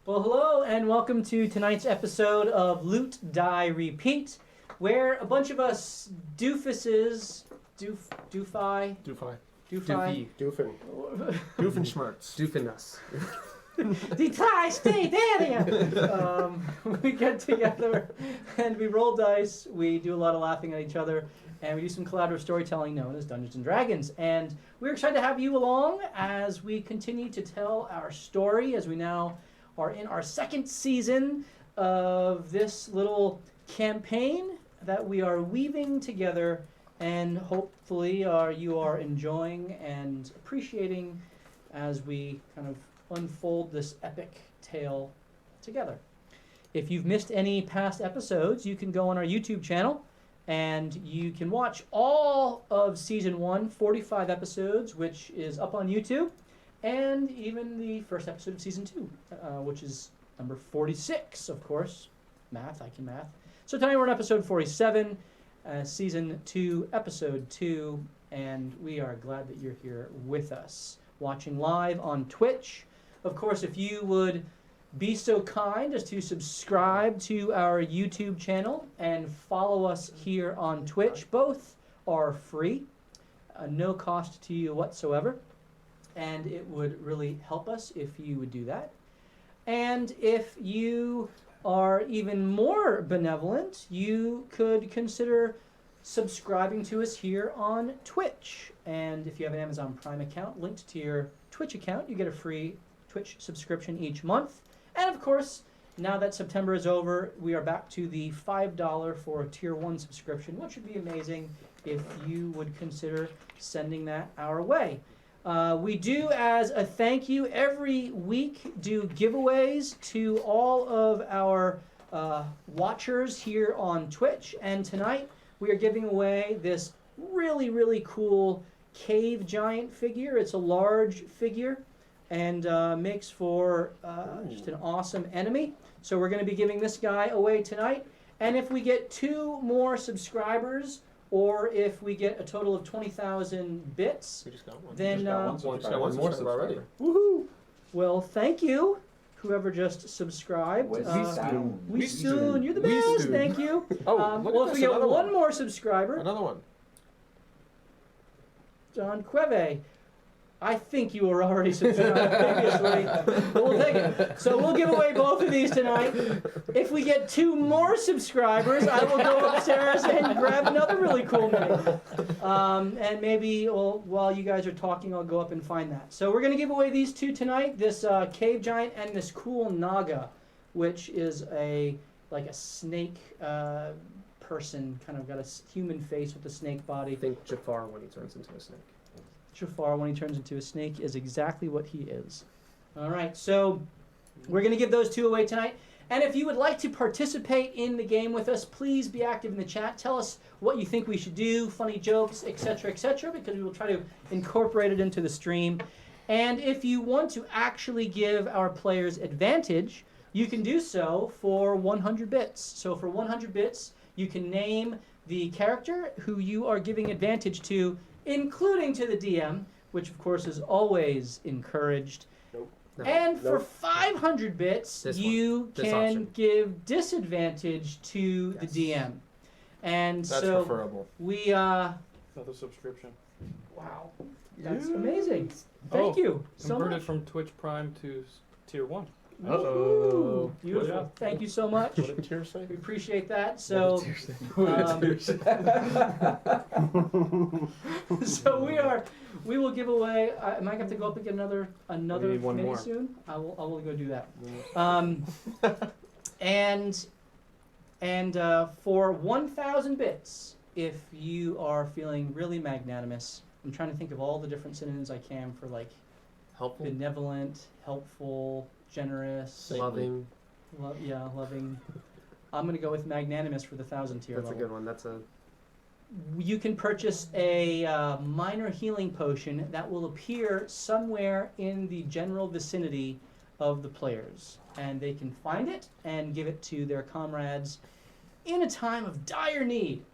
Well, hello and welcome to tonight's episode of Loot, Die, Repeat, where a bunch of us doofuses, doofenschmerz, the tri-state area. We get together and we roll dice. We do a lot of laughing at each other, and we do some collaborative storytelling known as Dungeons and Dragons. And we're excited to have you along as we continue to tell our story, as we now are in our second season of this little campaign that we are weaving together, and hopefully you are enjoying and appreciating as we kind of unfold this epic tale together. If you've missed any past episodes, you can go on our YouTube channel and you can watch all of Season 1, 45 episodes, which is up on YouTube, and even the first episode of Season 2, which is number 46, of course. Math, I can math. So tonight we're on episode 47, Season 2, Episode 2, and we are glad that you're here with us, watching live on Twitch. Of course, if you would be so kind as to subscribe to our YouTube channel and follow us here on Twitch. Both are free, no cost to you whatsoever. And it would really help us if you would do that. And if you are even more benevolent, you could consider subscribing to us here on Twitch. And if you have an Amazon Prime account linked to your Twitch account, you get a free Twitch subscription each month. And of course, now that September is over, we are back to the $5 for a Tier 1 subscription, which would be amazing if you would consider sending that our way. We do, as a thank you, every week do giveaways to all of our watchers here on Twitch. And tonight we are giving away this really, really cool cave giant figure. It's a large figure and makes for just an awesome enemy. So we're going to be giving this guy away tonight. And if we get 2 more subscribers, or if we get a total of 20,000 bits, then we just got one more subscriber already. Woohoo! Well, thank you, whoever just subscribed. We soon. You're the best. Thank you. Well, if we get one more subscriber, another one. John Queve. I think you were already subscribed previously, but we'll take it. So we'll give away both of these tonight. If we get 2 more subscribers, I will go upstairs and grab another really cool mini. And maybe while you guys are talking, I'll go up and find that. So we're going to give away these 2 tonight, this cave giant and this cool naga, which is like a snake person, kind of got a human face with a snake body. Think Jafar when he turns into a snake. Jafar, when he turns into a snake, is exactly what he is. All right, so we're going to give those 2 away tonight. And if you would like to participate in the game with us, please be active in the chat. Tell us what you think we should do, funny jokes, etc., because we will try to incorporate it into the stream. And if you want to actually give our players advantage, you can do so for 100 bits. So for 100 bits, you can name the character who you are giving advantage to, including to the DM, which of course is always encouraged. For 500 bits, you can give disadvantage to the DM. And that's so preferable. We another subscription. Wow, that's amazing. Thank you so much. Converted from Twitch Prime to Tier 1. Uh-oh. Beautiful. Thank you so much. What did Tier say? We appreciate that. So, so we will give away. I might have to go up and get another mini soon. I will go do that. And for 1,000 bits, if you are feeling really magnanimous, I'm trying to think of all the different synonyms I can for like helpful, benevolent, helpful, generous, loving. Loving. I'm going to go with magnanimous for the 1,000 tier level. That's a good one. You can purchase a minor healing potion that will appear somewhere in the general vicinity of the players. And they can find it and give it to their comrades in a time of dire need.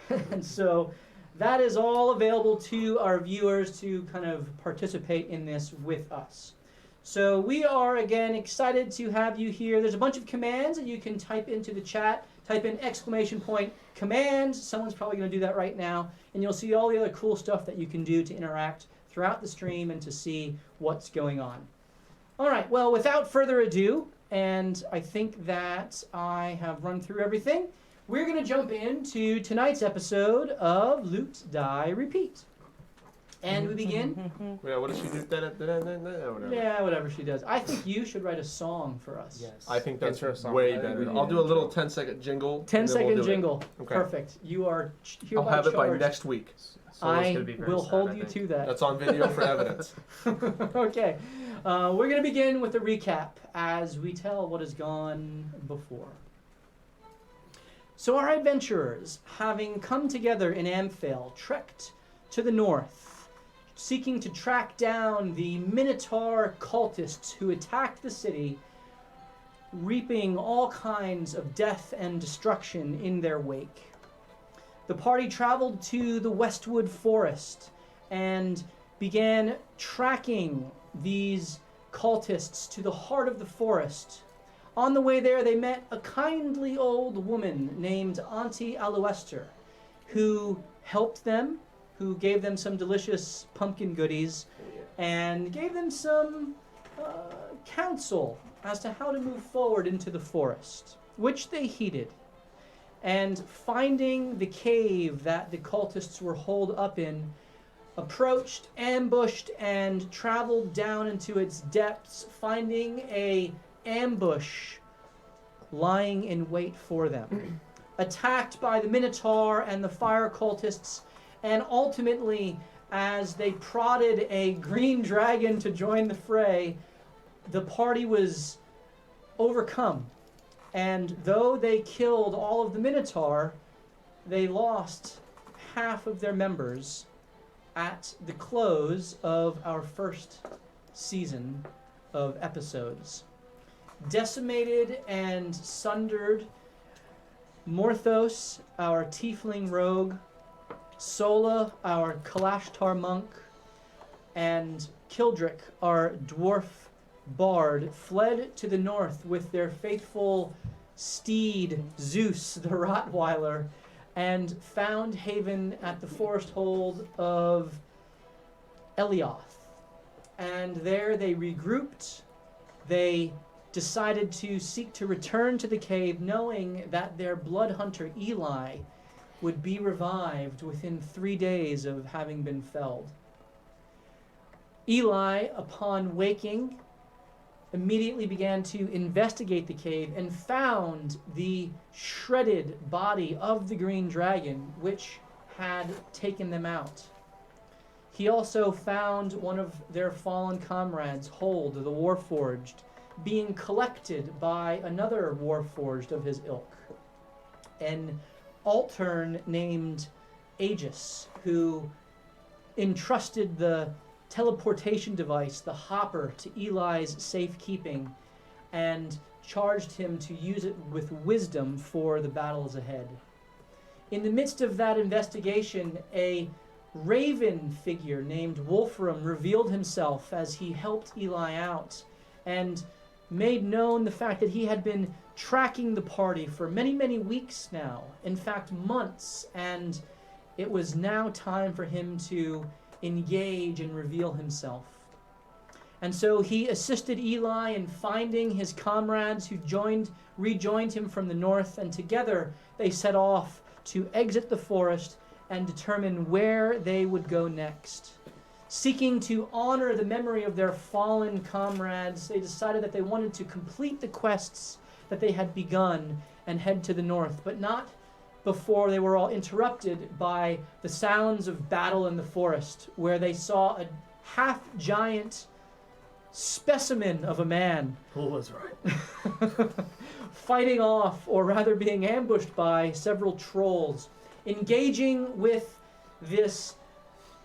And so that is all available to our viewers to kind of participate in this with us. So we are, again, excited to have you here. There's a bunch of commands that you can type into the chat. Type in !commands. Someone's probably going to do that right now. And you'll see all the other cool stuff that you can do to interact throughout the stream and to see what's going on. All right, well, without further ado, and I think that I have run through everything, we're going to jump into tonight's episode of Loot, Die, Repeat. And we begin... Yeah, what does she do? Whatever. Yeah, whatever she does. I think you should write a song for us. Yes. I think that's Intro song. way better. I'll do a little 10-second jingle. 10-second jingle. Okay. Perfect. You are I'll hereby have it by charged. next week. I will hold you to that. That's on video for evidence. Okay. We're going to begin with a recap as we tell what has gone before. So our adventurers, having come together in Amphale, trekked to the north, seeking to track down the Minotaur cultists who attacked the city, reaping all kinds of death and destruction in their wake. The party traveled to the Westwood Forest and began tracking these cultists to the heart of the forest. On the way there, they met a kindly old woman named Auntie Aloester, who helped them, who gave them some delicious pumpkin goodies, and gave them some counsel as to how to move forward into the forest, which they heeded. And finding the cave that the cultists were holed up in, approached, ambushed, and traveled down into its depths, finding a ambush lying in wait for them. Attacked by the Minotaur and the fire cultists, and ultimately, as they prodded a green dragon to join the fray, the party was overcome. And though they killed all of the Minotaur, they lost half of their members at the close of our first season of episodes. Decimated and sundered, Morthos, our tiefling rogue, Sola, our Kalashtar monk, and Kildrick, our dwarf bard, fled to the north with their faithful steed, Zeus, the Rottweiler, and found haven at the forest hold of Elioth. And there they regrouped. They decided to seek to return to the cave, knowing that their blood hunter Eli would be revived within 3 days of having been felled. Eli, upon waking, immediately began to investigate the cave and found the shredded body of the green dragon, which had taken them out. He also found one of their fallen comrades, Hold, the Warforged, being collected by another Warforged of his ilk, an Altern named Aegis, who entrusted the teleportation device, the Hopper, to Eli's safekeeping and charged him to use it with wisdom for the battles ahead. In the midst of that investigation, a raven figure named Wolfram revealed himself as he helped Eli out and made known the fact that he had been tracking the party for many, many weeks now, in fact months, and it was now time for him to engage and reveal himself. And so he assisted Eli in finding his comrades who rejoined him from the north, and together they set off to exit the forest and determine where they would go next. Seeking to honor the memory of their fallen comrades, they decided that they wanted to complete the quests that they had begun and head to the north, but not before they were all interrupted by the sounds of battle in the forest, where they saw a half-giant specimen of a man Who was right? fighting off, or rather being ambushed by, several trolls. Engaging with this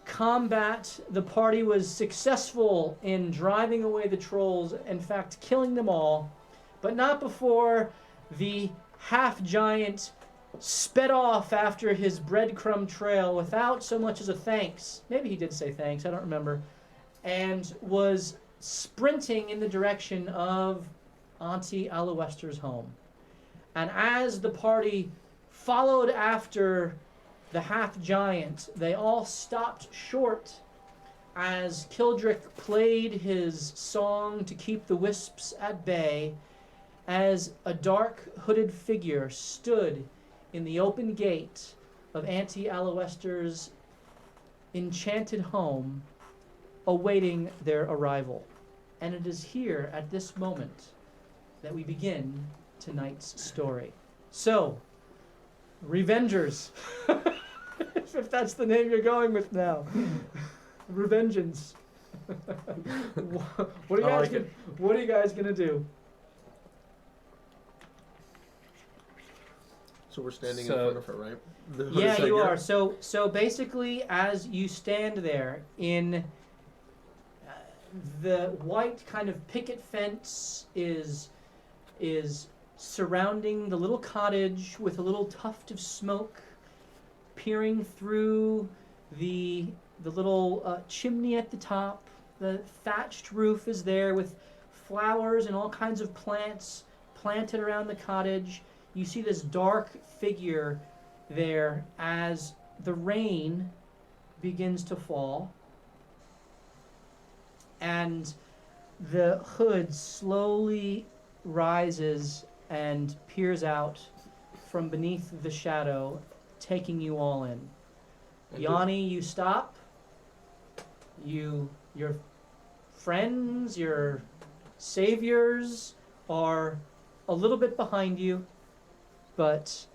combat, the party was successful in driving away the trolls, in fact killing them all, but not before the half-giant sped off after his breadcrumb trail without so much as a thanks. Maybe he did say thanks, I don't remember. And was sprinting in the direction of Auntie Aloester's home. And as the party followed after the half-giant, they all stopped short as Kildrick played his song to keep the wisps at bay, as a dark hooded figure stood in the open gate of Auntie Aloester's enchanted home, awaiting their arrival. And it is here, at this moment, that we begin tonight's story. So, Revengers, if that's the name you're going with now. Revengeance. What are you guys gonna do? So we're standing in front of her, right? Yeah, you are. So basically, as you stand there in the white kind of picket fence is surrounding the little cottage with a little tuft of smoke peering through the little chimney at the top. The thatched roof is there with flowers and all kinds of plants planted around the cottage. You see this dark figure there as the rain begins to fall, and the hood slowly rises and peers out from beneath the shadow, taking you all in. Yanni, you stop. Your friends, your saviors are a little bit behind you, but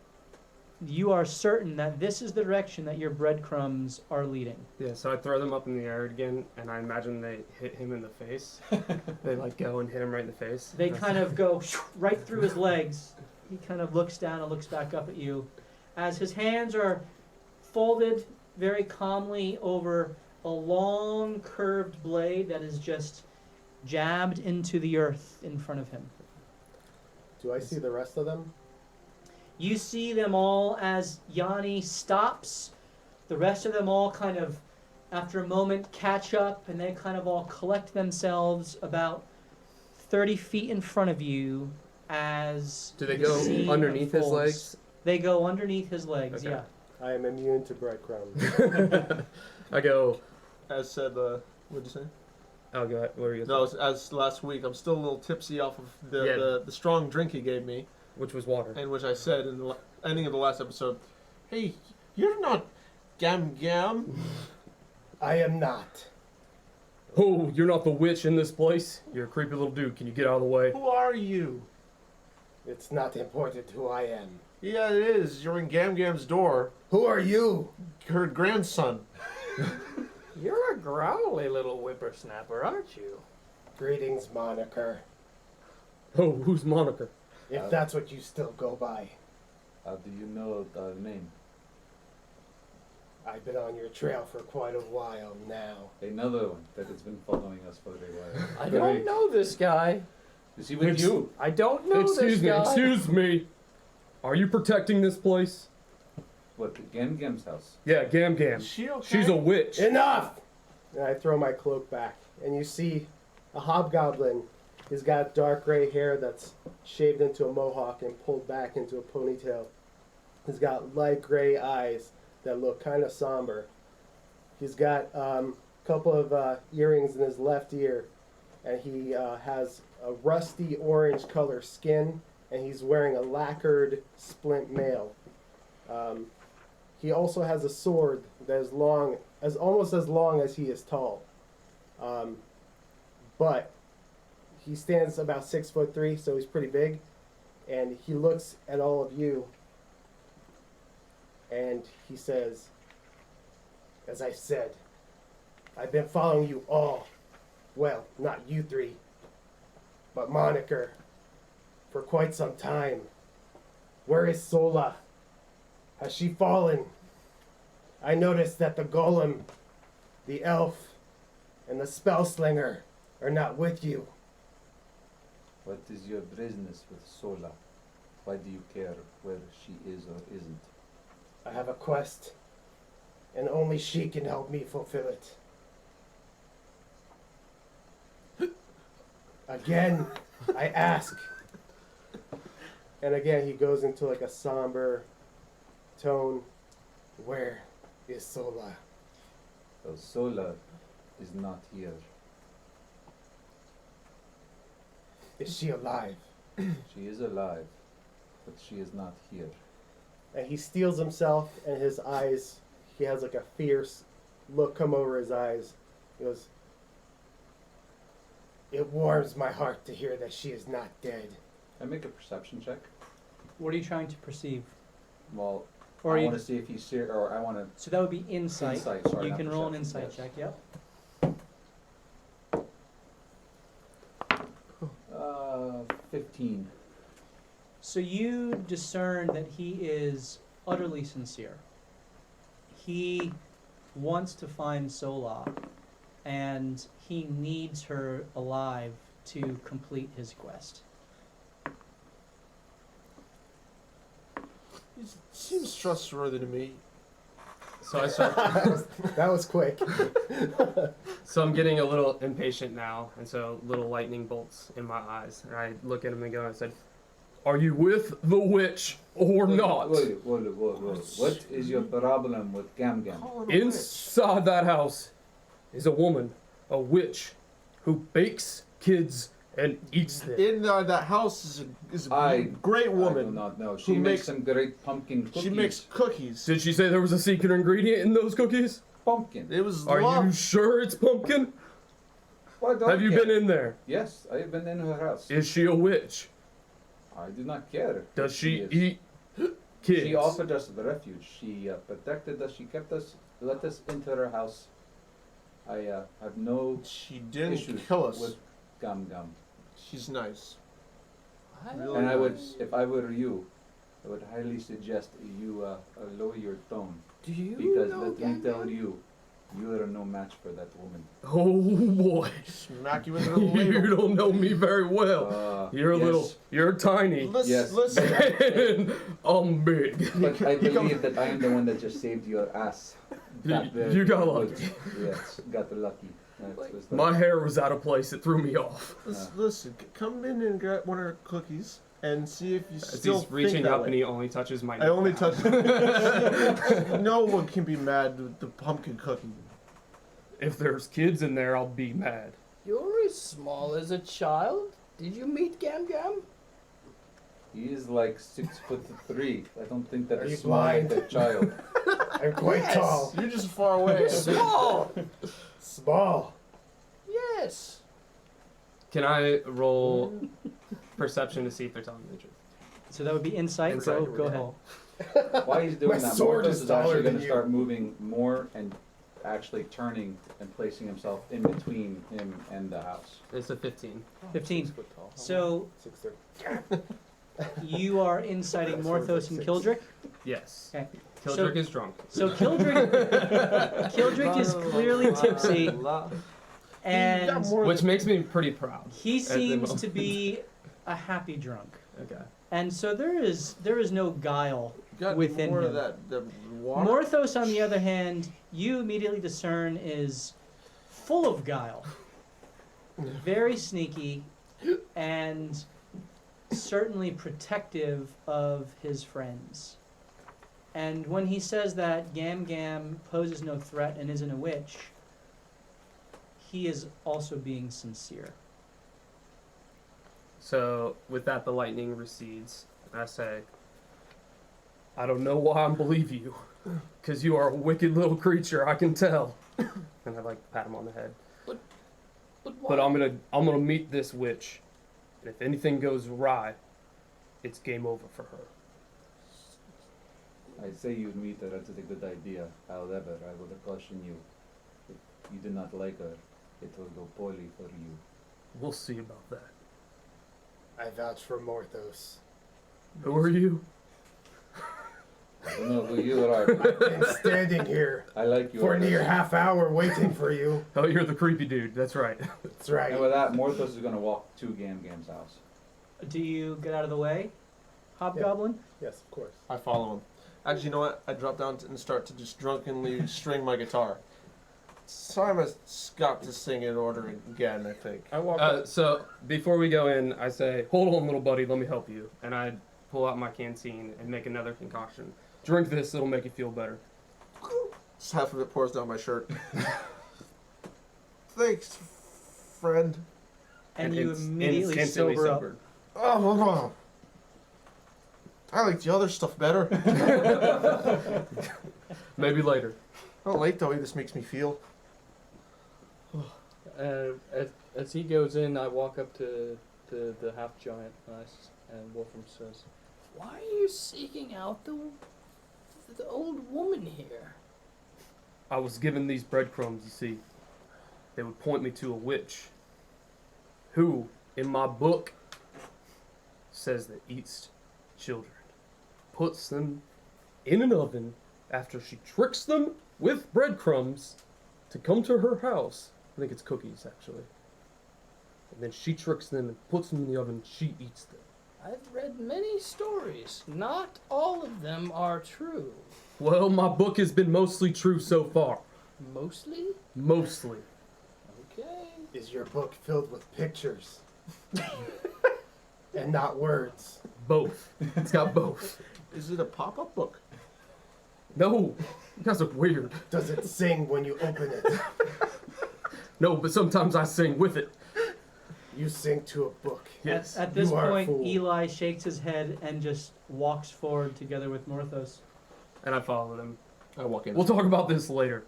you are certain that this is the direction that your breadcrumbs are leading. Yeah, so I throw them up in the air again, and I imagine they hit him in the face. They like go and hit him right in the face. They kind of go right through his legs. He kind of looks down and looks back up at you as his hands are folded very calmly over a long curved blade that is just jabbed into the earth in front of him. Do I see the rest of them? You see them all as Yanni stops. The rest of them all kind of, after a moment, catch up, and they kind of all collect themselves about 30 feet in front of you as Do they the go scene underneath his unfolds. legs? They go underneath his legs, Okay. yeah. I am immune to breadcrumbs. I go, As said, what'd you say? oh, go ahead. What are you No, going as last week, I'm still a little tipsy off of Yeah. the strong drink he gave me, Which was water. and which I said in the ending of the last episode, hey, you're not Gam Gam. I am not. Oh, you're not the witch in this place? You're a creepy little dude. Can you get out of the way? Who are you? It's not important who I am. Yeah, it is. You're in Gam Gam's door. Who are you? Her grandson. You're a growly little whippersnapper, aren't you? Greetings, moniker. Oh, who's Monica? If that's what you still go by. How do you know our name? I've been on your trail for quite a while now. Another one that has been following us for a while. I don't know this guy. Is he with you? I don't know Excuse this me, guy. excuse me. Are you protecting this place? What, the Gam Gam's house? Yeah, Gam Gam. Is she okay? She's a witch. Enough! And I throw my cloak back, and you see a hobgoblin. He's got dark gray hair that's shaved into a mohawk and pulled back into a ponytail. He's got light gray eyes that look kind of somber. He's got a couple of earrings in his left ear, and he has a rusty orange color skin, and he's wearing a lacquered splint mail. He also has a sword that is long, almost as long as he is tall. But he stands about 6'3", so he's pretty big, and he looks at all of you, and he says, "As I said, I've been following you all. Well, not you three, but Moniker, for quite some time. Where is Sola? Has she fallen? I noticed that the golem, the elf, and the spellslinger are not with you." What is your business with Sola? Why do you care where she is or isn't? I have a quest, and only she can help me fulfill it. Again, I ask. And again, he goes into like a somber tone. Where is Sola? Well, Sola is not here. Is she alive? She is alive, but she is not here. And he steels himself, and his eyes, he has like a fierce look come over his eyes. He goes, it warms my heart to hear that she is not dead. I make a perception check. What are you trying to perceive? Well, Or I you, want to see if he's serious, or I want to. so that would be insight. Insight, sorry, You not can roll an perception, insight yes. check. Yep. 15. So you discern that he is utterly sincere. He wants to find Sola, and he needs her alive to complete his quest. He seems trustworthy to me. So I start. That was quick. So I'm getting a little impatient now, and so little lightning bolts in my eyes. And I look at him and go, and I said, "Are you with the witch or not?" Wait. What is your problem with Gam Gam? Call it a witch. Inside that house is a woman, a witch, who bakes kids and eats them. In that house is a I- great I do woman. not know. She who makes makes- some great pumpkin cookies. She makes cookies. Did she say there was a secret ingredient in those cookies? pumpkin. It was Are love. you sure it's pumpkin? Why don't Have you care? been in there? Yes, I have been in her house. Is she a witch? I do not care. Does if she is. eat kids? She offered us the refuge. She protected us. She kept us, let us into her house. I have no She didn't issues kill us. with Gam Gam. She's nice. Really And I would, nice. if I were you, I would highly suggest you lower your tone. Do you Because know let me Gam tell Gam? you, you are no match for that woman. Oh boy, Smack you in the you ladle. don't know me very well. You're a yes, little, you're tiny, Listen, Yes. listen. and I'm big. But I believe that I am the one that just saved your ass. back there. You got lucky. Yes, got lucky. That was the- My hair was out of place. It threw me off. Listen, come in and get one of her cookies and see if you As still he's reaching think that up way. and he only touches my. I only nipple. touch. No one can be mad with the pumpkin cookie. If there's kids in there, I'll be mad. You're as small as a child. Did you meet Gam Gam? He is like 6'3". I don't think that Are is you small like blind? a child. I'm quite Yes. tall. You're just far away. You're small. Small. Yes. Can I roll perception to see if they're telling me the truth? So that would be insight. Insight, Go yeah. ahead. Why he's doing My that, sword Morthos is is taller actually than going to you. start moving more and actually turning and placing himself in between him and the house. It's a 15. 15. 6 foot tall. So 6'3". you are inciting Morthos and Kildrick. Yes. Okay. Kildrick is drunk. So Kildrick is clearly tipsy, and Which makes me pretty proud. he the seems moment. to be a happy drunk. Okay. And so there is no guile Got within more him. of that the water. Morthos, on the other hand, you immediately discern is full of guile, very sneaky, and certainly protective of his friends. And when he says that Gam Gam poses no threat and isn't a witch, he is also being sincere. So with that, the lightning recedes. I say, I don't know why I believe you, because you are a wicked little creature. I can tell. And I like pat him on the head. But But I'm gonna meet this witch, and if anything goes awry, it's game over for her. I say you meet her, that's a good idea. However, I would caution you. If you do not like her, it will go poorly for you. We'll see about that. I vouch for Morthos. Who are you? I don't know who you are. I've been standing here I like you. for near half hour waiting for you. Oh, you're the creepy dude. That's right. That's right. And with that, Morthos is going to walk to Gam Gam's house. Do you get out of the way? hobgoblin. Yes, of course. I follow him. Actually, you know what? I drop down and start to just drunkenly string my guitar. Simon's got to sing in order again, I think. I walk up. So before we go in, I say, "Hold on, little buddy, let me help you." And I pull out my canteen and make another concoction. Drink this; it'll make you feel better. Just half of it pours down my shirt. Thanks, friend. And you inst- immediately instantly sober up. sobered. Oh, I like the other stuff better. Maybe later. I don't like the way this makes me feel. As he goes in, I walk up to the half giant, and Wolfram says, Why are you seeking out the old woman here? I was given these breadcrumbs, you see. They would point me to a witch who, in my book, says that eats children, puts them in an oven after she tricks them with breadcrumbs to come to her house. I think it's cookies, actually. And then she tricks them and puts them in the oven. She eats them. I've read many stories. Not all of them are true. Well, my book has been mostly true so far. Mostly? Mostly. Okay. Is your book filled with pictures? And not words? Both. It's got both. Is it a pop-up book? No, you guys are weird. Does it sing when you open it? No, but sometimes I sing with it. You sing to a book. Yes. At this You are a point, fool. Eli shakes his head and just walks forward together with Morthos. And I follow them. I walk in. We'll talk about this later.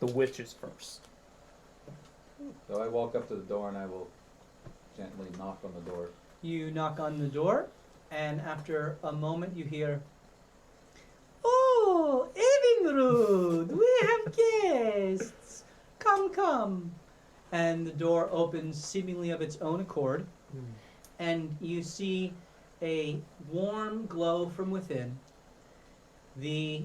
The witches first. So I walk up to the door and I will gently knock on the door. You knock on the door, and after a moment you hear, "Oh, Evinrude, we have guests. Come, come." And the door opens seemingly of its own accord, and you see a warm glow from within. The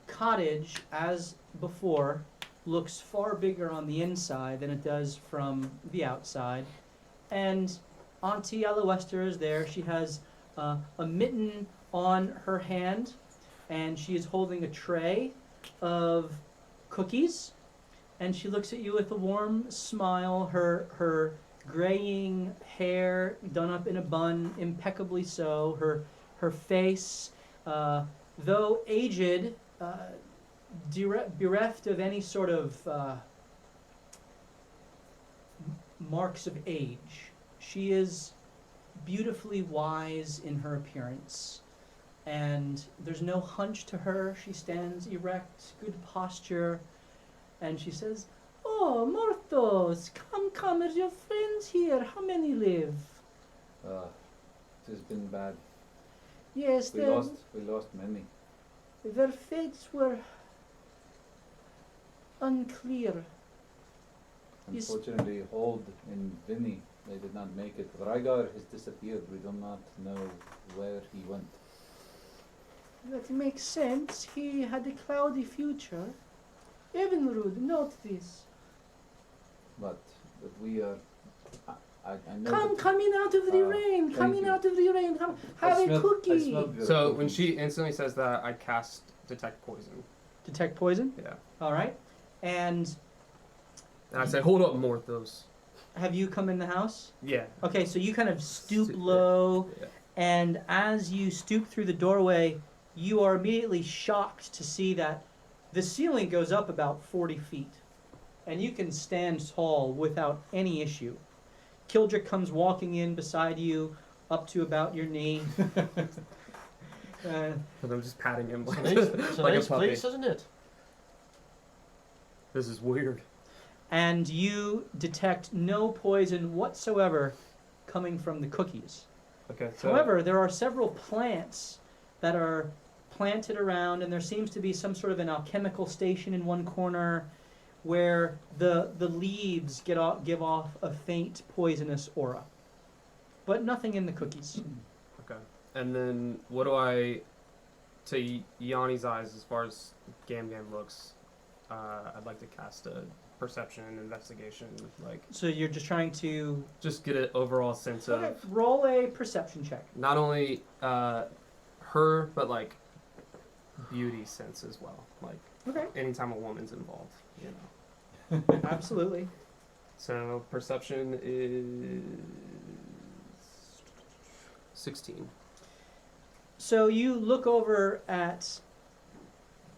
cottage, as before, looks far bigger on the inside than it does from the outside. And Auntie Aloester is there. She has a mitten on her hand, and she is holding a tray of cookies. And she looks at you with a warm smile, her graying hair done up in a bun, impeccably so, her face, though aged, bereft of any sort of marks of age. She is beautifully wise in her appearance, and there's no hunch to her. She stands erect, good posture, and she says, "Oh, Morthos, come, is your friends here? How many live?" It has been bad. "Yes, We lost many. their fates were unclear." Yes. Unfortunately, Hold and Vinny, they did not make it. Rygar has disappeared. We do not know where he went. That makes sense. He had a cloudy future. Evinrude, note this. But we are. I know. Come, that come in out of the Ah, rain. thank Come in you. out of the rain. Come, have I a smell cookie. your So when cookies. she instantly says that, I cast Detect Poison. Detect poison. Yeah. All right. And And I say, hold up, Morthos. have you come in the house? Yeah. Okay, so you kind of stoop Stoop, yeah. low, Yeah. and as you stoop through the doorway, you are immediately shocked to see that the ceiling goes up about 40 feet, and you can stand tall without any issue. Kildrick comes walking in beside you, up to about your knee. And I'm just patting him It's like, a nice, it's a like nice a puppy. place, isn't it? This is weird. And you detect no poison whatsoever coming from the cookies. Okay. So However, there are several plants that are planted around, and there seems to be some sort of an alchemical station in one corner where the leaves give off a faint poisonous aura. But nothing in the cookies. Okay. And then what do I, to Yanni's eyes, as far as Gam looks, I'd like to cast a perception and investigation, like So you're just trying to just get an overall sense of roll a perception check. not only her, but like beauty sense as well. Like Okay. anytime a woman's involved, you know. Absolutely. So perception is 16. So you look over at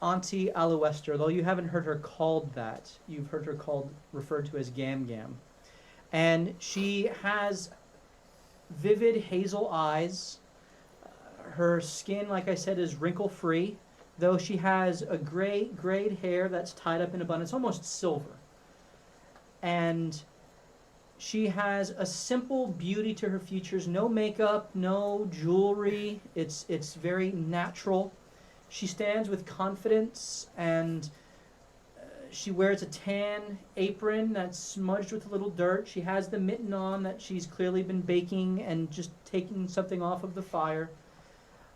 Auntie Aluester, though you haven't heard her called that. You've heard her referred to as Gam Gam. And she has vivid hazel eyes. Her skin, like I said, is wrinkle-free, though she has a grayed hair that's tied up in a bun. It's almost silver. And she has a simple beauty to her features. No makeup, no jewelry. It's very natural. She stands with confidence, and she wears a tan apron that's smudged with a little dirt. She has the mitten on that she's clearly been baking and just taking something off of the fire.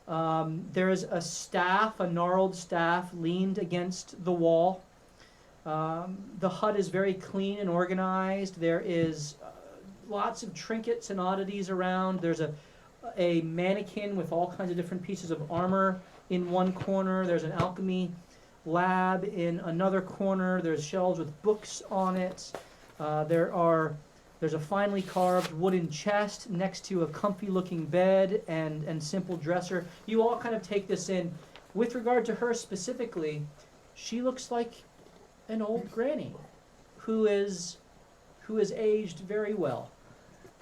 There is a staff, a gnarled staff, leaned against the wall. The hut is very clean and organized. There is lots of trinkets and oddities around. There's a mannequin with all kinds of different pieces of armor in one corner. There's an alchemy lab in another corner. There's shelves with books on it. There's a finely carved wooden chest next to a comfy looking bed and simple dresser. You all kind of take this in. With regard to her specifically, she looks like an old granny who is aged very well,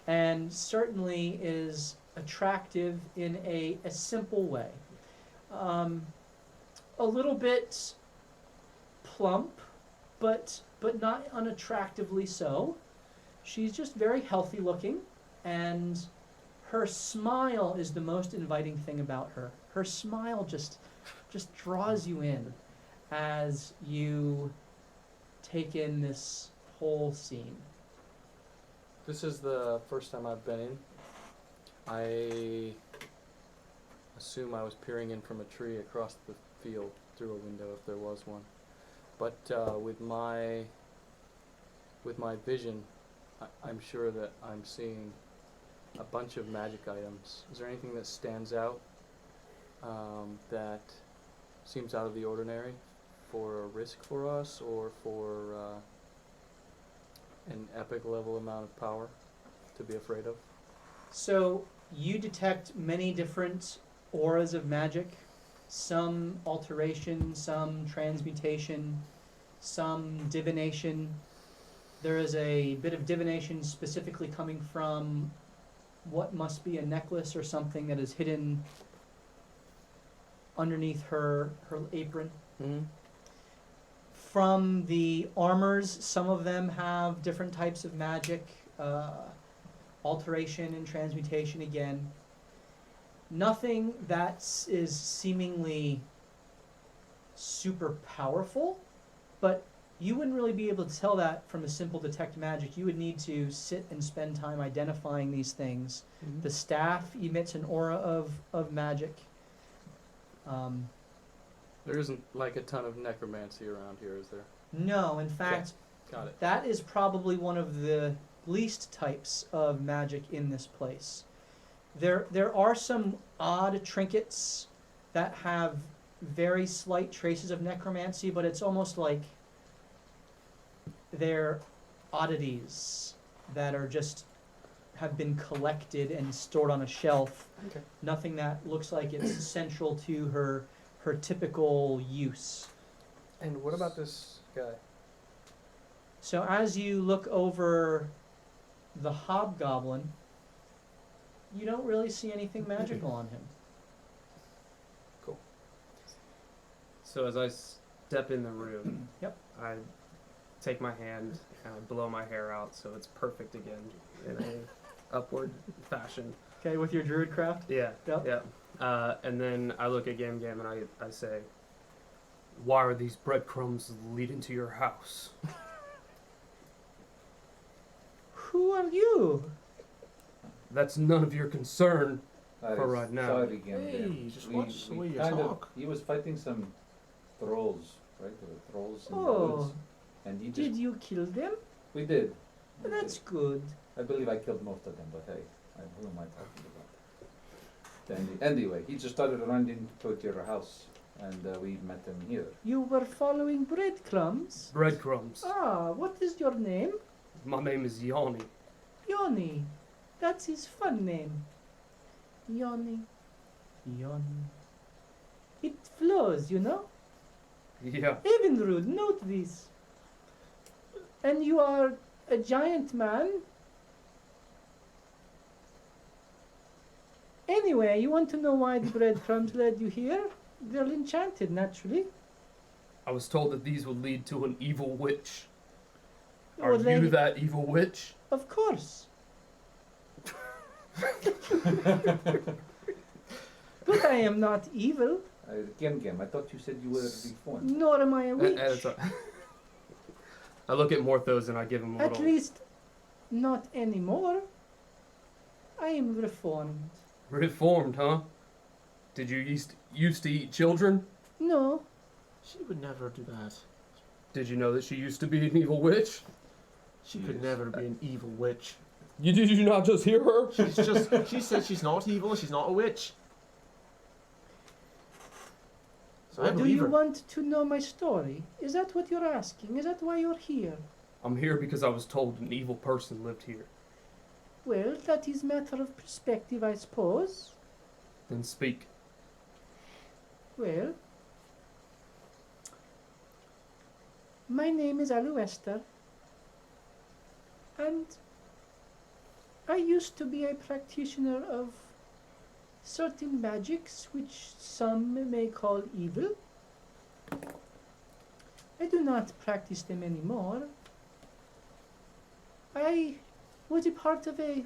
and certainly is attractive in a simple way. A little bit plump, but not unattractively so. She's just very healthy looking, and her smile is the most inviting thing about her. Her smile just draws you in as you take in this whole scene. This is the first time I've been in. I assume I was peering in from a tree across the field through a window if there was one. But with my vision, I'm sure that I'm seeing a bunch of magic items. Is there anything that stands out that seems out of the ordinary for a risk for us, or for an epic level amount of power to be afraid of? So you detect many different auras of magic, some alteration, some transmutation, some divination. There is a bit of divination specifically coming from what must be a necklace or something that is hidden underneath her apron. Mm-hmm. From the armors, some of them have different types of magic, alteration and transmutation again. Nothing that is seemingly super powerful, but you wouldn't really be able to tell that from a simple detect magic. You would need to sit and spend time identifying these things. Mm-hmm. The staff emits an aura of magic. There isn't like a ton of necromancy around here, is there? No, in fact, Got it. that is probably one of the least types of magic in this place. There are some odd trinkets that have very slight traces of necromancy, but it's almost like they're oddities that are just have been collected and stored on a shelf. Okay. Nothing that looks like it's central to her typical use. And what about this guy? So as you look over the hobgoblin, you don't really see anything magical on him. Cool. So as I step in the room, Yep. I take my hand and I blow my hair out so it's perfect again in a upward fashion. Okay, with your druid craft? Yeah. Yep. Yeah. And then I look at Gam Gam and I say, "Why are these breadcrumbs leading to your house?" Who are you? That's none of your concern. I'm For right now. Sorry, Gam Hey, Gam. just watch the way you kind talk. He was fighting some trolls, right? There were trolls in the Oh, woods. And he just... did you kill them? We did. That's good. I believe I killed most of them, but hey, who am I talking about? Anyway, he just started running to your house, and we met him here. You were following breadcrumbs? Breadcrumbs. Ah, what is your name? My name is Yanni. Yoni. That's his fun name. Yoni. Yoni. It flows, you know? Yeah. Evinrude, note this. And you are a giant man? Anyway, you want to know why the breadcrumbs led you here? They're enchanted, naturally. I was told that these would lead to an evil witch. Or Are you that evil witch? Of course. But I am not evil, Gem, I thought you said you were reformed. nor am I a witch. I look at Morthos and I give him a At little. least, not anymore. I am reformed. Reformed, huh? Did you used to eat children? No, She would never do that. Did you know that she used to be an evil witch? She could Yes. never be an evil witch. Did you not just hear her? She said she's not evil, she's not a witch. So I do believe you her. want to know my story? Is that what you're asking? Is that why you're here? I'm here because I was told an evil person lived here. Well, that is matter of perspective, I suppose. Then speak. Well, my name is Aluester, and I used to be a practitioner of certain magics which some may call evil. I do not practice them anymore. I was a part of a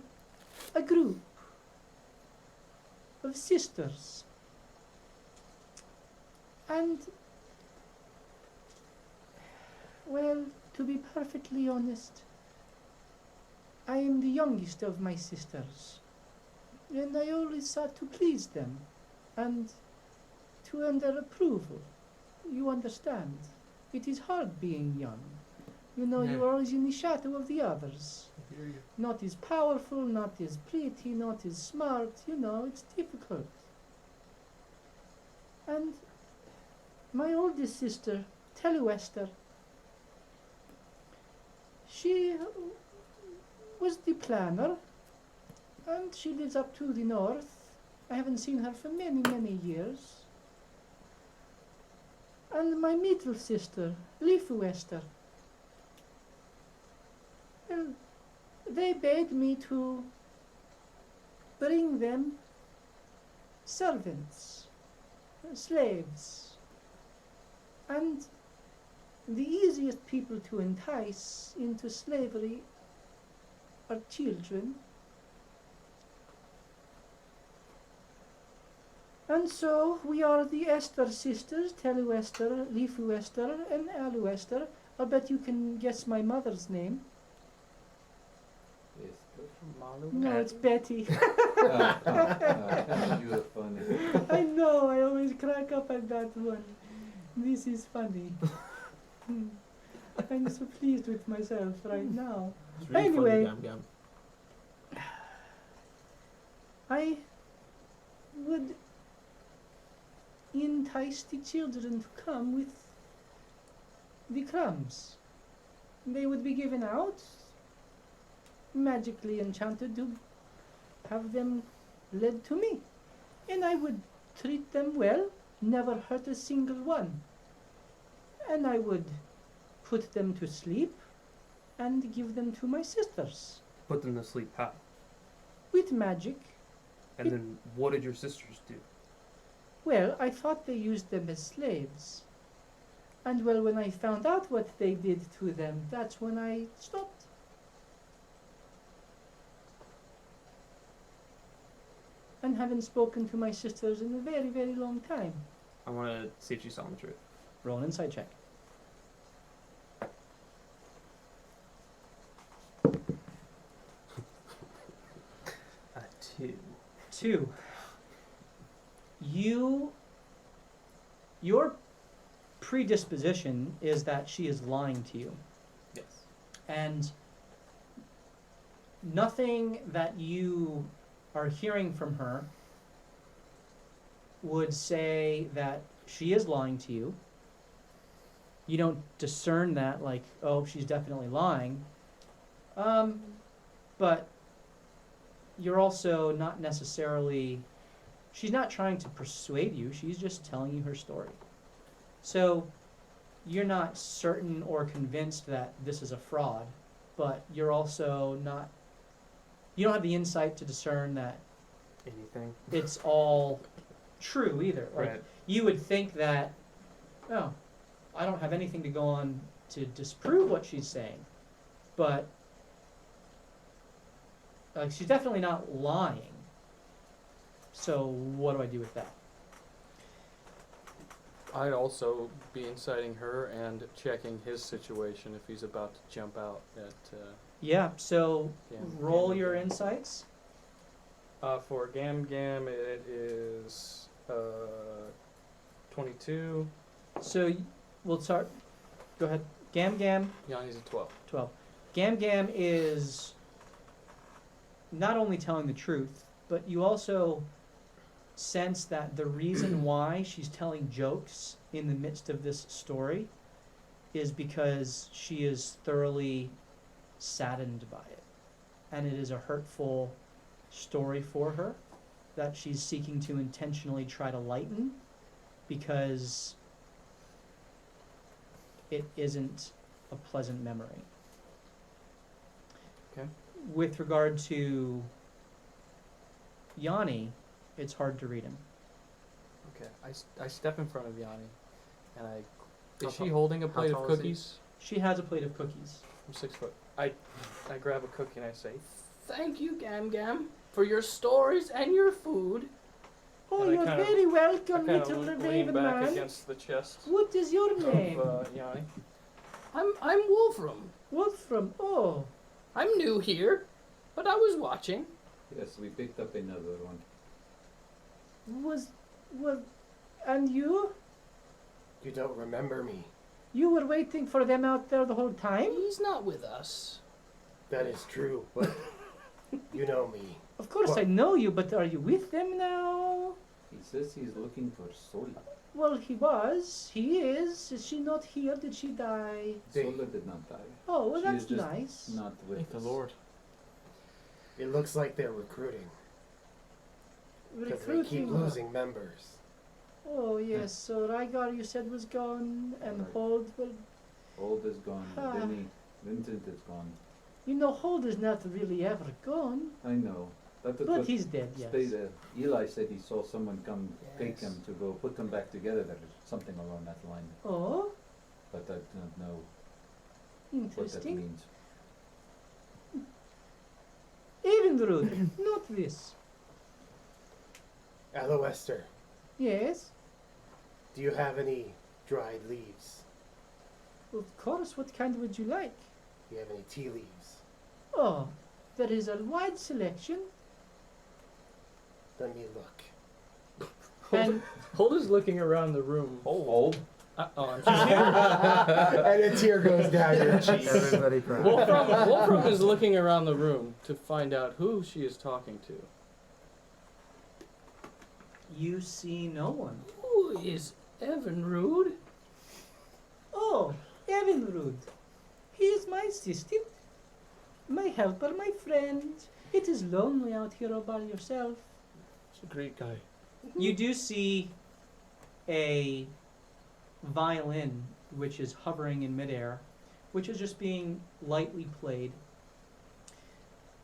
group of sisters. And, well, to be perfectly honest, I am the youngest of my sisters, and I always sought to please them, and to earn their approval. You understand? It is hard being young. You know, you Yeah. are always in the shadow of the others. Not as powerful, not as pretty, not as smart, you know, it's difficult. And my oldest sister, Teluester, she was the planner, and she lives up to the north. I haven't seen her for many, many years. And my middle sister, Lifuester, well, they bade me to bring them servants, slaves, and the easiest people to entice into slavery are children. And so we are the Esther sisters, Teluester, Lifuester, and Aluester. I bet you can guess my mother's name. No, it's Betty. You are funny. I know, I always crack up at that one. This is funny. I'm so pleased with myself right now. It's really Anyway. funny, Gam. I would entice the children to come with the crumbs. They would be given out, magically enchanted to have them led to me. And I would treat them well, never hurt a single one. And I would put them to sleep and give them to my sisters Put them to sleep how? with magic. And then what did your sisters do? Well, I thought they used them as slaves. And well, when I found out what they did to them, that's when I stopped. And haven't spoken to my sisters in a very, very long time. I want to see if she's telling the truth. Roll an insight check. A 2. 2. Your predisposition is that she is lying to you. Yes. And nothing that you are hearing from her would say that she is lying to you. You don't discern that, like, oh, she's definitely lying. But you're also not necessarily, she's not trying to persuade you, she's just telling you her story. So you're not certain or convinced that this is a fraud, but you're also not, you don't have the insight to discern that Anything. it's all true either. Like, Right. you would think that, oh, I don't have anything to go on to disprove what she's saying, but like, she's definitely not lying. So what do I do with that? I'd also be inciting her and checking his situation if he's about to jump out at. Yeah, so roll Gam your Gam. insights. For Gam Gam, it is 22. So we'll start. Go ahead. Gam Gam, Yanni's a 12. 12. Gam Gam is not only telling the truth, but you also sense that the reason why she's telling jokes in the midst of this story is because she is thoroughly saddened by it. And it is a hurtful story for her that she's seeking to intentionally try to lighten because it isn't a pleasant memory. Okay. With regard to Yanni, it's hard to read him. Okay. I step in front of Yanni, and How is she tall- holding a how plate of tall is he? cookies? She has a plate of cookies. I'm 6 foot. I grab a cookie and I say, Thank you, Gam Gam, for your stories and your food. Oh, And I you're kind of- very I welcome, kind little of lean raven back man. against the chest What is your name? of Yanni. I'm Wolfram. Wolfram. Oh, I'm new here, but I was watching. Yes, we picked up another one. was, and you? You don't remember me. You were waiting for them out there the whole time? He's not with us. That is true, but you know me. Of course I know you, but are you with them now? He says he's looking for Sola. Well, he was. He is. Is she not here? Did she die? Sola did not die. Oh, well, She that's is just nice. Not with Thank the us. Lord. It looks like they're recruiting because they keep Recruiting. losing members. Oh, yes. So Rygar, you said, was gone, and Right. Hold, well, Old is gone. Ah. Vincent is gone. you know, Hold is not really ever gone. I know. That was But what he's dead, yes. Eli said he saw someone come take Yes. him to go put them back together. There is something along that line, Oh, but I don't know what that interesting. means. Evenrude, not this. Aloester, Yes, do you have any dried leaves? of course. What kind would you like? Do you have any tea leaves? Oh, there is a wide selection. Let me look. And Hold is looking around the room. Old. I'm just And a tear goes down your cheek. Everybody cries. Wolfram is looking around the room to find out who she is talking to. you see no one. Who is Evanrude? Oh, Evenrude. He is my assistant, my helper, my friend. It is lonely out here all by yourself. He's a great guy. You do see a violin which is hovering in midair, which is just being lightly played.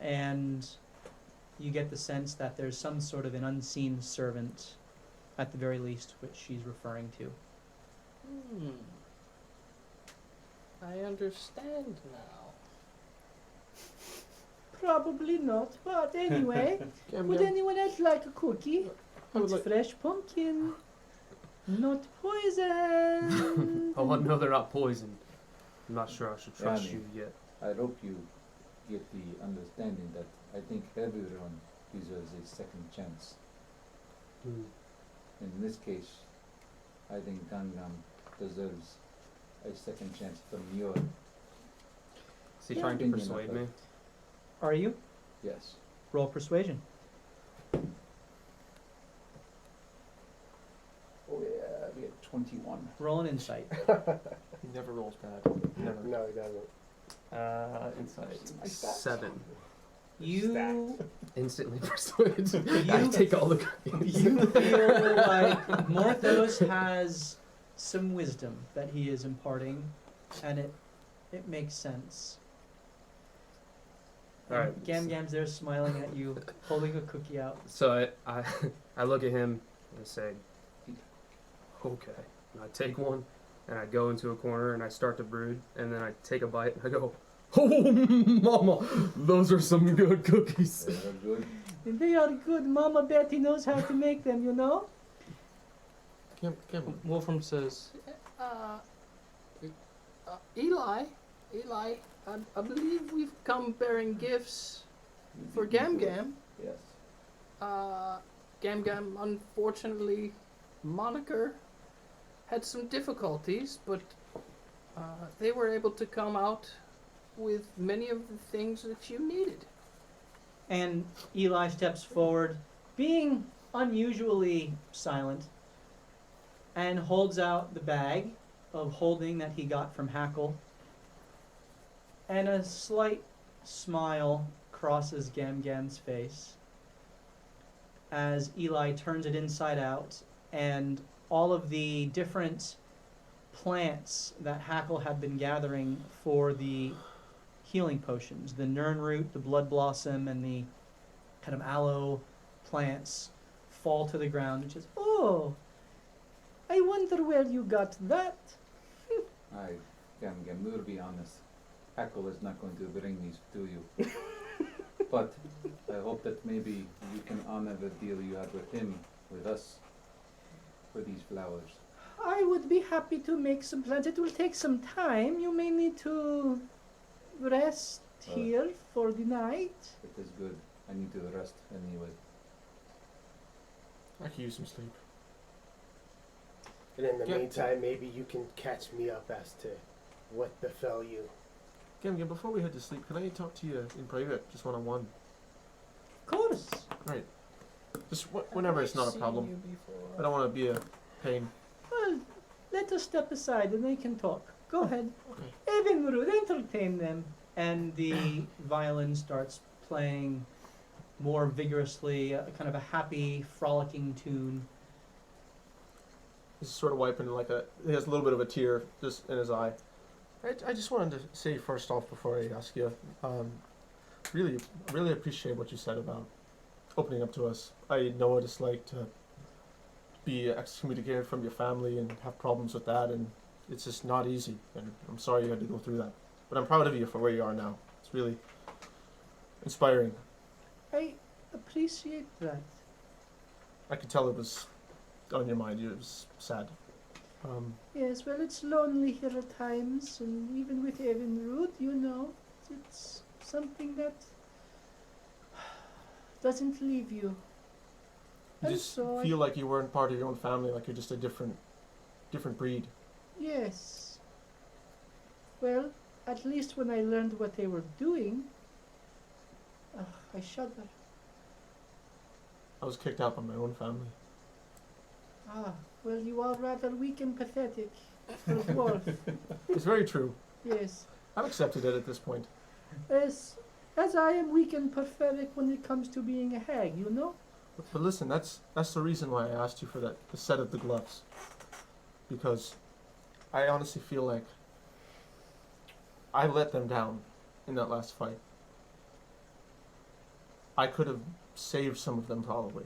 And you get the sense that there's some sort of an unseen servant, at the very least, which she's referring to. I understand now. Probably not, but anyway, would anyone else like a cookie? I would It's like- fresh pumpkin, not poison. Oh, no, they're not poisoned. I'm not sure I should trust Yeah, I you mean- yet. I hope you get the understanding that I think everyone deserves a second chance. Hmm. In this case, I think Gangnam deserves a second chance from your Is he Yeah. trying to opinion of persuade it. me? Are you? Yes. Roll persuasion. 21. Roll an insight. He never rolls bad. Never. No, he doesn't. Insight 7. You Instantly persuade. You- I take all the cookies. you feel like Morthos has some wisdom that he is imparting, and it makes sense. All right. Gam Gam's there smiling at you, holding a cookie out. So I look at him and I say, okay. And I take one and I go into a corner and I start to brood and then I take a bite and I go, oh, mama, those are some good cookies. They are good. They are good. Mama Betty knows how to make them, you know? Wolfram says, Eli, I believe we've come bearing gifts for Gam Gam. Yes. Gam Gam, unfortunately, Moniker had some difficulties, but they were able to come out with many of the things that you needed. And Eli steps forward, being unusually silent, and holds out the bag of holding that he got from Hackle. And a slight smile crosses Gam Gam's face as Eli turns it inside out, and all of the different plants that Hackle had been gathering for the healing potions, the Nern root, the blood blossom, and the kind of aloe plants fall to the ground, and just, oh, I wonder where you got that. Gam, we'll be honest. Hackle is not going to bring these to you. But I hope that maybe you can honor the deal you had with him, with us, for these flowers. I would be happy to make some plans. It will take some time. You may need to rest here for the night. It is good. I need to rest anyway. I could use some sleep. And in the Yeah. meantime, maybe you can catch me up as to what befell you. Gam, before we head to sleep, can I talk to you in private, just one-on-one? Of course. Right. Just whenever it's not a problem. I don't want to be a pain. Well, let us step aside and they can talk. Go ahead. Okay. Evinrude, entertain them. And the violin starts playing more vigorously, kind of a happy, frolicking tune. He's sort of wiping he has a little bit of a tear just in his eye. I just wanted to say first off before I ask you, really appreciate what you said about opening up to us. I know what it's like to be excommunicated from your family and have problems with that, and it's just not easy. And I'm sorry you had to go through that. But I'm proud of you for where you are now. It's really inspiring. I appreciate that. I could tell it was on your mind. It was sad. Yes, well, it's lonely here at times, and even with Evinrude, you know, it's something that doesn't leave you. You And just so feel like you weren't part of your own family, like you're just a different breed. yes. Well, at least when I learned what they were doing, I shudder. I was kicked out by my own family. Ah, well, you are rather weak and pathetic for a dwarf. It's very true. Yes. I've accepted it at this point. As I am weak and pathetic when it comes to being a hag, you know? But listen, that's the reason why I asked you for the set of the gloves. Because I honestly feel like I let them down in that last fight. I could have saved some of them probably,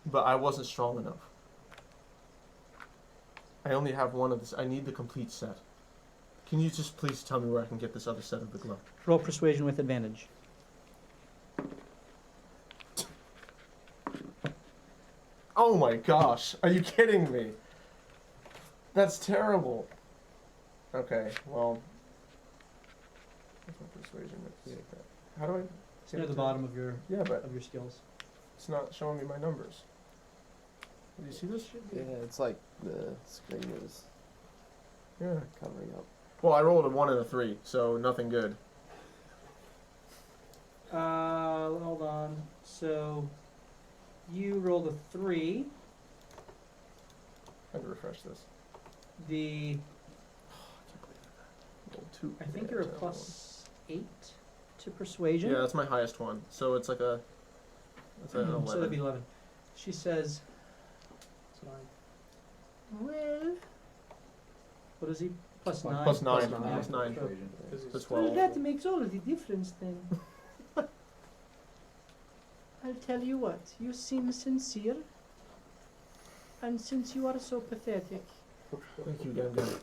but I wasn't strong enough. I only have one of this. I need the complete set. Can you just please tell me where I can get this other set of the glove? Roll persuasion with advantage. Oh my gosh, are you kidding me? That's terrible. Okay, well. What's my persuasion? How do I? It's near the bottom of your Yeah, but of your skills. it's not showing me my numbers. Do you see this? Yeah, it's like the screen is Yeah. covering up. Well, I rolled a 1 and a 3, so nothing good. Hold on. So, you rolled a 3. I had to refresh this. The Roll 2. I think you're a +8 to persuasion. Yeah, that's my highest one. So it's like a. That's an 11. So that'd be 11. She says, well, what is he? +9. Plus 9. Plus Plus 9. Persuasion. That's Well, 12. that makes all of the difference then. I'll tell you what, you seem sincere, and since you are so pathetic, Thank you, Gam Gam.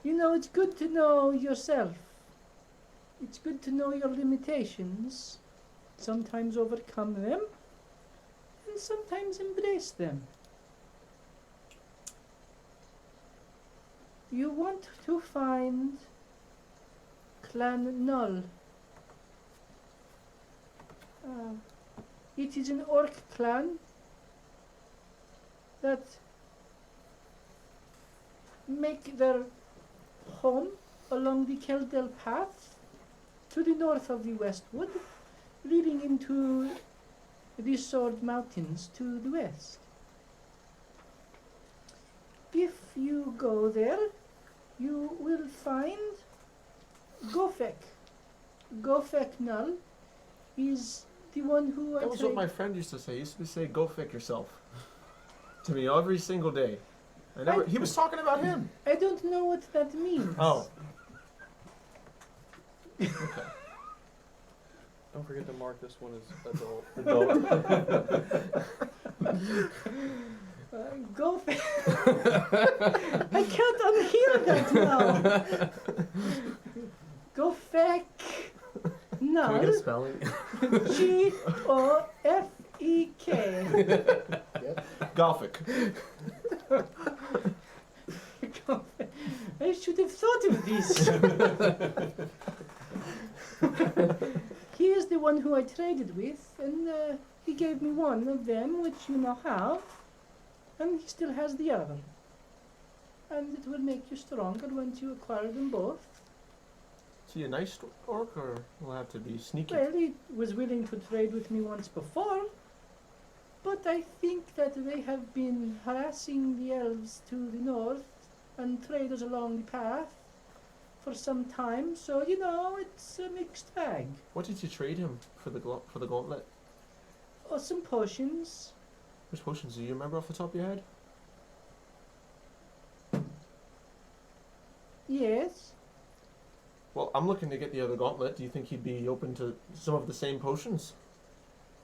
you know, it's good to know yourself. It's good to know your limitations, sometimes overcome them, and sometimes embrace them. You want to find Clan Null. It is an orc clan that make their home along the Keldell path to the north of the Westwood, leading into the Sword Mountains to the west. If you go there, you will find Gofek. Gofek Null is the one who That was what my friend used to say. He used to say, "Go fick yourself," to me every single day. He was talking about him. I don't know what that means. Oh. Don't forget to mark this one as adult. Gofek. I can't unhear that now. Gofek Can we get a Null. spelling? Gofek. Gothic. I should have thought of this. He is the one who I traded with, and he gave me one of them, which you now have, and he still has the other. And it will make you stronger once you acquire them both. Is he a nice orc, or will have to be sneaky? Well, he was willing to trade with me once before, but I think that they have been harassing the elves to the north and traders along the path for some time, so you know, it's a mixed bag. What did you trade him for the gauntlet? Oh, some potions. Which potions do you remember off the top of your head? Yes. Well, I'm looking to get the other gauntlet. Do you think he'd be open to some of the same potions?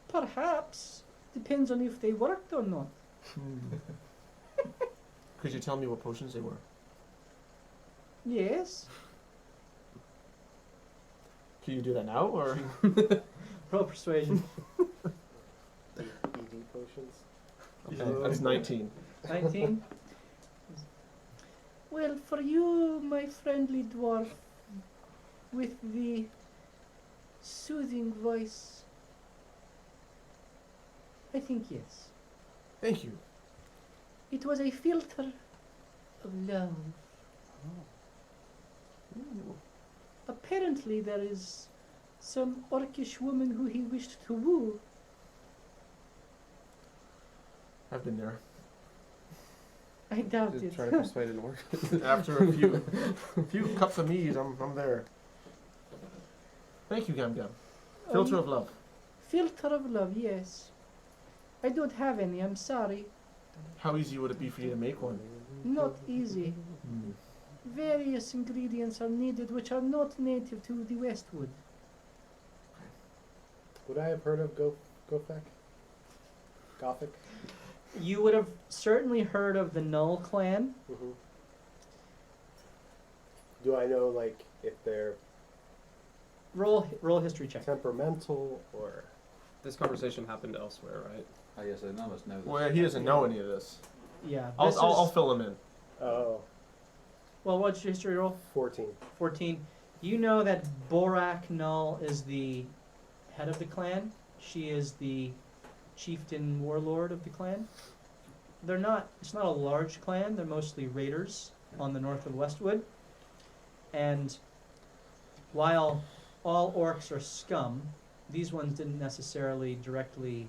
Perhaps. Depends on if they worked or not. Could you tell me what potions they were? Yes. Can you do that now, or? Roll persuasion. ED potions. Okay, that's 19. 19. Well, for you, my friendly dwarf, with the soothing voice, I think yes. Thank you. It was a filter of love. Apparently there is some orcish woman who he wished to woo. I've been there. I doubt Just it. try to persuade an orc. After a few cups of mead, I'm there. Thank you, Gam Gam. Filter of love. Filter of love, yes. I don't have any, I'm sorry. How easy would it be for you to make one? Not easy. Various ingredients are needed which are not native to the Westwood. Would I have heard of Gofek? Gothic? You would have certainly heard of the Null clan. Mm-hmm. Do I know, like, if they're Roll history check. temperamental or... This conversation happened elsewhere, right? Oh yes, none of us know this. Well, he doesn't know any of this. Yeah. I'll fill him in. Oh, Well, what's your history roll? 14. 14. You know that Borak Null is the head of the clan. She is the chieftain warlord of the clan. It's not a large clan. They're mostly raiders on the north of Westwood. And while all orcs are scum, these ones didn't necessarily directly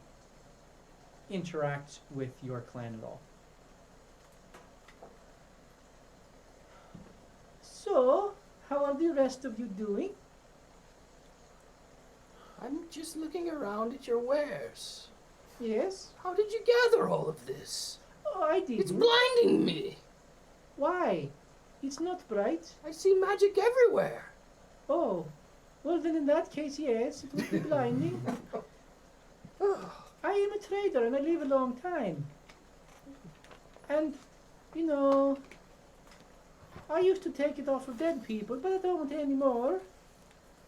interact with your clan at all. are the rest of you doing? I'm just looking around at your wares. Yes? How did you gather all of this? Oh, I did. It's blinding me. Why? It's not bright. I see magic everywhere. Oh, well then in that case, yes, it would be blinding. I am a trader and I live a long time. And, you know, I used to take it off of dead people, but I don't anymore.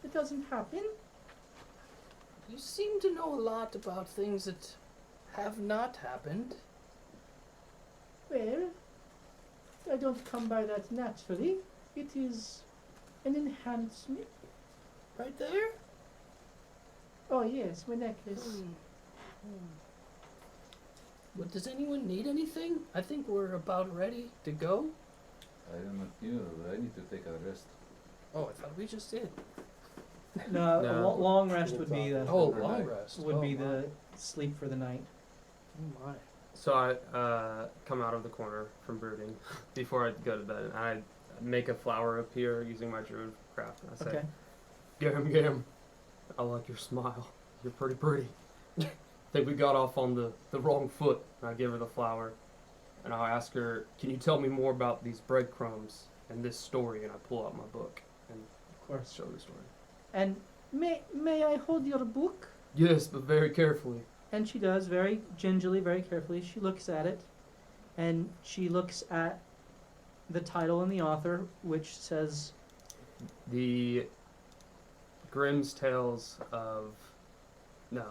It doesn't happen. You seem to know a lot about things that have not happened. Well, I don't come by that naturally. It is an enhancement. Right there? Oh yes, my necklace. But does anyone need anything? I think we're about ready to go. I don't know you, but I need to take a rest. Oh, I thought we just did. No, No. a long rest would be the Oh, Overnight. long rest. would Oh, be my. the sleep for the night. Oh my. So I come out of the corner from brooding before I go to bed, and I make a flower appear using my druid craft. And I say, Okay. Gam, I like your smile. You're pretty. Think we got off on the wrong foot. And I give her the flower, and I'll ask her, can you tell me more about these breadcrumbs and this story? And I pull out my book and Of course. show the story. And may I hold your book? Yes, but very carefully. And she does, very gingerly, very carefully. She looks at it, and she looks at the title and the author, which says, The Grimm's Tales of... No.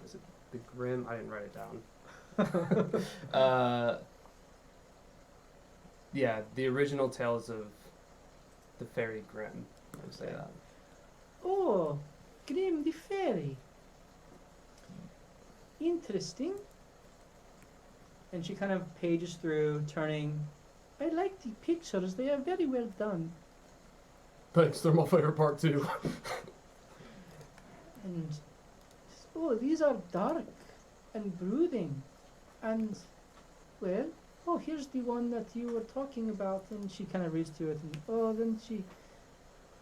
Is it the Grimm? I didn't write it down. Yeah, the original Tales of the Fairy Grimm. I would say that. "Oh, Grimm the Fairy. Interesting." And she kind of pages through, turning. "I like the pictures. They are very well done." Thanks, they're my favorite part too. And "Oh, these are dark and brooding, and well, oh, here's the one that you were talking about." And she kind of reads through it, and oh, then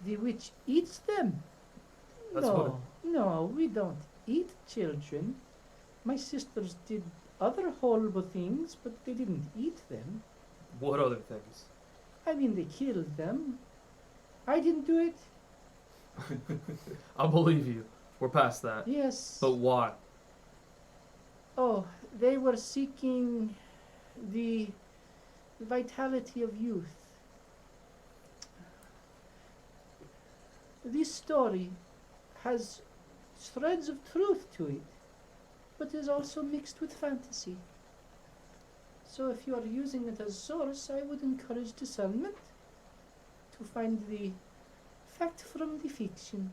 the witch eats them. That's No, we don't eat children. My sisters did other horrible things, but they didn't eat them. What other things? I mean, they killed them. I didn't do it. I believe you. We're past that. Yes. But why? Oh, they were seeking the vitality of youth. This story has threads of truth to it, but is also mixed with fantasy. So if you are using it as source, I would encourage discernment to find the fact from the fiction.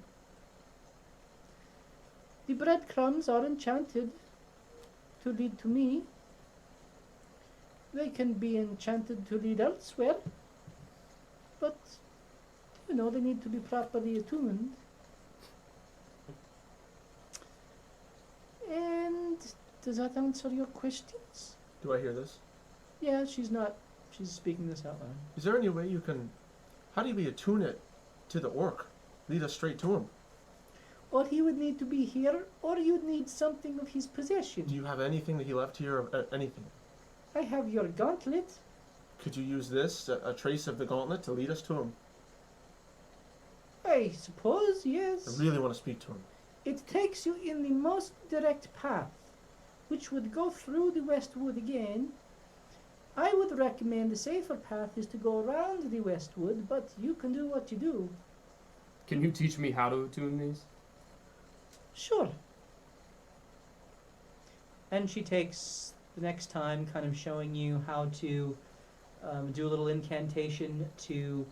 The breadcrumbs are enchanted to lead to me. They can be enchanted to lead elsewhere, but, you know, they need to be properly attuned. And does that answer your questions? Do I hear this? Yeah, she's speaking this out loud. Is there any way you can... How do we attune it to the orc? Lead us straight to him. Or he would need to be here, or you'd need something of his Do possession. you have anything that he left here, or anything? I have your gauntlet. Could you use this, a trace of the gauntlet, to lead us to him? I suppose, yes. I really want to speak to him. It takes you in the most direct path, which would go through the Westwood again. I would recommend the safer path is to go around the Westwood, but you can do what you do. Can you teach me how to attune these? Sure. And she takes the next time, kind of showing you how to do a little incantation to...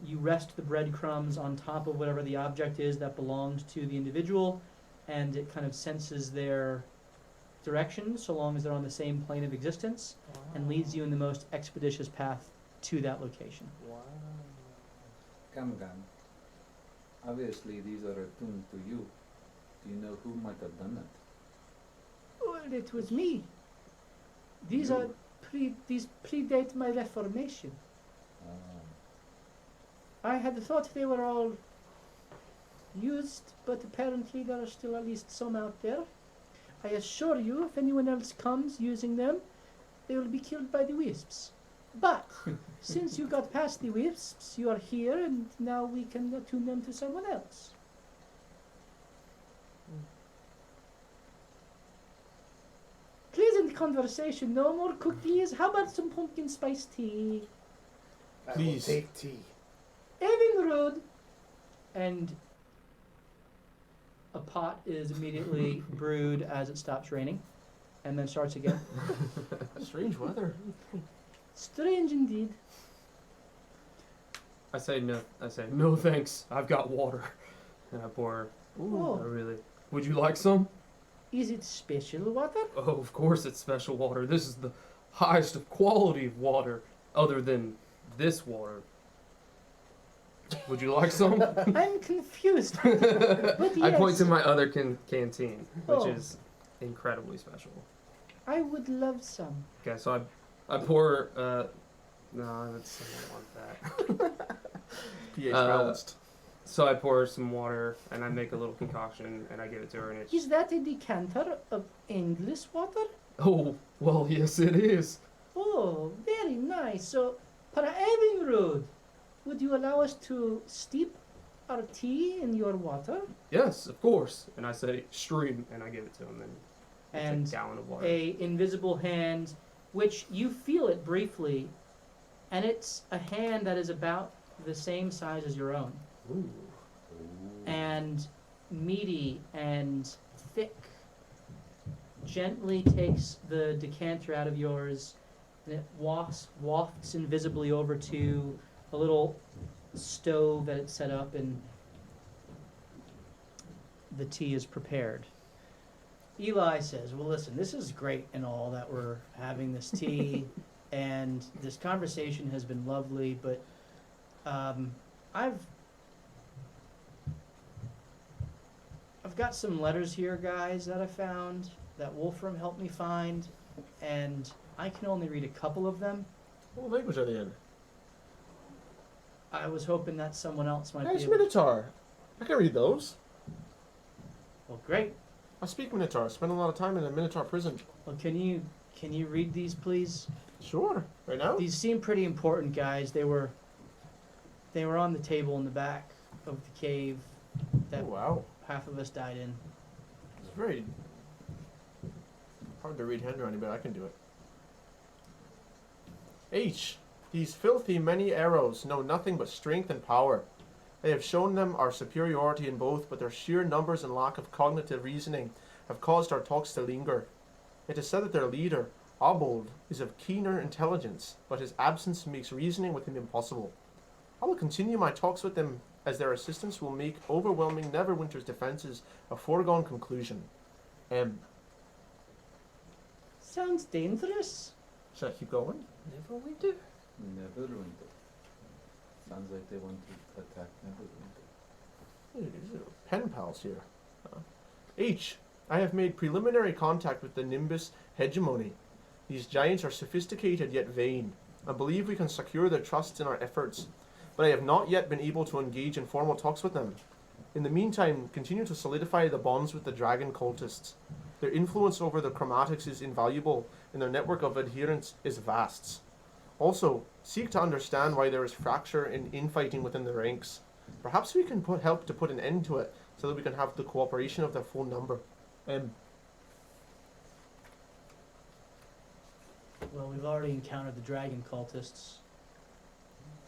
you rest the breadcrumbs on top of whatever the object is that belongs to the individual, and it kind of senses their direction so long as they're on the same plane of existence, and leads you in the most expeditious path to that location. Wow. Kamgan, obviously these are attuned to you. Do you know who might have done it? Well, it was me. These You? these predate my reformation. I had thought they were all used, but apparently there are still at least some out there. I assure you, if anyone else comes using them, they will be killed by the wisps. But since you got past the wisps, you are here, and now we can attune them to someone else. Pleasant conversation. No more cookies. How about some pumpkin spice tea? Please. I will take tea. Evinrude. And a pot is immediately brewed as it stops raining, and then starts again. Strange weather. Strange indeed. I say no thanks. I've got water. And I pour. Oh. I really. Would you like some? Is it special water? Oh, of course it's special water. This is the highest of quality of water, other than this water. Would you like some? I'm confused. But yes, I point to my other canteen, which Oh. is incredibly special. I would love some. Okay, so I pour. No, that's, I don't want that. pH Uh, balanced. So I pour some water and I make a little concoction and I give it to her and it's. Is that a decanter of endless water? Oh, well, yes, it is. Oh, very nice. So, para Evinrude, would you allow us to steep our tea in your water? Yes, of course. And I say stream and I give it to him and And it's a gallon of water. a invisible hand, which you feel it briefly, and it's a hand that is about the same size as your own, Ooh. and meaty and thick. Gently takes the decanter out of yours, and it wafts invisibly over to a little stove that it's set up, and the tea is prepared. Eli says, well, listen, this is great and all that we're having this tea, and this conversation has been lovely, but I've got some letters here, guys, that I found, that Wolfram helped me find, and I can only read a couple of them. What language are they in? I was hoping that someone else might Nice be able to. Minotaur. I can read those. Well, great. I speak Minotaur. I spent a lot of time in a Minotaur prison. Well, can you read these, please? Sure. Right now? These seem pretty important, guys. They were on the table in the back of the cave that Oh, wow. half of us died in. It's very hard to read handwriting, but I can do it. H. These filthy many arrows know nothing but strength and power. They have shown them our superiority in both, but their sheer numbers and lack of cognitive reasoning have caused our talks to linger. It is said that their leader, Obold, is of keener intelligence, but his absence makes reasoning with him impossible. I will continue my talks with them, as their assistance will make overwhelming Neverwinter's defenses a foregone conclusion. M. Sounds dangerous. Should I keep going? Neverwinter? Neverwinter. Sounds like they want to attack Neverwinter. Hey, these are pen pals here. H. I have made preliminary contact with the Nimbus hegemony. These giants are sophisticated yet vain. I believe we can secure their trust in our efforts, but I have not yet been able to engage in formal talks with them. In the meantime, continue to solidify the bonds with the dragon cultists. Their influence over the chromatics is invaluable, and their network of adherents is vast. Also, seek to understand why there is fracture and infighting within the ranks. Perhaps we can help to put an end to it, so that we can have the cooperation of their full number. Well, we've already encountered the dragon cultists.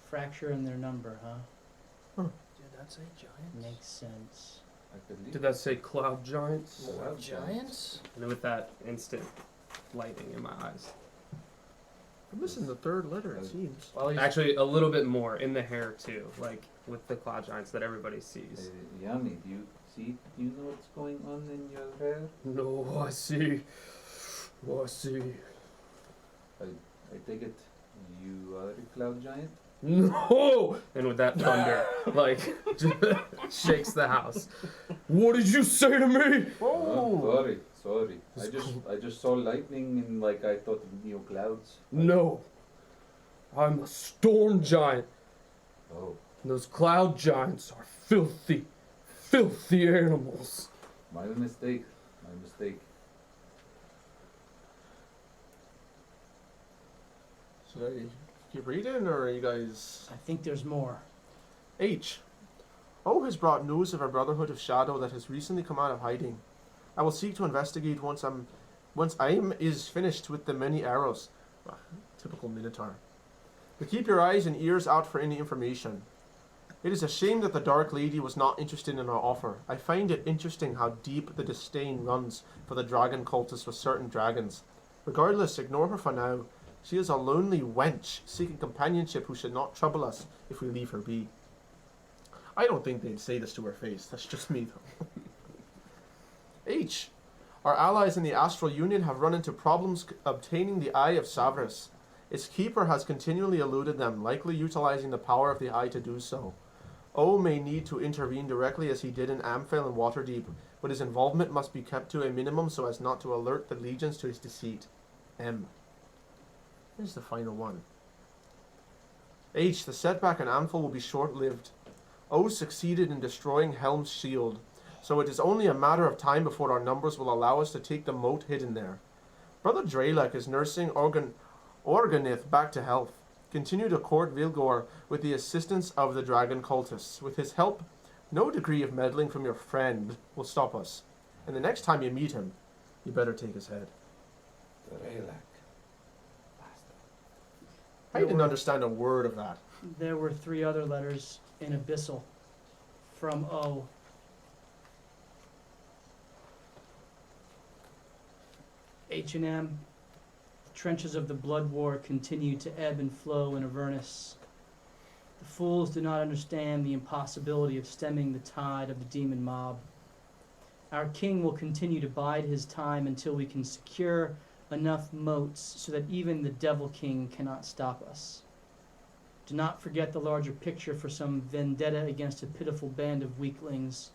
Fracture in their number, huh? Did that say giants? Makes sense. I believe. Did that say cloud giants? More Giants? And with that instant lightning in my eyes. I'm missing the third letter, it seems. Well, Actually, a little bit more in the hair too, like with the cloud giants that everybody sees. Yummy, do you see? Do you know what's going on in your hair? No, I see. Oh, I see. I take it you are a cloud giant? No! And with that thunder, like, just shakes the house. What did you say to me? Oh, sorry. I just saw lightning and like I thought of clouds. No. I'm a storm giant. Oh, And those cloud giants are filthy, filthy animals. My mistake. My mistake. Should I keep reading, or are you guys... I think there's more. H. O has brought news of a Brotherhood of Shadow that has recently come out of hiding. I will seek to investigate once Aim is finished with the many arrows. Ah, typical Minotaur. But keep your eyes and ears out for any information. It is a shame that the Dark Lady was not interested in our offer. I find it interesting how deep the disdain runs for the dragon cultists with certain dragons. Regardless, ignore her for now. She is a lonely wench seeking companionship who should not trouble us if we leave her be. I don't think they'd say this to her face. That's just me, though. H. Our allies in the Astral Union have run into problems obtaining the Eye of Savras. Its keeper has continually eluded them, likely utilizing the power of the Eye to do so. O may need to intervene directly as he did in Amphale and Waterdeep, but his involvement must be kept to a minimum so as not to alert the legions to his deceit. M. Here's the final one. H. The setback in Amphale will be short-lived. O succeeded in destroying Helm's shield, so it is only a matter of time before our numbers will allow us to take the moat hidden there. Brother Dralek is nursing Organith back to health. Continue to court Vilgor with the assistance of the dragon cultists. With his help, no degree of meddling from your friend will stop us. And the next time you meet him, you better take his head. Dralek. I didn't understand a word of that. There were 3 other letters in Abyssal from O. H&M. The trenches of the Blood War continue to ebb and flow in Avernus. The fools do not understand the impossibility of stemming the tide of the demon mob. Our king will continue to bide his time until we can secure enough moats so that even the Devil King cannot stop us. Do not forget the larger picture for some vendetta against a pitiful band of weaklings.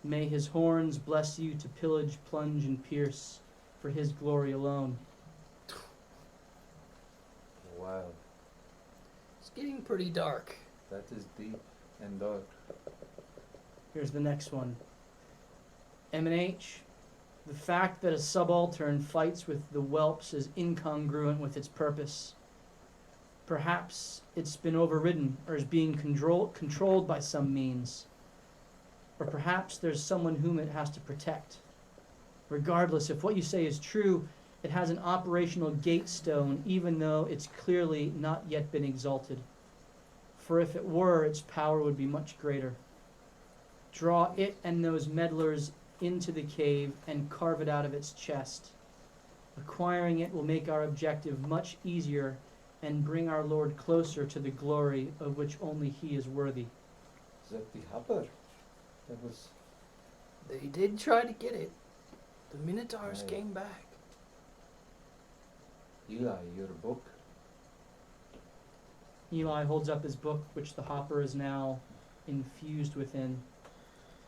May his horns bless you to pillage, plunge, and pierce for his glory alone. Wow. It's getting pretty dark. That is deep and dark. Here's the next one. M&H. The fact that a subaltern fights with the whelps is incongruent with its purpose. Perhaps it's been overridden or is being controlled by some means. Or perhaps there's someone whom it has to protect. Regardless, if what you say is true, it has an operational gate stone, even though it's clearly not yet been exalted. For if it were, its power would be much greater. Draw it and those meddlers into the cave and carve it out of its chest. Acquiring it will make our objective much easier and bring our Lord closer to the glory of which only he is worthy. Is that the hopper? That was... They did try to get it. The Minotaurs Right. came back. Eli, your book. Eli holds up his book, which the hopper is now infused within.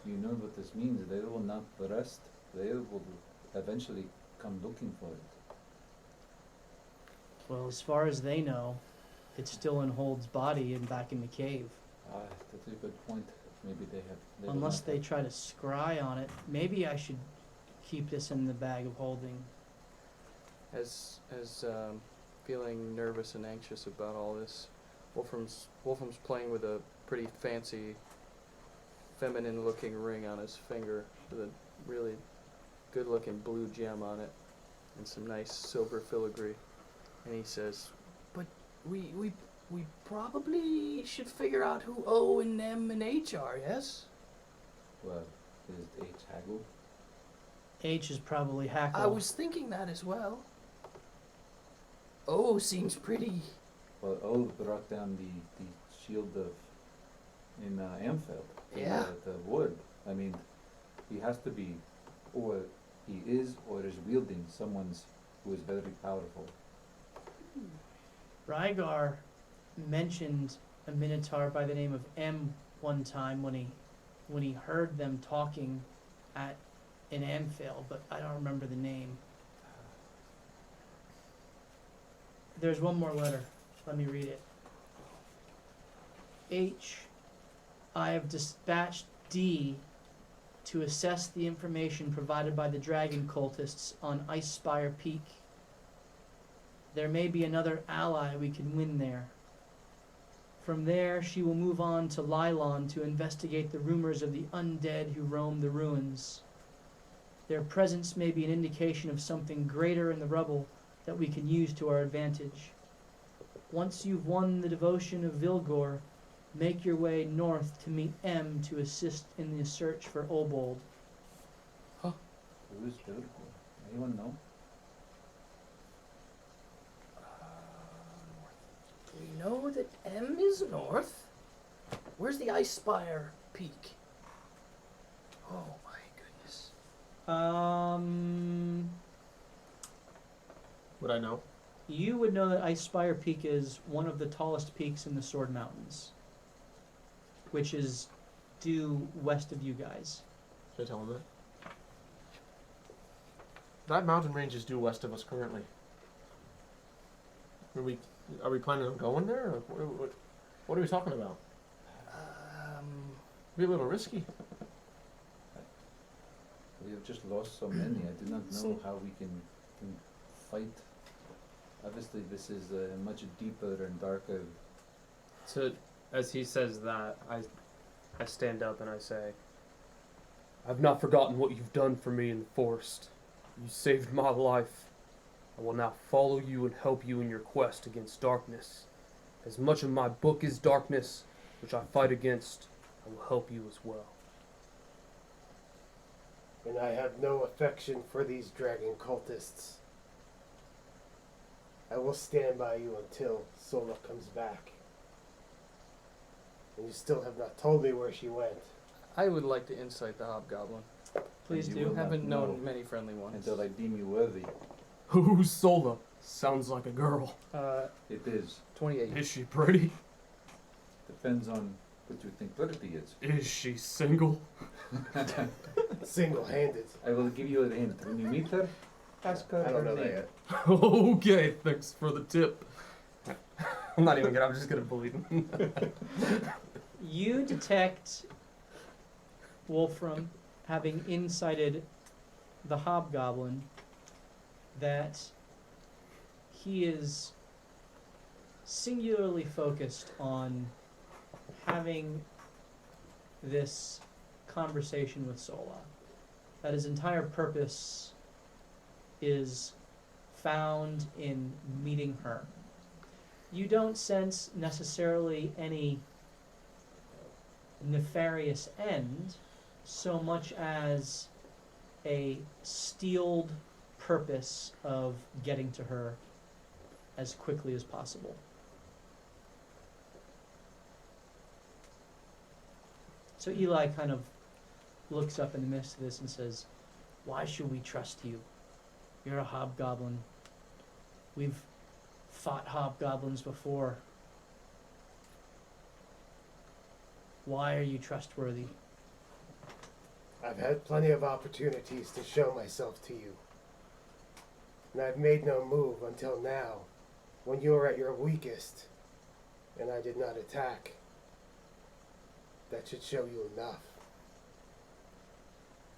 You know what this means. They will not rest. They will eventually come looking for it. Well, as far as they know, it's still in Hold's body and back in the cave. Ah, that's a good point. Maybe they have... will Unless not they have- try to scry on it. Maybe I should keep this in the bag of holding. As feeling nervous and anxious about all this, Wolfram's playing with a pretty fancy, feminine-looking ring on his finger with a really good-looking blue gem on it and some nice silver filigree. And he says, But we probably should figure out who O and M and H are, yes? Well, is it H. Haggle? H is probably Hackle. I was thinking that as well. O seems pretty... Well, Old brought down the shield of... in Ampheld. Yeah. The wood. I mean, he has to be... or he is or is wielding someone's who is very powerful. Rygar mentioned a Minotaur by the name of M one time when he heard them talking in Amphale, but I don't remember the name. There's one more letter. Let me read it. H. I have dispatched D to assess the information provided by the dragon cultists on Icespire Peak. There may be another ally we can win there. From there, she will move on to Lylon to investigate the rumors of the undead who roam the ruins. Their presence may be an indication of something greater in the rubble that we can use to our advantage. Once you've won the devotion of Vilgor, make your way north to meet M to assist in the search for Obold. Who is Vilgor? Anyone know? We know that M is north. Where's the Icespire Peak? Oh my goodness. Would I know? You would know that Icespire Peak is one of the tallest peaks in the Sword Mountains, which is due west of you guys. Should I tell him that? That mountain range is due west of us currently. Are we planning on going there? Or what are we talking about? Be a little risky. We have just lost so many. I do not know how we can fight. Obviously, this is much deeper and darker. So, as he says that, I stand up and I say, I've not forgotten what you've done for me in the forest. You saved my life. I will now follow you and help you in your quest against darkness. As much of my book is darkness, which I fight against, I will help you as well. And I have no affection for these dragon cultists. I will stand by you until Sola comes back. And you still have not told me where she went. I would like to insight the hobgoblin. Please You do. will You haven't not known know many friendly ones. until I deem you worthy. Who's Sola? Sounds like a girl. It is. 28. Is she pretty? Depends on what you think pretty is. Is she single? Single-handed. I will give you a hint. When you meet her, ask her I don't her know that name. yet. Okay, thanks for the tip. I'm not even gonna, I'm just gonna believe him. You detect Wolfram, having incited the hobgoblin, that he is singularly focused on having this conversation with Sola. That his entire purpose is found in meeting her. You don't sense necessarily any nefarious end so much as a steeled purpose of getting to her as quickly as possible. So Eli kind of looks up in the midst of this and says, "Why should we trust you? You're a hobgoblin. We've fought hobgoblins before. Why are you trustworthy?" I've had plenty of opportunities to show myself to you. And I've made no move until now, when you were at your weakest, and I did not attack. That should show you enough.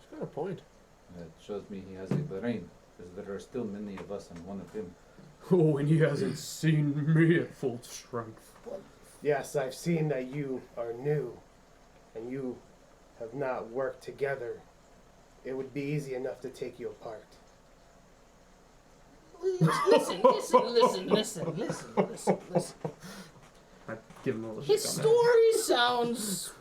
He's got a point. That shows me he has a brain, because there are still many of us and one of him. Oh, and he hasn't seen me at full strength. Yes, I've seen that you are new, and you have not worked together. It would be easy enough to take you apart. Listen. I give him a little His shake on story sounds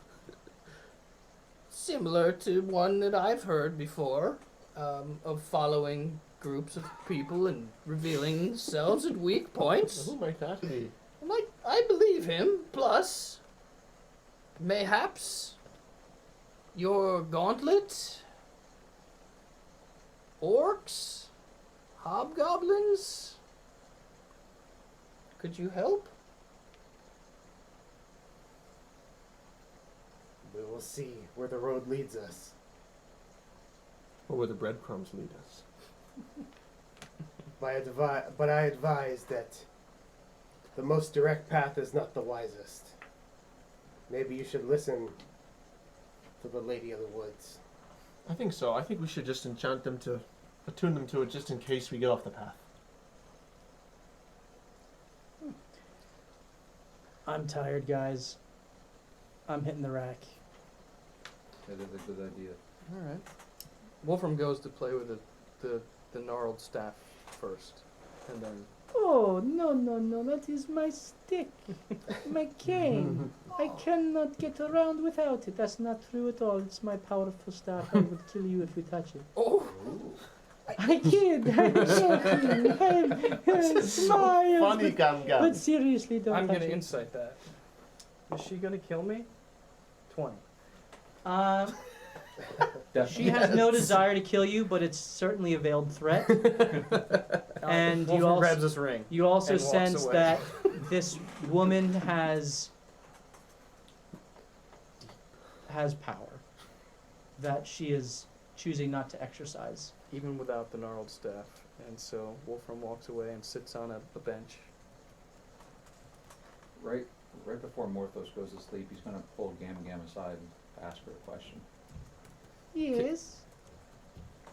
similar to one that I've heard before, of following groups of people and revealing themselves at weak points. Who might that be? And I believe him. Plus, mayhaps your gauntlet, orcs, hobgoblins. Could you help? We will see where the road leads us. Or where the breadcrumbs lead us. But I advise that the most direct path is not the wisest. Maybe you should listen to the Lady of the Woods. I think so. I think we should just attune them to it just in case we get off the path. I'm tired, guys. I'm hitting the rack. That is a good idea. All right. Wolfram goes to play with the gnarled staff first, and then Oh, no, no, no, that is my stick. My cane. I cannot get around without it. That's not true at all. It's my powerful staff. I would kill you if we touch it. oh, I kid. I'm joking. I'm smile. Funny, Gam Gam. But seriously, don't I'm touch gonna it. insight that. Is she gonna kill me? 20. She has no desire to kill you, but it's certainly a veiled threat. And Wolfram you also grabs his ring. You also and walks sense away. that this woman has power that she is choosing not to exercise. Even without the gnarled staff. And so Wolfram walks away and sits on a bench. Right before Morthos goes to sleep, he's gonna pull Gam Gam aside and ask her a question. Yes.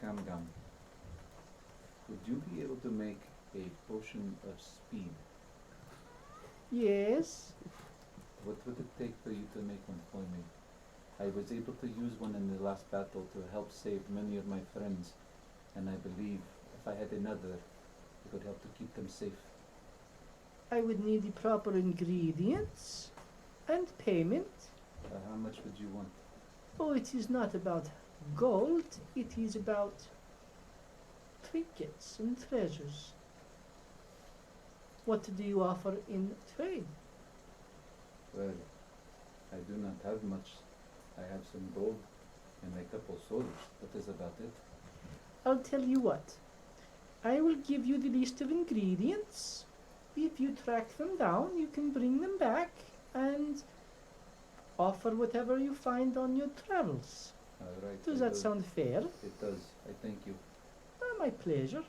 Gam Gam, would you be able to make a potion of speed? Yes. What would it take for you to make one for me? I was able to use one in the last battle to help save many of my friends, and I believe if I had another, it would help to keep them safe. I would need the proper ingredients and payment. How much would you want? Oh, it is not about gold. It is about trinkets and treasures. What do you offer in trade? Well, I do not have much. I have some gold and a couple soldiers. That is about it. I'll tell you what. I will give you the list of ingredients. If you track them down, you can bring them back and offer whatever you find on your travels. Right. Does that sound fair? It does. I thank you. My pleasure.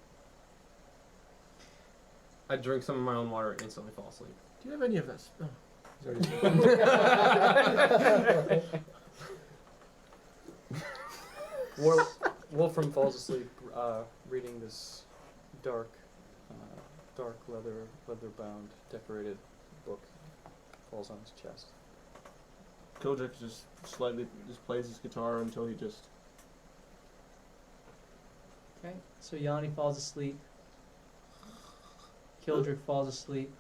I drink some of my own water and instantly fall asleep. Do you have any of this? Oh. Wolfram falls asleep reading this dark leather-bound, decorated book. Falls on his chest. Kildrick just plays his guitar until he just... Okay, so Yanni falls asleep. Kildrick falls asleep.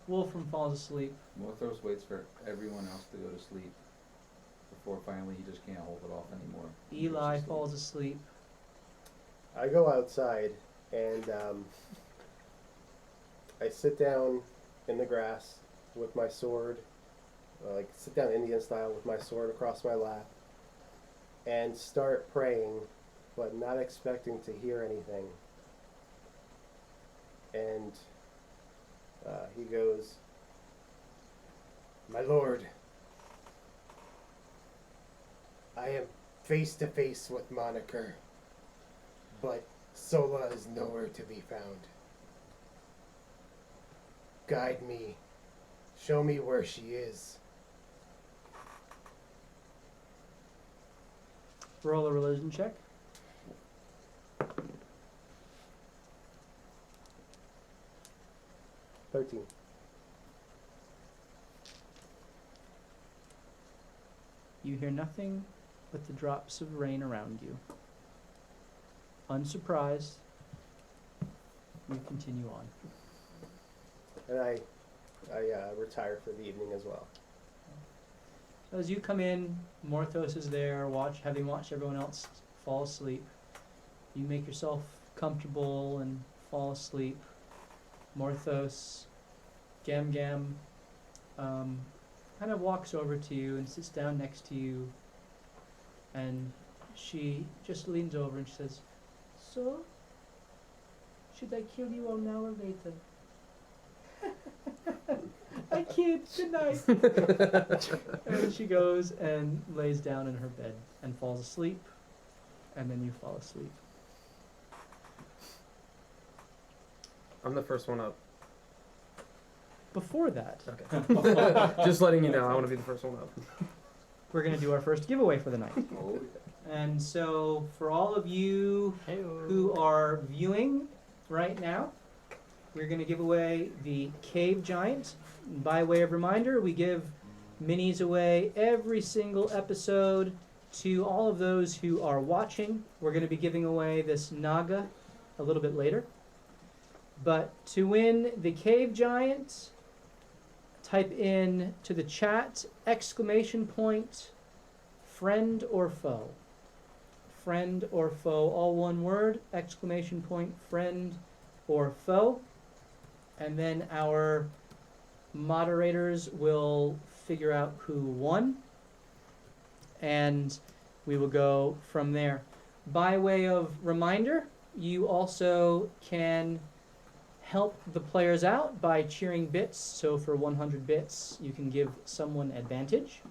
Wolfram falls asleep. Morthos waits for everyone else to go to sleep before finally he just can't hold it off anymore. He goes to Eli sleep. falls asleep. I go outside and I sit down in the grass with my sword, like sit down Indian style with my sword across my lap, and start praying, but not expecting to hear anything. And he goes, "My lord, I am face to face with Moniker, but Sola is nowhere to be found. Guide me. Show me where she is." Roll a religion check. "13. You hear nothing but the drops of rain around you. Unsurprised, you continue on. And I retire for the evening as well. As you come in, Morthos is there, having watched everyone else fall asleep. You make yourself comfortable and fall asleep. Morthos, Gam Gam, kind of walks over to you and sits down next to you, and she just leans over and she says, "So, should I kill you all now or later?" I kid, good night. And she goes and lays down in her bed and falls asleep, and then you fall asleep. I'm the first one up. before that, Okay. Just letting you know, I want to be the first one up. we're going to do our first giveaway for the night. Oh, And so, for all of you who are viewing right now, we're going to give away the Cave Giant. By way of reminder, we give minis away every single episode to all of those who are watching. We're going to be giving away this Naga a little bit later. But to win the Cave Giant, type in to the chat !, friend or foe. Friend or foe, all one word, !, friend or foe. And then our moderators will figure out who won, and we will go from there. By way of reminder, you also can help the players out by cheering bits. So for 100 bits, you can give someone advantage.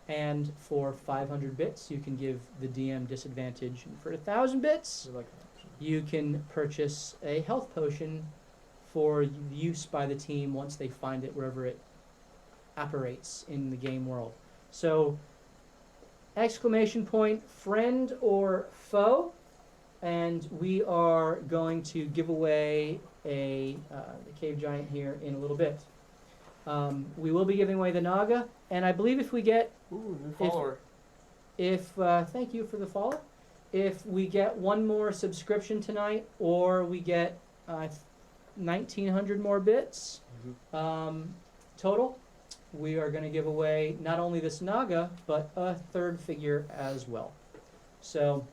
And for 500 bits, you can give the DM disadvantage. And for 1,000 bits, you can purchase a health potion for use by the team once they find it wherever it apparates in the game world. So, !, friend or foe, and we are going to give away the Cave Giant here in a little bit. We will be giving away the Naga, and I believe if we get Ooh, new follower. thank you for the follow. If we get one more subscription tonight, or we get 1,900 more bits total, we are going to give away not only this Naga, but a third figure as well. So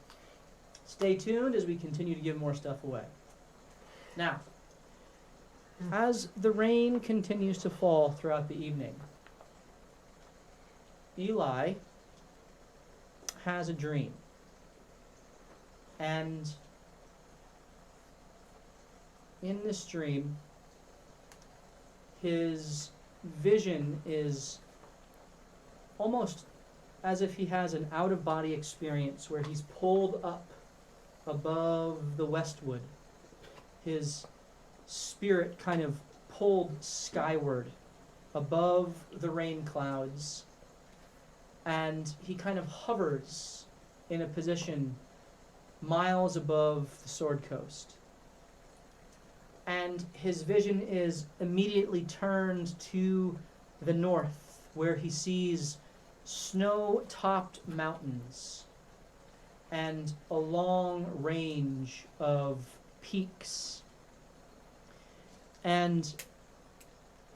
stay tuned as we continue to give more stuff away. Now, as the rain continues to fall throughout the evening, Eli has a dream. And in this dream, his vision is almost as if he has an out-of-body experience where he's pulled up above the westwood. His spirit kind of pulled skyward above the rain clouds, and he kind of hovers in a position miles above the Sword Coast. And his vision is immediately turned to the north, where he sees snow-topped mountains and a long range of peaks. And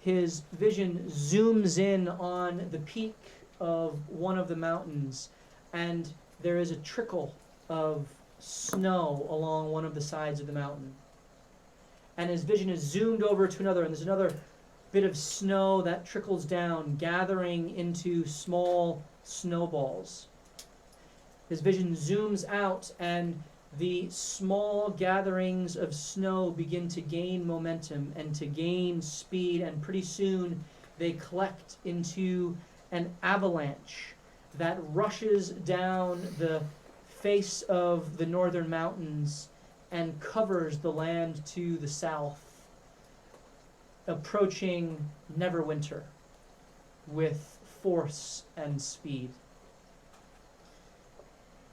his vision zooms in on the peak of one of the mountains, and there is a trickle of snow along one of the sides of the mountain. And his vision is zoomed over to another, and there's another bit of snow that trickles down, gathering into small snowballs. His vision zooms out, and the small gatherings of snow begin to gain momentum and to gain speed, and pretty soon they collect into an avalanche that rushes down the face of the northern mountains and covers the land to the south, approaching Neverwinter with force and speed.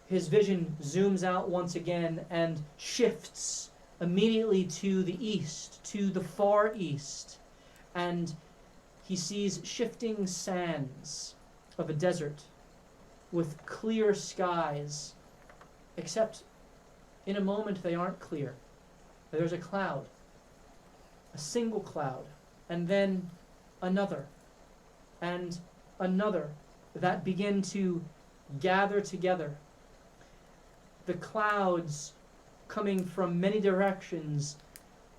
His vision zooms out once again and shifts immediately to the east, to the far east, and he sees shifting sands of a desert with clear skies, except in a moment they aren't clear. There's a cloud, a single cloud, and then another, and another that begin to gather together. The clouds coming from many directions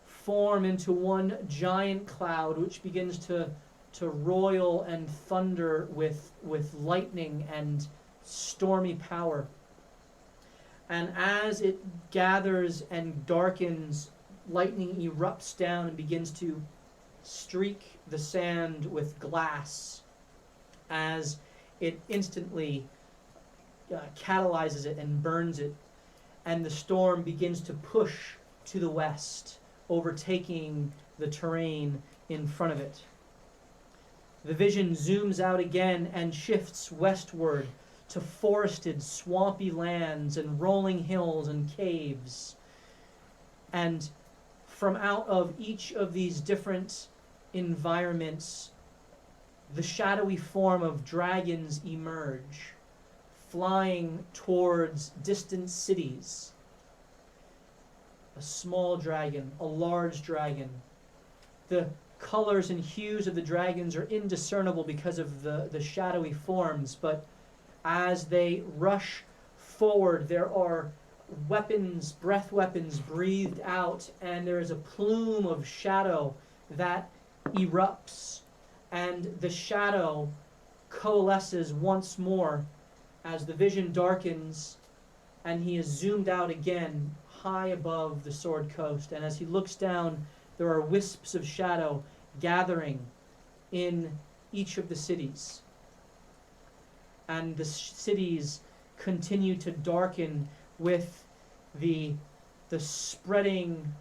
form into one giant cloud, which begins to roil and thunder with lightning and stormy power. And as it gathers and darkens, lightning erupts down and begins to streak the sand with glass as it instantly catalyzes it and burns it. And the storm begins to push to the west, overtaking the terrain in front of it. the vision zooms out again and shifts westward to forested, swampy lands and rolling hills and caves. And from out of each of these different environments, the shadowy form of dragons emerge, flying towards distant cities. A small dragon, a large dragon. The colors and hues of the dragons are indiscernible because of the shadowy forms, but as they rush forward, there are weapons, breath weapons breathed out, and there is a plume of shadow that erupts, and the shadow coalesces once more as the vision darkens, and he is zoomed out again high above the Sword Coast. And as he looks down, there are wisps of shadow gathering in each of the cities. And the cities continue to darken with the spreading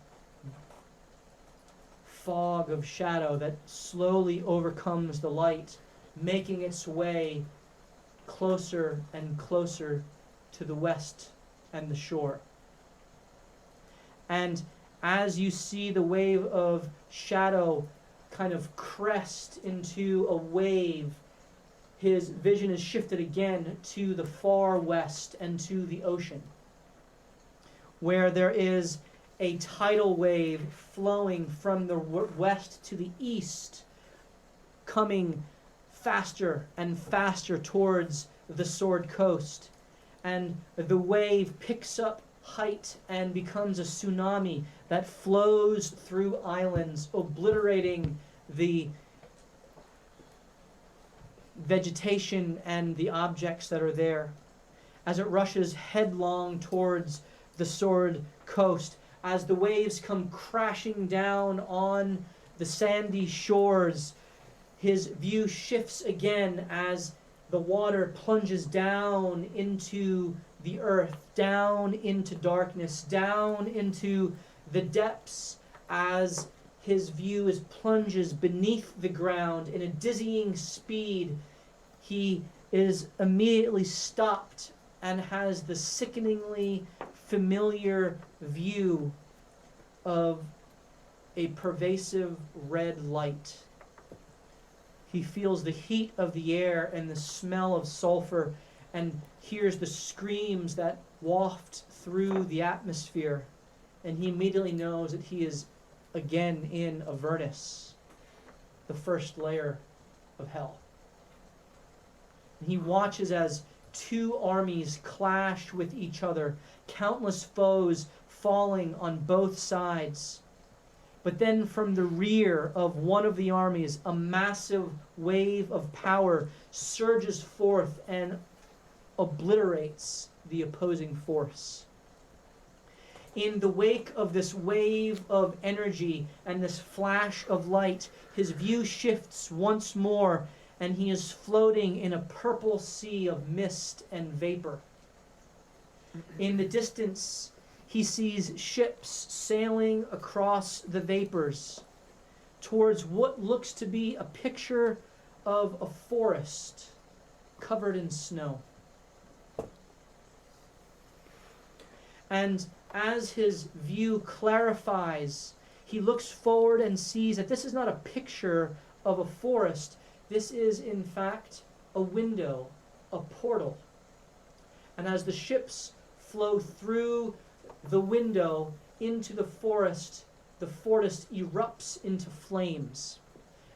fog of shadow that slowly overcomes the light, making its way closer and closer to the west and the shore. And as you see the wave of shadow kind of crest into a wave, his vision is shifted again to the far west and to the ocean, where there is a tidal wave flowing from the west to the east, coming faster and faster towards the Sword Coast. And the wave picks up height and becomes a tsunami that flows through islands, obliterating the vegetation and the objects that are there. As it rushes headlong towards the Sword Coast, as the waves come crashing down on the sandy shores, his view shifts again as the water plunges down into the earth, down into darkness, down into the depths, as his view plunges beneath the ground in a dizzying speed. He is immediately stopped and has the sickeningly familiar view of a pervasive red light. He feels the heat of the air and the smell of sulfur, and hears the screams that waft through the atmosphere, and he immediately knows that he is again in Avernus, the first layer of hell. And he watches as two armies clash with each other, countless foes falling on both sides. But then from the rear of one of the armies, a massive wave of power surges forth and obliterates the opposing force. In the wake of this wave of energy and this flash of light, his view shifts once more, and he is floating in a purple sea of mist and vapor. In the distance, he sees ships sailing across the vapors towards what looks to be a picture of a forest covered in snow. And as his view clarifies, he looks forward and sees that this is not a picture of a forest. This is, in fact, a window, a portal. And as the ships flow through the window into the forest erupts into flames.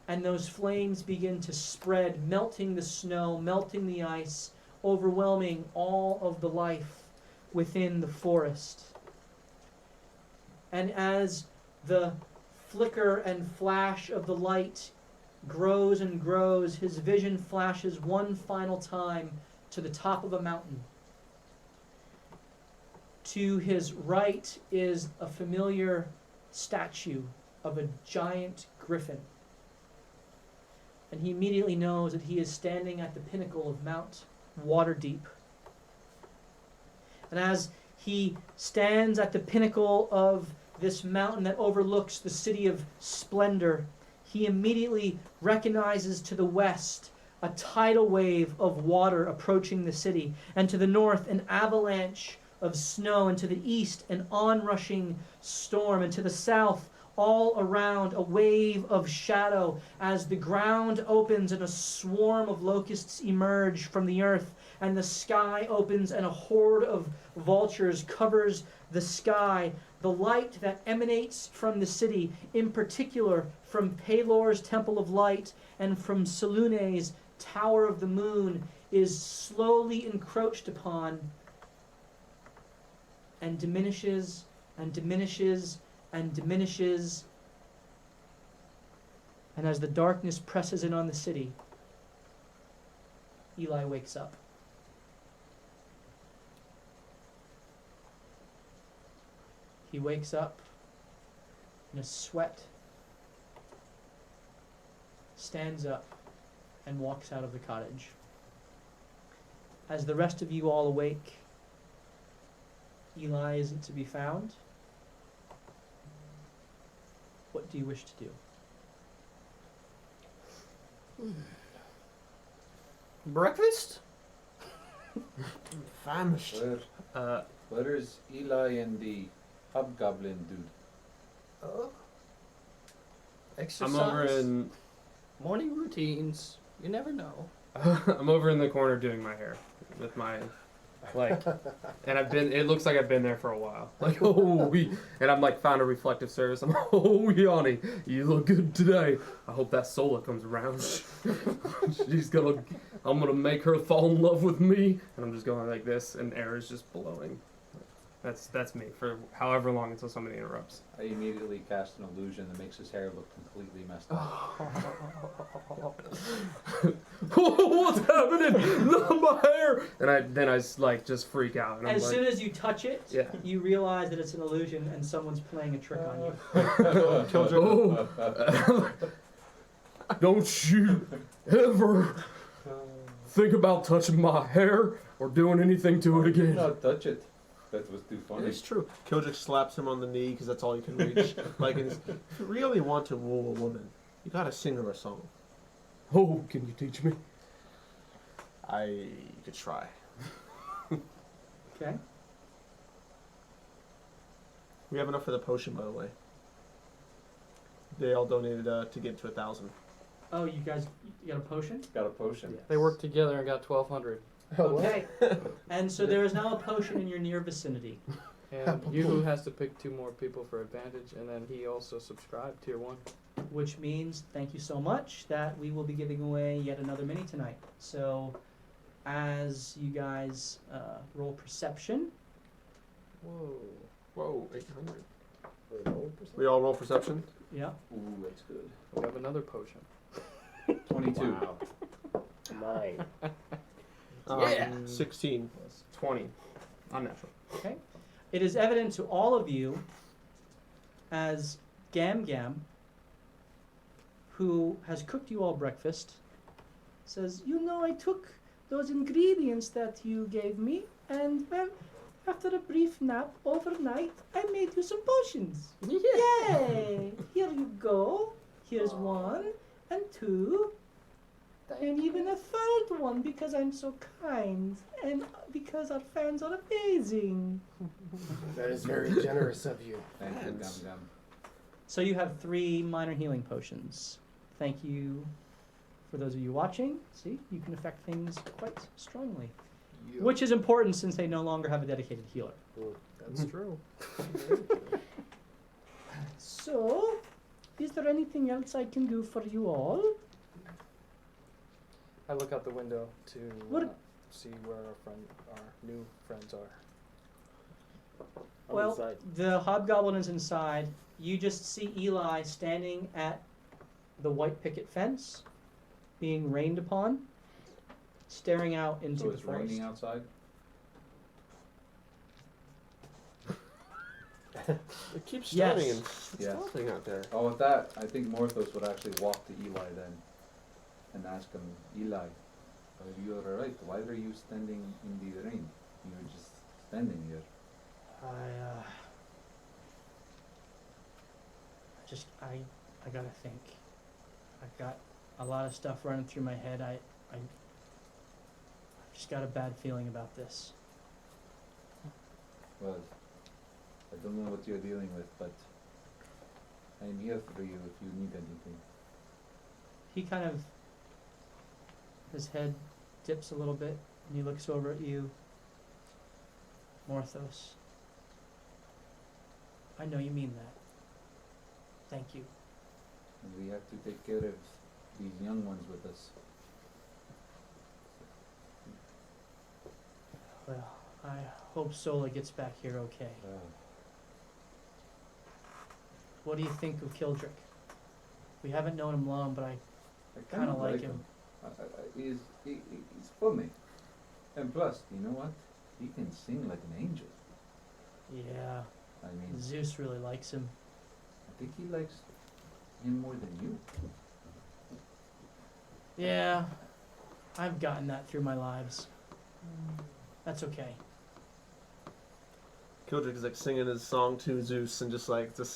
And those flames begin to spread, melting the snow, melting the ice, overwhelming all of the life within the forest. And as the flicker and flash of the light grows and grows, his vision flashes one final time to the top of a mountain. To his right is a familiar statue of a giant griffin. And he immediately knows that he is standing at the pinnacle of Mount Waterdeep. And as he stands at the pinnacle of this mountain that overlooks the city of Splendor, he immediately recognizes to the west a tidal wave of water approaching the city, and to the north an avalanche of snow, and to the east an onrushing storm, and to the south all around a wave of shadow as the ground opens and a swarm of locusts emerge from the earth, and the sky opens and a horde of vultures covers the sky. The light that emanates from the city, in particular from Pelor's Temple of Light and from Selune's Tower of the Moon, is slowly encroached upon and diminishes and diminishes and diminishes. And as the darkness presses in on the city, Eli wakes up. He wakes up in a sweat, stands up, and walks out of the cottage. As the rest of you all awake, Eli isn't to be found. What do you wish to do? Breakfast? Famished. Where is Eli and the hobgoblin dude? Exercise. I'm over in Morning routines. You never know. I'm over in the corner doing my hair with my and it looks like I've been there for a while. And I'm found a reflective surface. I'm Yanni, you look good today. I hope that Sola comes around. I'm gonna make her fall in love with me. And I'm just going like this, and air is just blowing. That's me for however long until somebody interrupts. I immediately cast an illusion that makes his hair look completely messed up. What's happening? Not my hair! And then I just freak out. And As soon as you touch it, yeah. you realize that it's an illusion and someone's playing a trick on you. Don't you ever think about touching my hair or doing anything to it again. No, touch it. That was too funny. It's true. Kildrick slaps him on the knee because that's all you can reach. If you really want to woo a woman, you gotta sing her a song. Oh, can you teach me? I could try. Okay. We have enough for the potion, by the way. They all donated to get to 1,000. Oh, you guys, you got a potion? Got a potion. They worked together and got 1,200. Okay. And so there is now a potion in your near vicinity. And Yoo has to pick 2 more people for advantage, and then he also subscribed, tier 1. Which means, thank you so much, that we will be giving away yet another mini tonight. So, as you guys roll perception. Whoa, 800. We all roll perception? Yeah. Ooh, that's good. We have another potion. 22. Wow. 9. Yeah. 16. 20. Unnatural. Okay. It is evident to all of you as Gam Gam, who has cooked you all breakfast, says, I took those ingredients that you gave me, and, well, after a brief nap overnight, I made you some potions. Yay! Here you go. Here's 1 and 2. And even a 3rd one because I'm so kind and because our fans are amazing. That is very generous of you. Thank you, Gum Gum. So you have 3 minor healing potions. Thank you for those of you watching. See, you can affect things quite strongly. Which is important since they no longer have a dedicated healer. That's true. So, is there anything else I can do for you all? I look out the window to What- see where our new friends are. Well, Inside. the hobgoblin is inside. You just see Eli standing at the white picket fence, being rained upon, staring out into So the it's forest. raining outside? It keeps Yes. starting and Yes. stopping out there. Oh, with that, I think Morthos would actually walk to Eli then and ask him, Eli, are you alright? Why are you standing in the rain? You're just standing here. I gotta think. I've got a lot of stuff running through my head. I just got a bad feeling about this. Well, I don't know what you're dealing with, but I'm here for you if you need anything. He kind of, his head dips a little bit, and he looks over at you. Morthos, I know you mean that. Thank you. And we have to take care of these young ones with us. Well, I hope Sola gets back here okay. What do you think of Kildrick? We haven't known him long, but I kind of like him. He's funny. And plus, you know what? He can sing like an angel. Yeah, I mean, Zeus really likes him. I think he likes him more than you. Yeah, I've gotten that through my lives. That's okay. Kildrick is like singing his song to Zeus and just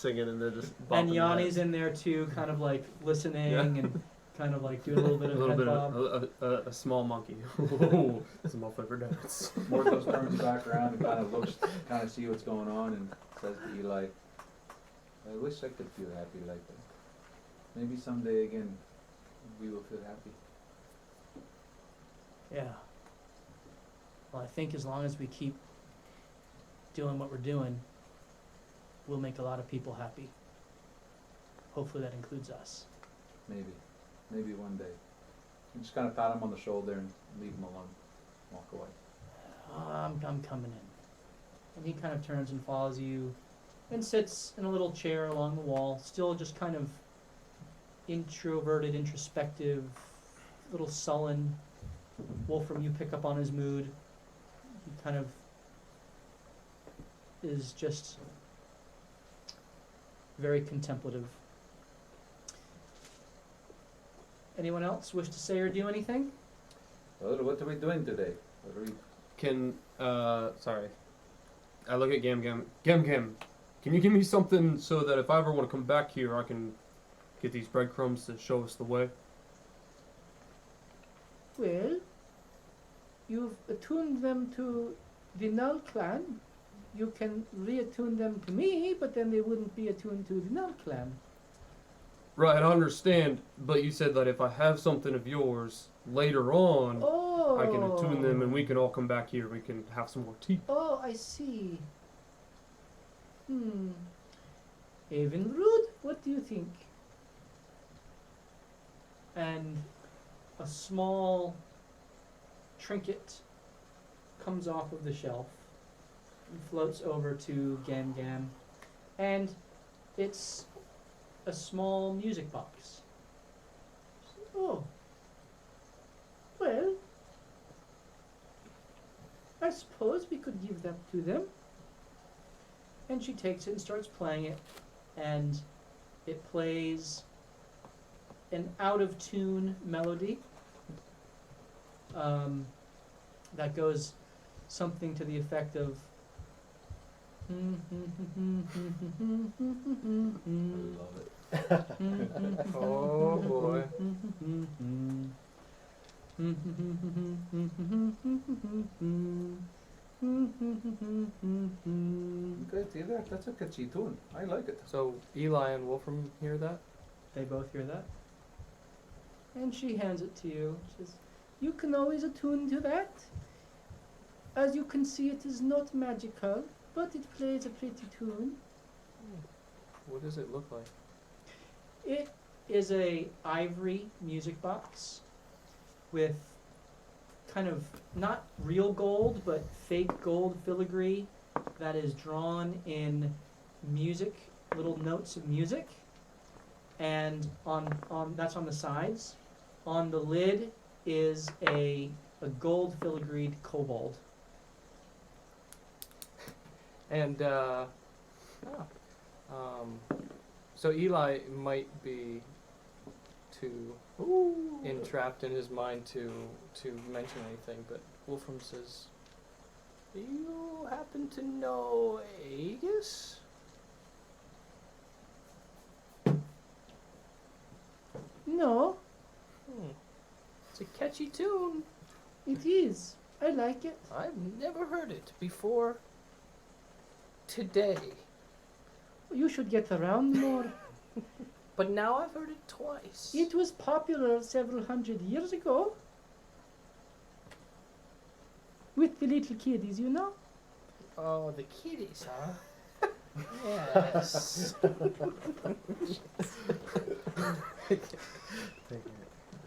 singing, and they're just And bopping their Yanni's heads. in there too, kind of like listening Yeah. and kind of like doing a little bit A of little head bit bob. of a small monkey. Ooh, some more flavored notes. Morthos turns back around and kind of looks, kind of see what's going on, and says to Eli, I wish I could feel happy like that. Maybe someday again, we will feel happy. Yeah. Well, I think as long as we keep doing what we're doing, we'll make a lot of people happy. Hopefully that includes us. Maybe one day. You just kind of pat him on the shoulder and leave him alone. Walk away. I'm coming in. And he kind of turns and follows you and sits in a little chair along the wall, still just kind of introverted, introspective, little sullen. Wolfram, you pick up on his mood. He kind of is just very contemplative. Anyone else wish to say or do anything? Well, what are we doing today? What are we... Sorry. I look at Gam. Can you give me something so that if I ever want to come back here, I can get these breadcrumbs to show us the way? Well, you've attuned them to the Null clan. You can reattune them to me, but then they wouldn't be attuned to the Null clan. Right, I understand, but you said that if I have something of yours later on, Oh, I can attune them and we can all come back here. We can have some more tea. Oh, I see. Evinrude, what do you think? And a small trinket comes off of the shelf and floats over to Gam, and it's a small music box. Oh, well, I suppose we could give that to them. And she takes it and starts playing it, and it plays an out-of-tune melody that goes something to the effect of I love it. Oh boy. Okay, see that? That's a catchy tune. I like it. So Eli and Wolfram hear that? They both hear that. And she hands it to you. She says, you can always attune to that. As you can see, it is not magical, but it plays a pretty tune. What does it look like? It is a ivory music box with kind of not real gold, but fake gold filigree that is drawn in music, little notes of music. And on that's on the sides. On the lid is a gold filigreed kobold. And so Eli might be too entrapped in his mind to mention anything, but Wolfram says, "Do you happen to know Aegis?" No, catchy tune. It is. I like it. I've never heard it before today. You should get around more. But now I've heard it twice. It was popular several hundred years ago. With the little kiddies, you know? Oh, the kitties, huh? Yes.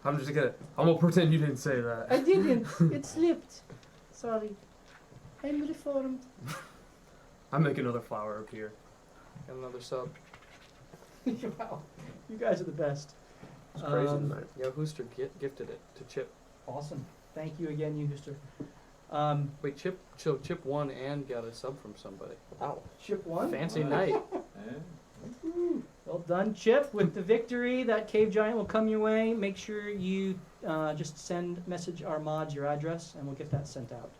I'm gonna pretend you didn't say that. I didn't. It slipped. Sorry. I'm reformed. I make another flower appear. Got another sub. Wow. You guys are the best. It's crazy Um, tonight. Yeah, Hooster gifted it to Chip. Awesome. Thank you again, you Hooster. Wait, Chip won and got a sub from somebody. Ow. Chip one. Fancy Nice. night. Eh? Well done, Chip, with the victory. That cave giant will come your way. Make sure you just message our mods your address, and we'll get that sent out.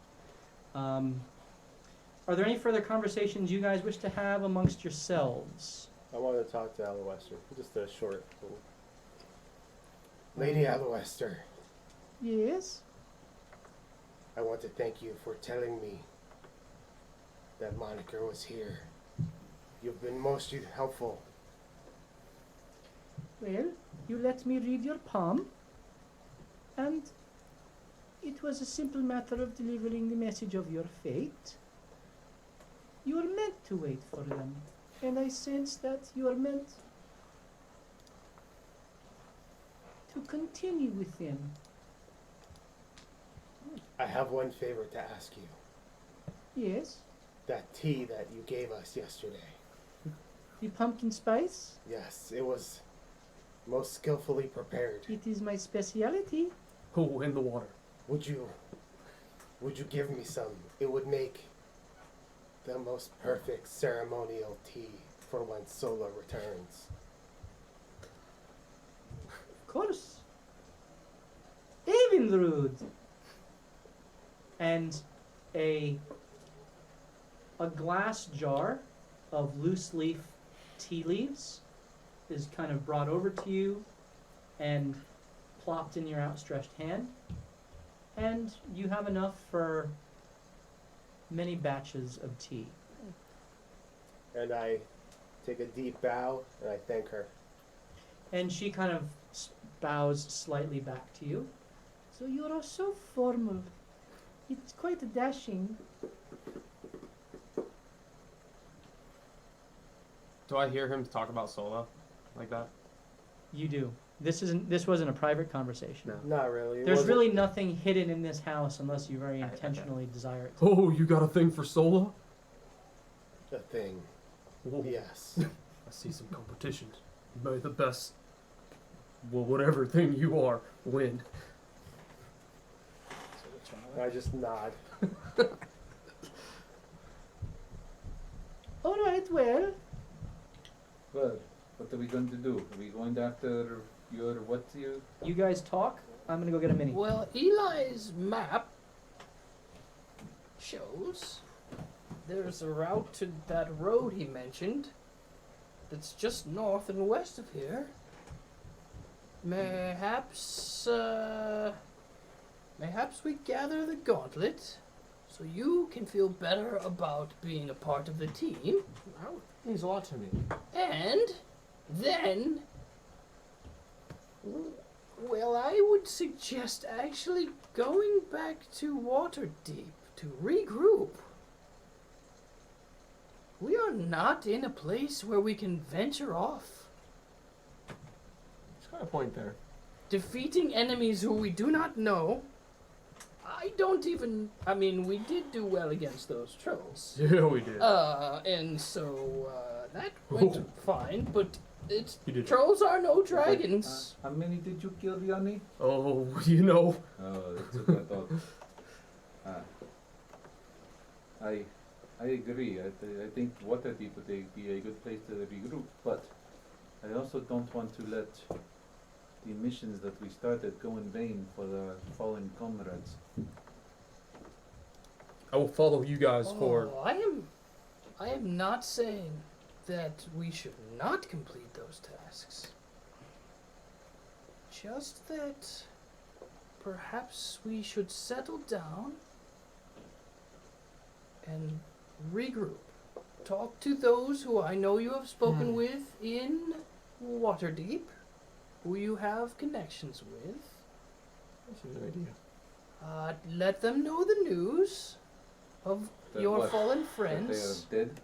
Are there any further conversations you guys wish to have amongst yourselves? I wanted to talk to Aloester. Just a short little. Lady Aloester, Yes? I want to thank you for telling me that Moniker was here. You've been most helpful. Well, you let me read your palm, and it was a simple matter of delivering the message of your fate. You are meant to wait for them, and I sense that you are meant to continue with them. I have one favor to ask you. Yes? That tea that you gave us yesterday. The pumpkin spice? Yes, it was most skillfully prepared. It is my speciality. Oh, in the water. Would you give me some? It would make the most perfect ceremonial tea for when Sola returns. Of course. Evinrude. And a glass jar of loose leaf tea leaves is kind of brought over to you and plopped in your outstretched hand. And you have enough for many batches of tea. And I take a deep bow and I thank her. And she kind of bows slightly back to you. So you are so formal. It's quite dashing. Do I hear him talk about Sola like that? You do. This wasn't a private conversation. No. Not really. It There's wasn't- really nothing hidden in this house unless you very intentionally desire it. Oh, you got a thing for Sola? a thing. Whoa. Yes. I see some competition. May the best, well, whatever thing you are, win. I just nod. All right, well, Well, what are we going to do? Are we going after your what you? you guys talk. I'm gonna go get a mini. Well, Eli's map shows there's a route to that road he mentioned that's just north and west of here. Mayhaps we gather the gauntlet so you can feel better about being a part of the team. That means a lot to me. And then, well, I would suggest actually going back to Waterdeep to regroup. We are not in a place where we can venture off. It's got a point there. Defeating enemies who we do not know. I mean, we did do well against those trolls. Yeah, we did. And so, that went fine, but You did. trolls are no dragons. How many did you kill, Yanni? Oh, you know. Oh, that's what I thought. I agree. I think Waterdeep would be a good place to regroup, but I also don't want to let the missions that we started go in vain for the fallen comrades. I will follow you guys for. Oh, I am not saying that we should not complete those tasks. Just that perhaps we should settle down and regroup. Talk to those who I know you have spoken with in Waterdeep, who you have connections with. That's a good idea. Let them know the news of That your what? fallen That friends. they are dead?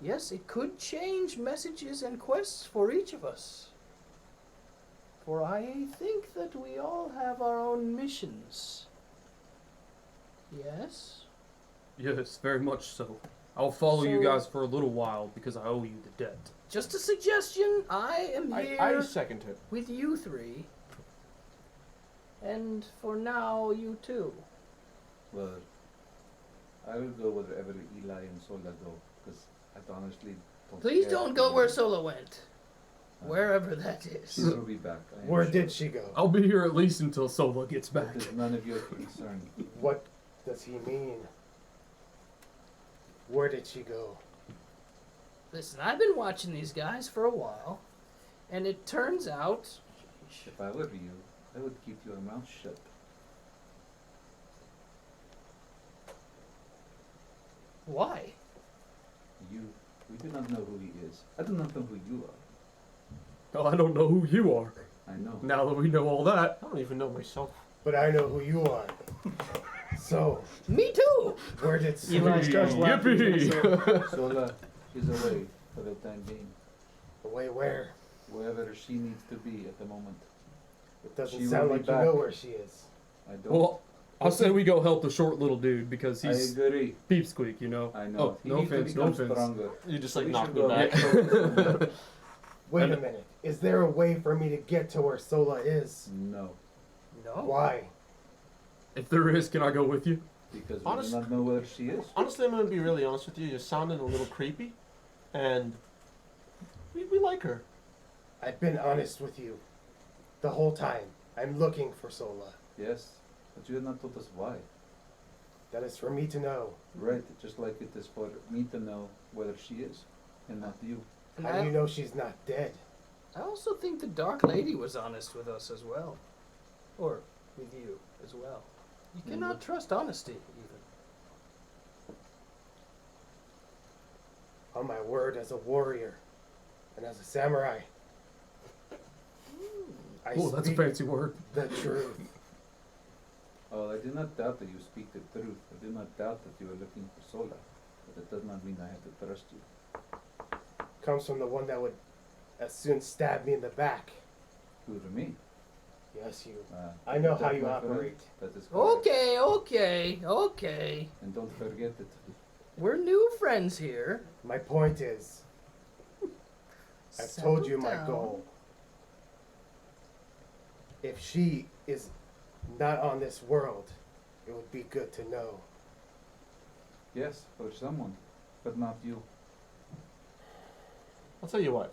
Yes, it could change messages and quests for each of us. For I think that we all have our own missions. Yes? Yes, very much so. I'll follow you So- guys for a little while because I owe you the debt. Just a suggestion. I am here I second it. with you three. And for now, you too. Well, I will go wherever Eli and Sola go, because I honestly don't Please care don't if go they- where Sola went. Uh, Wherever that She is. will be back. I am Where sure. did she go? I'll be here at least until Sola gets back. That is none of your concern. What does he mean? Where did she go? Listen, I've been watching these guys for a while, and it turns out If I were you, I would keep your mouth shut. why? We do not know who he is. I do not know who you are. Oh, I don't know who you are. I know. Now that we know all that. I don't even know myself. But I know who you are. So, Me too. where did Eli starts laughing. Yippee! Sola is away for the time being, away where? wherever she needs to be at the moment. It doesn't She will sound be like you back. know where she is. I don't. Well, I'll say we go help the short little dude because I he's agree. peepsqueak, you know. I know. Oh, He no needs to offense, no become offense. stronger. You just So like we knock should me go back. focus on that. Wait And- a minute. Is there a way for me to get to where Sola is? No, No. Why? If there is, can I go with you? because we Honest- do not know where she is. Honestly, I'm gonna be really honest with you. You're sounding a little creepy, and we like her. I've been honest with you the whole time. I'm looking for Sola. Yes, but you have not told us why. That is for me to know. Right, just like it is for me to know whether she is, and not you. And How do you know she's not dead? I also think the Dark Lady was honest with us as well. Or with you as well. You cannot trust honesty, even. On my word as a warrior and as a samurai, I Oh, that's a speak fancy word. the truth. Oh, I do not doubt that you speak the truth. I do not doubt that you are looking for Sola, but it does not mean I have to trust you. Comes from the one that would as soon stab me in the back. Who to me? Yes, you. Uh, I know that, how you my friend, operate. That is correct. Okay. And don't forget it. We're new friends here. My point is, I've told you my Settle down. goal. If she is not on this world, it would be good to know. Yes, for someone, but not you. I'll tell you what.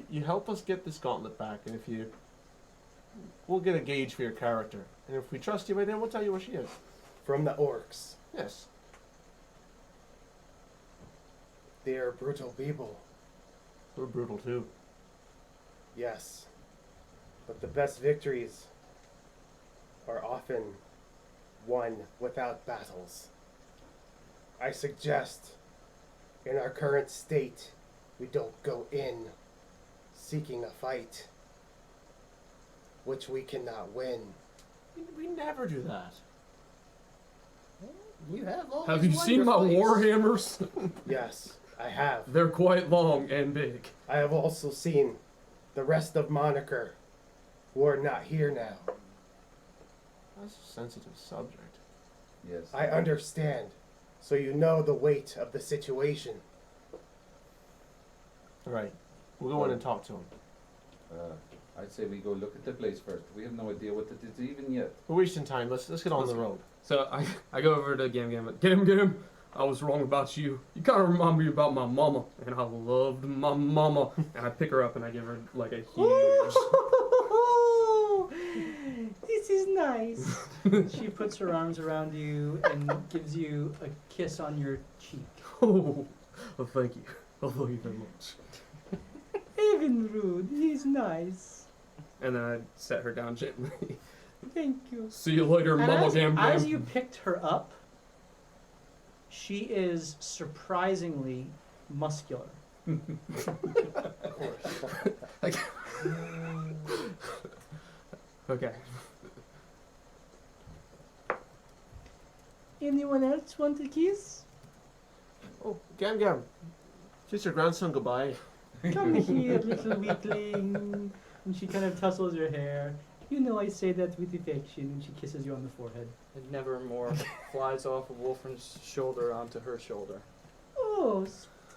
You help us get this gauntlet back, and if you, we'll get a gauge for your character. And if we trust you, then we'll tell you where she is. From the orcs, Yes. they are brutal people, We're brutal too. yes. But the best victories are often won without battles. I suggest, in our current state, we don't go in seeking a fight, which we cannot win. We never do that. You have all Have these you seen my wonderful war ways. hammers? Yes, I have. They're quite long and big. I have also seen the rest of Moniker, who are not here now. That's a sensitive subject. Yes. I understand, so you know the weight of the situation. All right. We'll go in and talk to him. I'd say we go look at the place first. We have no idea what it is even yet. We're wasting time. Let's get on the road. So I go over to Gam Gam. Get him. I was wrong about you. You kind of remind me about my mama, and I loved my mama. And I pick her up and I give her like a huge. This is nice. She puts her arms around you and gives you a kiss on your cheek. Oh, well, thank you. Oh, thank you very much. Evinrude, he's nice. And then I set her down gently. Thank you. See you later, And Mama as, Gam as Gam. you picked her up, she is surprisingly muscular. Okay. Anyone else want a kiss? Oh, Gam Gam. Kiss your grandson goodbye. Come here, little weakling. And she kind of tussles your hair. You know I say that with affection, and she kisses you on the forehead. It never more flies off of Wolfram's shoulder onto her shoulder. Oh,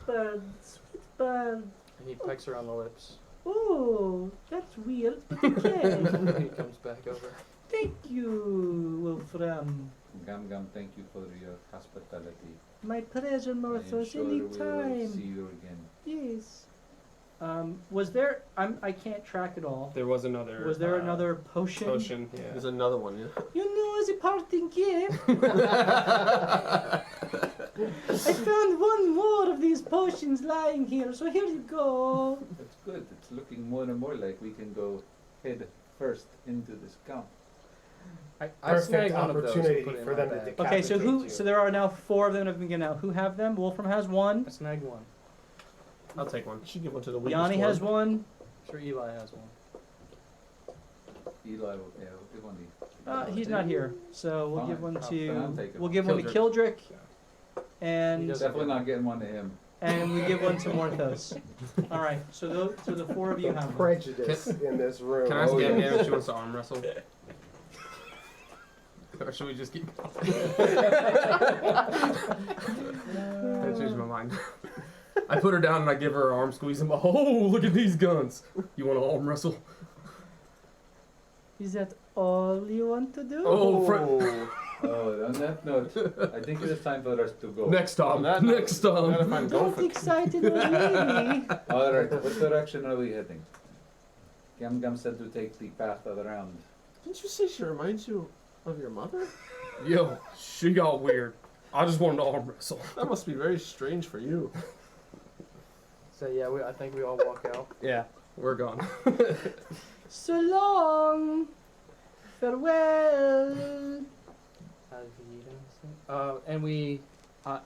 bud, sweet bud. And he pecks her on the lips. Oh, that's weird, but okay. And he comes back over. Thank you, Wolfram. Gum Gum, thank you for your hospitality. My pleasure, I am Morthos. sure we will Anytime. see you again. Yes. Was there? I can't track it all. There was another. Was there another potion? Potion, yeah. There's another one, yeah. You know, as a parting gift, I found one more of these potions lying here. So here you go. That's good. It's looking more and more like we can go head first into this camp. I Perfect snagged one of those and opportunity put it in for my them to bag. decapitate Okay, so who? you. So there are now 4 of them that have been given out. Who have them? Wolfram has one. I snagged one. I'll take one. You should give one to the weakest Yanni has one. I'm sure Eli has one. Eli will give one to He's not here, so we'll Fine. give one Then I'll to. take it. We'll give one to Kildrick, He and doesn't Definitely not getting one to him. we give one to Morthos. All right, so the 4 of you The have one. prejudice in this room. Can I ask Oh, Gam yeah. Gam if she wants to arm wrestle? Or should we just keep I changed my mind. I put her down and I give her an arm squeeze. I'm like, oh, look at these guns. You want to arm wrestle? Is that all you want to do? Oh, Oh, on that note, I think it is time for us to go. Next time. On that note, Next Not time. if I'm Don't going excited already. Alright, what direction are we heading? Gum Gum said to take the path around. Didn't you say she reminds you of your mother? Yo, she got weird. I just wanted to arm wrestle. That must be very strange for you. So yeah, I think we all walk out. Yeah, we're gone. So long. Farewell. And we,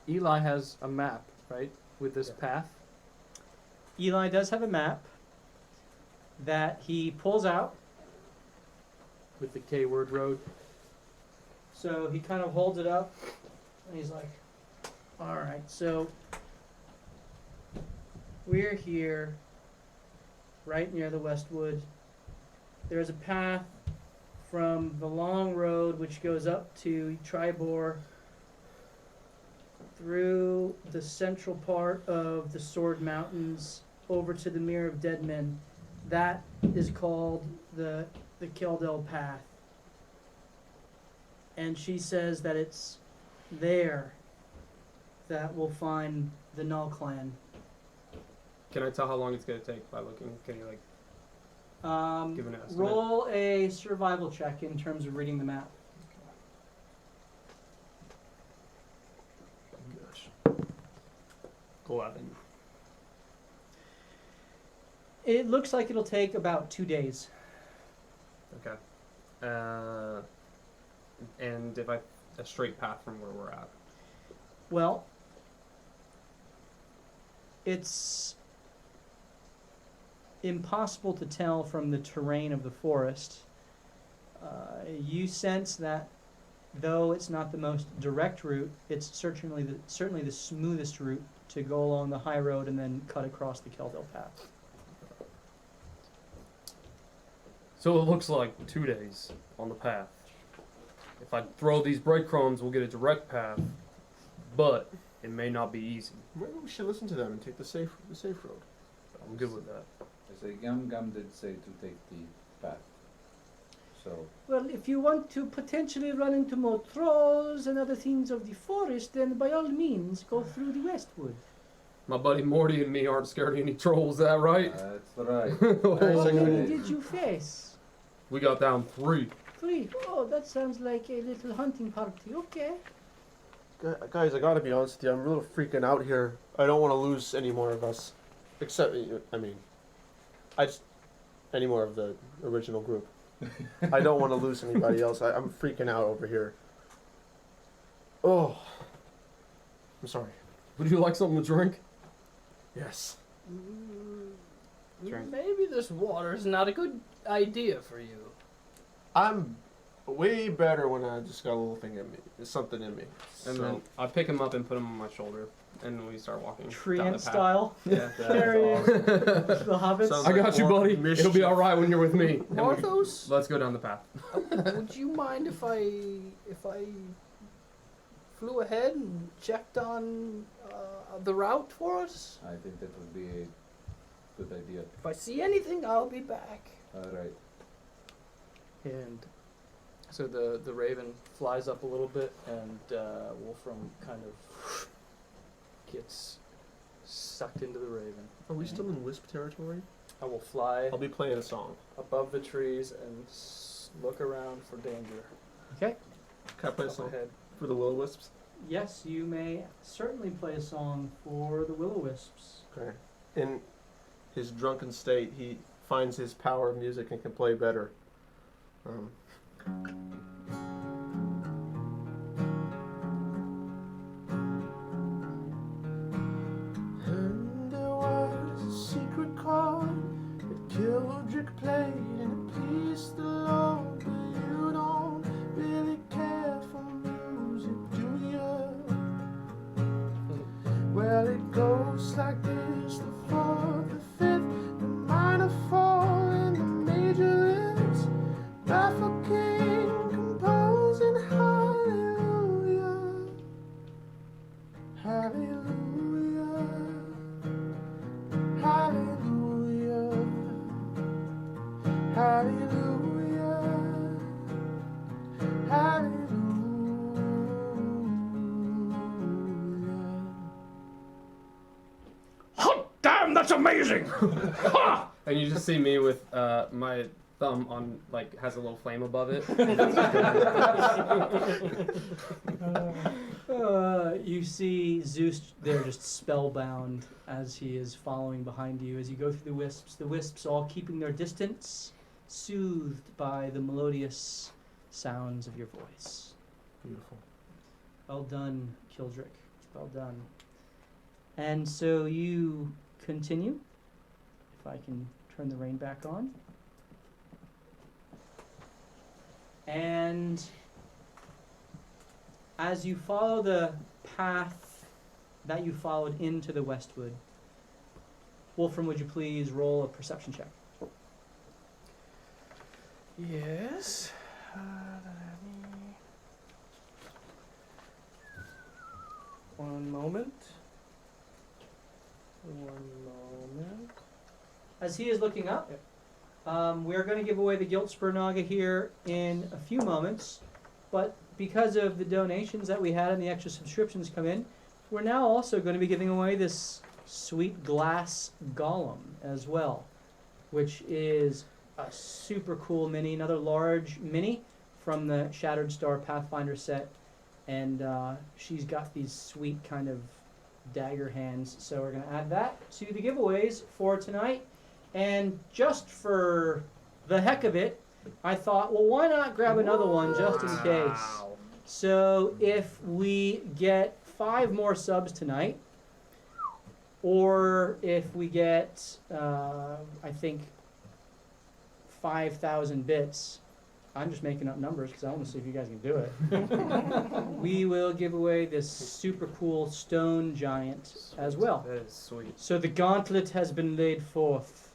Eli has a map, right, with this path. Eli does have a map that he pulls out. With the K-word road. So he kind of holds it up, and he's like, all right, so we're here, right near the Westwood. There's a path from the long road which goes up to Tribor, through the central part of the Sword Mountains, over to the Mirror of Dead Men. That is called the Keldell Path. And she says that it's there that we'll find the Null Clan. Can I tell how long it's gonna take by looking? Can you like give an estimate? Roll a survival check in terms of reading the map. Gosh. 11. It looks like it'll take about 2 days. Okay. And if a straight path from where we're at. Well, it's impossible to tell from the terrain of the forest. You sense that though it's not the most direct route, it's certainly the smoothest route to go along the high road and then cut across the Keldell Path. So it looks like 2 days on the path. If I throw these breadcrumbs, we'll get a direct path, but it may not be easy. Maybe we should listen to them and take the safe road. I'm good with that. I say Gum Gum did say to take the path. So, Well, if you want to potentially run into more trolls and other things of the forest, then by all means go through the Westwood. My buddy Morty and me aren't scared of any trolls, is that right? that's right. How second many it. did you face? We got down 3. 3. Oh, that sounds like a little hunting party. Okay. Guys, I gotta be honest with you. I'm a little freaking out here. I don't want to lose any more of us. Except, I mean, any more of the original group. I don't want to lose anybody else. I'm freaking out over here. Oh. I'm sorry. Would you like something to drink? Yes. Drink. Maybe this water's not a good idea for you. I'm way better when I just got a little thing in me. There's something in me. And So- then I pick him up and put him on my shoulder, and we start walking down Tree the ant path. style. Yeah. Carrying the hobbits. Sounds I got you, More buddy. mischief. It'll be all right when you're with me. And we- Marthos, let's go down the path. would you mind if I flew ahead and checked on the route for us? I think that would be a good idea. If I see anything, I'll be back. Alright. And so the raven flies up a little bit, and Wolfram kind of gets sucked into the raven. Are we still in Wisp territory? I will fly I'll be playing a song. above the trees and look around for danger. Okay. Can I play a Up song ahead. for the Will-O-Wisps? Yes, you may certainly play a song for the Will-O-Wisps. Okay. In his drunken state, he finds his power of music and can play better. And there was a secret chord that Kildrick played, and it pleased the Lord, but you don't really care for music, do you? Well, it goes like this: the fourth, the fifth, the minor fall, and the major is baffled king composing hallelujah, hallelujah, hallelujah, hallelujah, hallelujah. Hot damn, that's amazing! And you just see me with my thumb on, like, has a little flame above it. You see Zeus there just spellbound as he is following behind you as you go through the wisps all keeping their distance, soothed by the melodious sounds of your voice. Beautiful. Well done, Kildrick. Well done. And so you continue. If I can turn the rain back on. And as you follow the path that you followed into the Westwood, Wolfram, would you please roll a perception check? Yes. One moment. As he is looking up, we're going to give away the Gilt Spur Naga here in a few moments, but because of the donations that we had and the extra subscriptions come in, we're now also going to be giving away this sweet glass golem as well, which is a super cool mini, another large mini from the Shattered Star Pathfinder set, and she's got these sweet kind of dagger hands, so we're going to add that to the giveaways for tonight. And just for the heck of it, I thought, well, why not grab another one just in case? Wow. So if we get 5 more subs tonight, or if we get, I think, 5,000 bits, I'm just making up numbers because I want to see if you guys can do it. We will give away this super cool stone giant as well. That is sweet. So the gauntlet has been laid forth.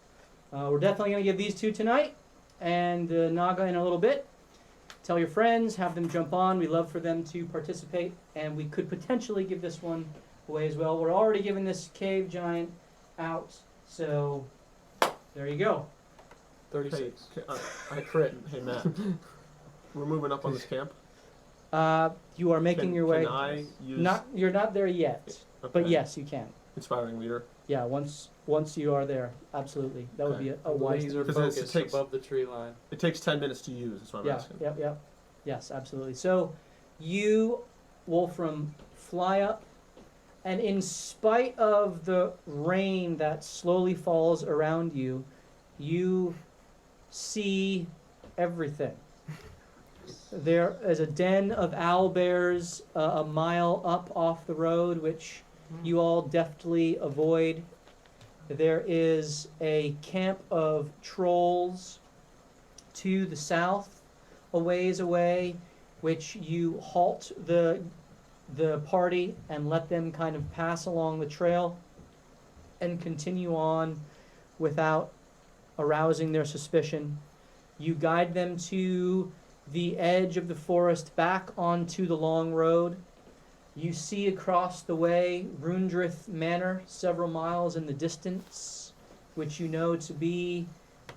We're definitely going to give these 2 tonight, and the Naga in a little bit. Tell your friends, have them jump on. We love for them to participate, and we could potentially give this one away as well. We're already giving this cave giant out, so there you go. 36. Hey, I crit. hey Matt, we're moving up on this camp. You are making your way. Can I use You're not there yet, but okay. yes, you can. Inspiring leader? Yeah, once you are there, absolutely. That would be a wise thing. Laser Because focus it takes- above the tree line. It takes 10 minutes to use, that's what I'm Yeah, asking. yep. Yes, absolutely. So you, Wolfram, fly up, and in spite of the rain that slowly falls around you, you see everything. There is a den of owlbears a mile up off the road, which you all deftly avoid. There is a camp of trolls to the south, a ways away, which you halt the party and let them kind of pass along the trail and continue on without arousing their suspicion. You guide them to the edge of the forest back onto the long road. You see across the way Rundrith Manor, several miles in the distance, which you know to be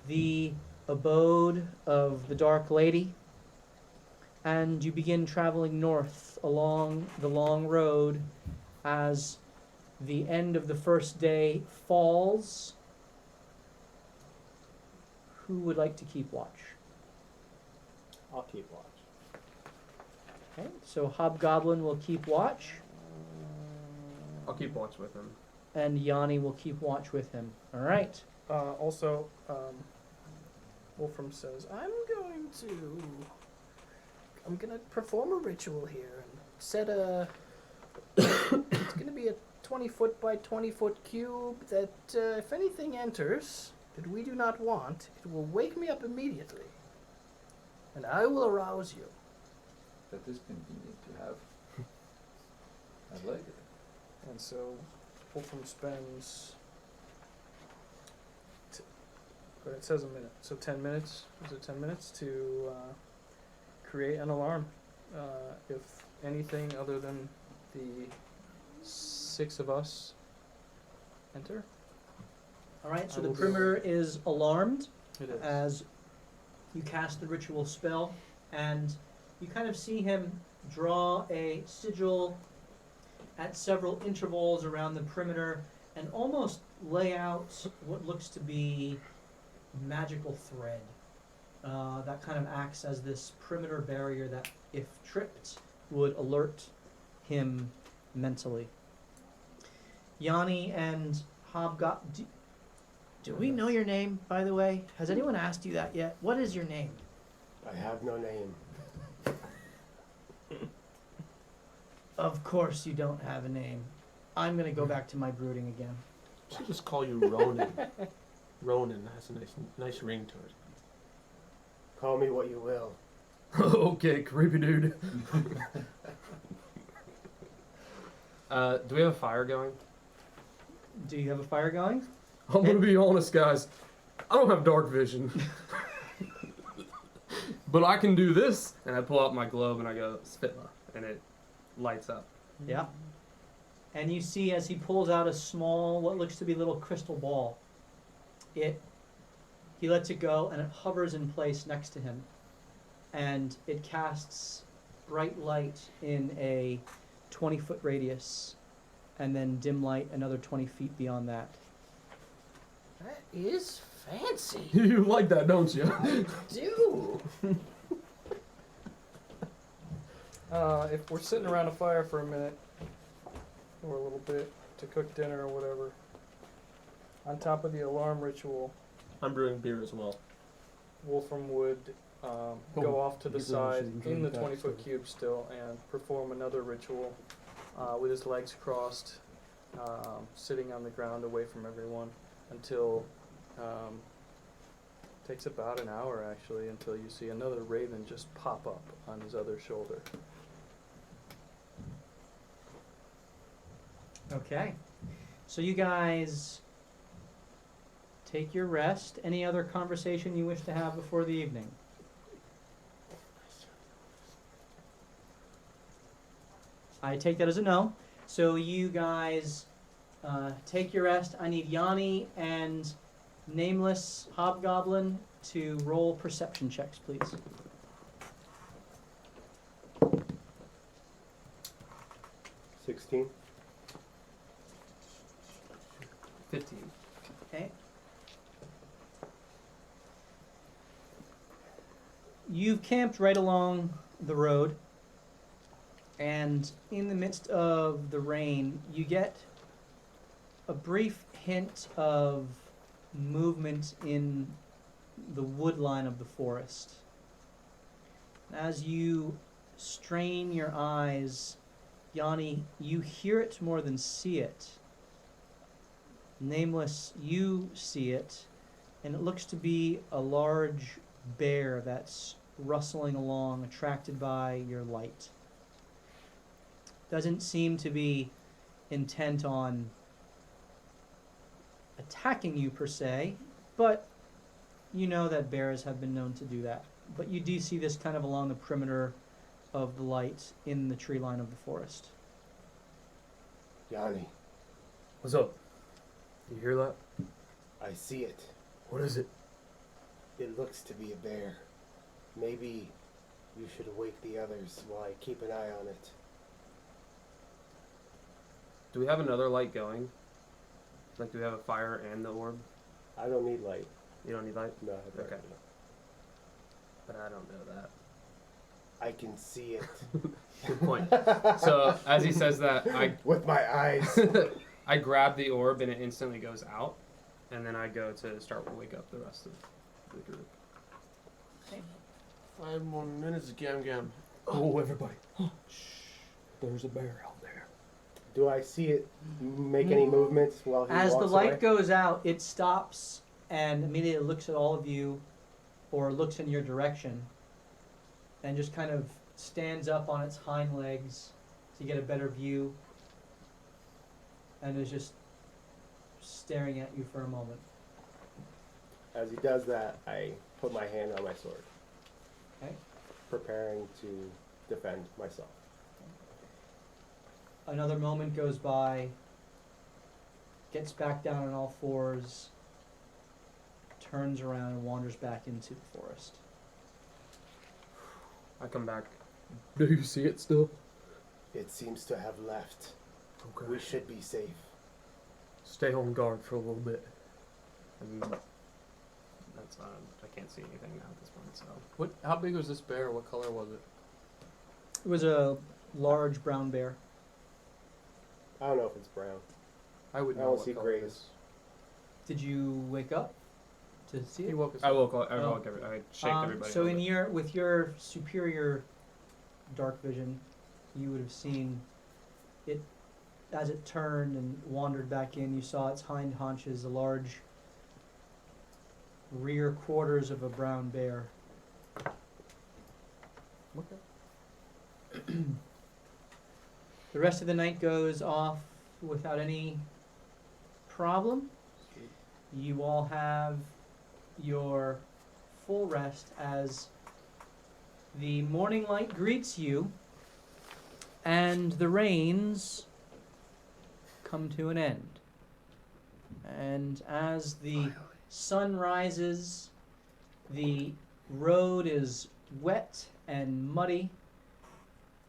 the abode of the Dark Lady. And you begin traveling north along the long road as the end of the first day falls. Who would like to keep watch? I'll keep watch. Okay, so Hobgoblin will keep watch, I'll keep watch with him. and Yanni will keep watch with him. All right. Also, Wolfram says, I'm gonna perform a ritual here and set a. It's gonna be a 20-foot by 20-foot cube that, if anything enters that we do not want, it will wake me up immediately, and I will arouse you. That is convenient to have. I like it. And so, Wolfram spends. But it says a minute, so 10 minutes. Is it 10 minutes to create an alarm? If anything other than the 6 of us enter. All right. So I the will go. perimeter is alarmed It is. as you cast the ritual spell, and you kind of see him draw a sigil at several intervals around the perimeter and almost lay out what looks to be magical thread that kind of acts as this perimeter barrier that, if tripped, would alert him mentally. Yanni and Hobgoblin. Do we know your name, by the way? Has anyone asked you that yet? What is your name? I have no name. Of course you don't have a name. I'm going to go back to my brooding again. I should just call you Ronan. Ronan has a nice ring to it. Call me what you will. Okay, creepy dude. Do we have a fire going? Do you have a fire going? I'm gonna be honest, guys. I don't have dark vision. But I can do this. And I pull out my globe and I go, Spitla. And it lights up. Yeah. And you see as he pulls out a small, what looks to be a little crystal ball, he lets it go and it hovers in place next to him. And it casts bright light in a 20-foot radius, and then dim light another 20 feet beyond that. That is fancy. You like that, don't you? I do. If we're sitting around a fire for a minute or a little bit to cook dinner or whatever, on top of the alarm ritual, I'm brewing beer as well. Wolfram would go off to the side in the 20-foot cube still and perform another ritual with his legs crossed, sitting on the ground away from everyone until takes about an hour actually until you see another raven just pop up on his other shoulder. Okay. So you guys take your rest. Any other conversation you wish to have before the evening? I take that as a no. So you guys take your rest. I need Yanni and Nameless Hobgoblin to roll perception checks, please. 16. 15. Okay. You've camped right along the road, and in the midst of the rain, you get a brief hint of movement in the wood line of the forest. As you strain your eyes, Yanni, you hear it more than see it. Nameless, you see it, and it looks to be a large bear that's rustling along, attracted by your light. Doesn't seem to be intent on attacking you per se, but you know that bears have been known to do that. But you do see this kind of along the perimeter of the light in the tree line of the forest. Yanni, What's up? You hear that? I see it. What is it? It looks to be a bear. Maybe you should wake the others while I keep an eye on it. Do we have another light going? Like, do we have a fire and the orb? I don't need light. You don't need light? No, I don't. Okay. But I don't know that. I can see it. Good point. So, as he says that, With my eyes. I grab the orb and it instantly goes out. And then I go to start to wake up the rest of the group. 5 more minutes, Gam Gam. Oh, everybody. Shh. There's a bear out there. Do I see it make any movements while he As walks the light away? goes out, it stops and immediately looks at all of you, or looks in your direction, and just kind of stands up on its hind legs to get a better view, and is just staring at you for a moment. As he does that, I put my hand on my sword. Okay. Preparing to defend myself. Another moment goes by, gets back down on all fours, turns around and wanders back into the forest. I come back. Do you see it still? It seems to have left. Okay. We should be safe. Stay on guard for a little bit. And that's I can't see anything now at this point, so. How big was this bear? What color was it? It was a large brown bear. I don't know if it's brown. I would I know don't what see color it grays. is. Did you wake up to see He it? woke us I up. woke up, Oh. I shaked everybody. So a in little bit. with your superior dark vision, you would have seen it as it turned and wandered back in. You saw its hind haunches, the large rear quarters of a brown bear. The rest of the night goes off without any problem. You all have your full rest as the morning light greets you and the rains come to an end. And as the sun rises, the road is wet and muddy.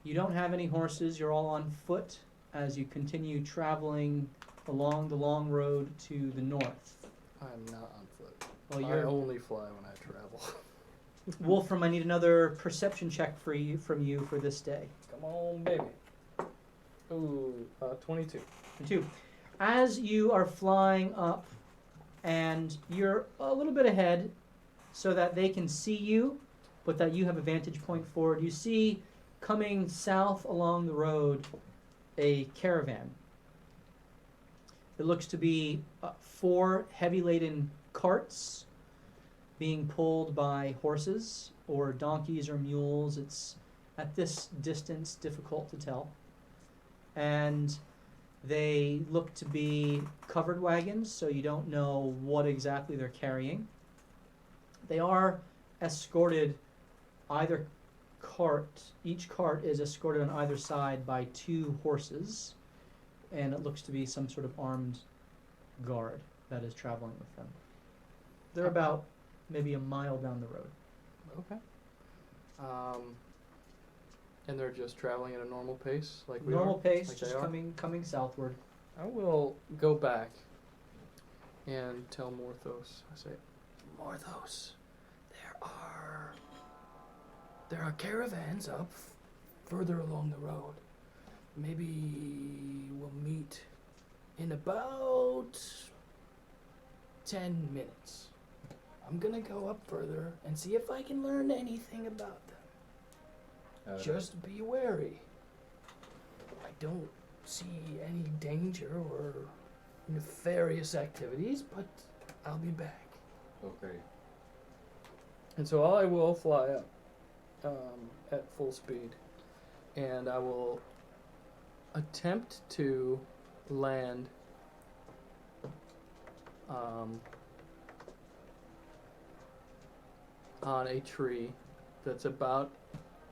You don't have any horses, you're all on foot as you continue traveling along the long road to the north. I'm not on foot. Well, I you're only fly when I travel. Wolfram, I need another perception check from you for this day. Come on, baby. Ooh, 22. 2. As you are flying up and you're a little bit ahead so that they can see you, but that you have a vantage point forward, you see coming south along the road a caravan. It looks to be 4 heavy laden carts being pulled by horses or donkeys or mules. It's at this distance difficult to tell. And they look to be covered wagons, so you don't know what exactly they're carrying. They are escorted, each cart is escorted on either side by 2 horses, and it looks to be some sort of armed guard that is traveling with them. They're about maybe a mile down the road. Okay. And they're just traveling at a normal pace, like we Normal are? pace, Like just they are? coming southward. I will go back and tell Morthos. I say, Morthos, there are caravans up further along the road. Maybe we'll meet in about 10 minutes. I'm gonna go up further and see if I can learn anything about them. Just be wary. I don't see any danger or nefarious activities, but I'll be back. Okay. And so I will fly up at full speed, and I will attempt to land on a tree that's about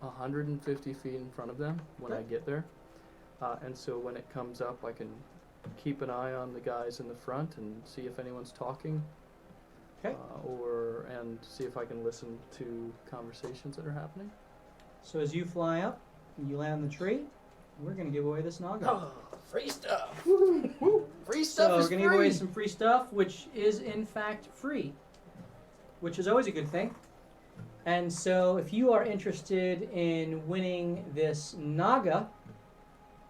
150 feet in front of them when I get there. And so when it comes up, I can keep an eye on the guys in the front and see if anyone's talking. Okay. And see if I can listen to conversations that are happening. So as you fly up and you land on the tree, we're going to give away this Naga. Oh, free stuff. Free So stuff we're is going to give away free. some free stuff, which is in fact free, which is always a good thing. And so if you are interested in winning this Naga,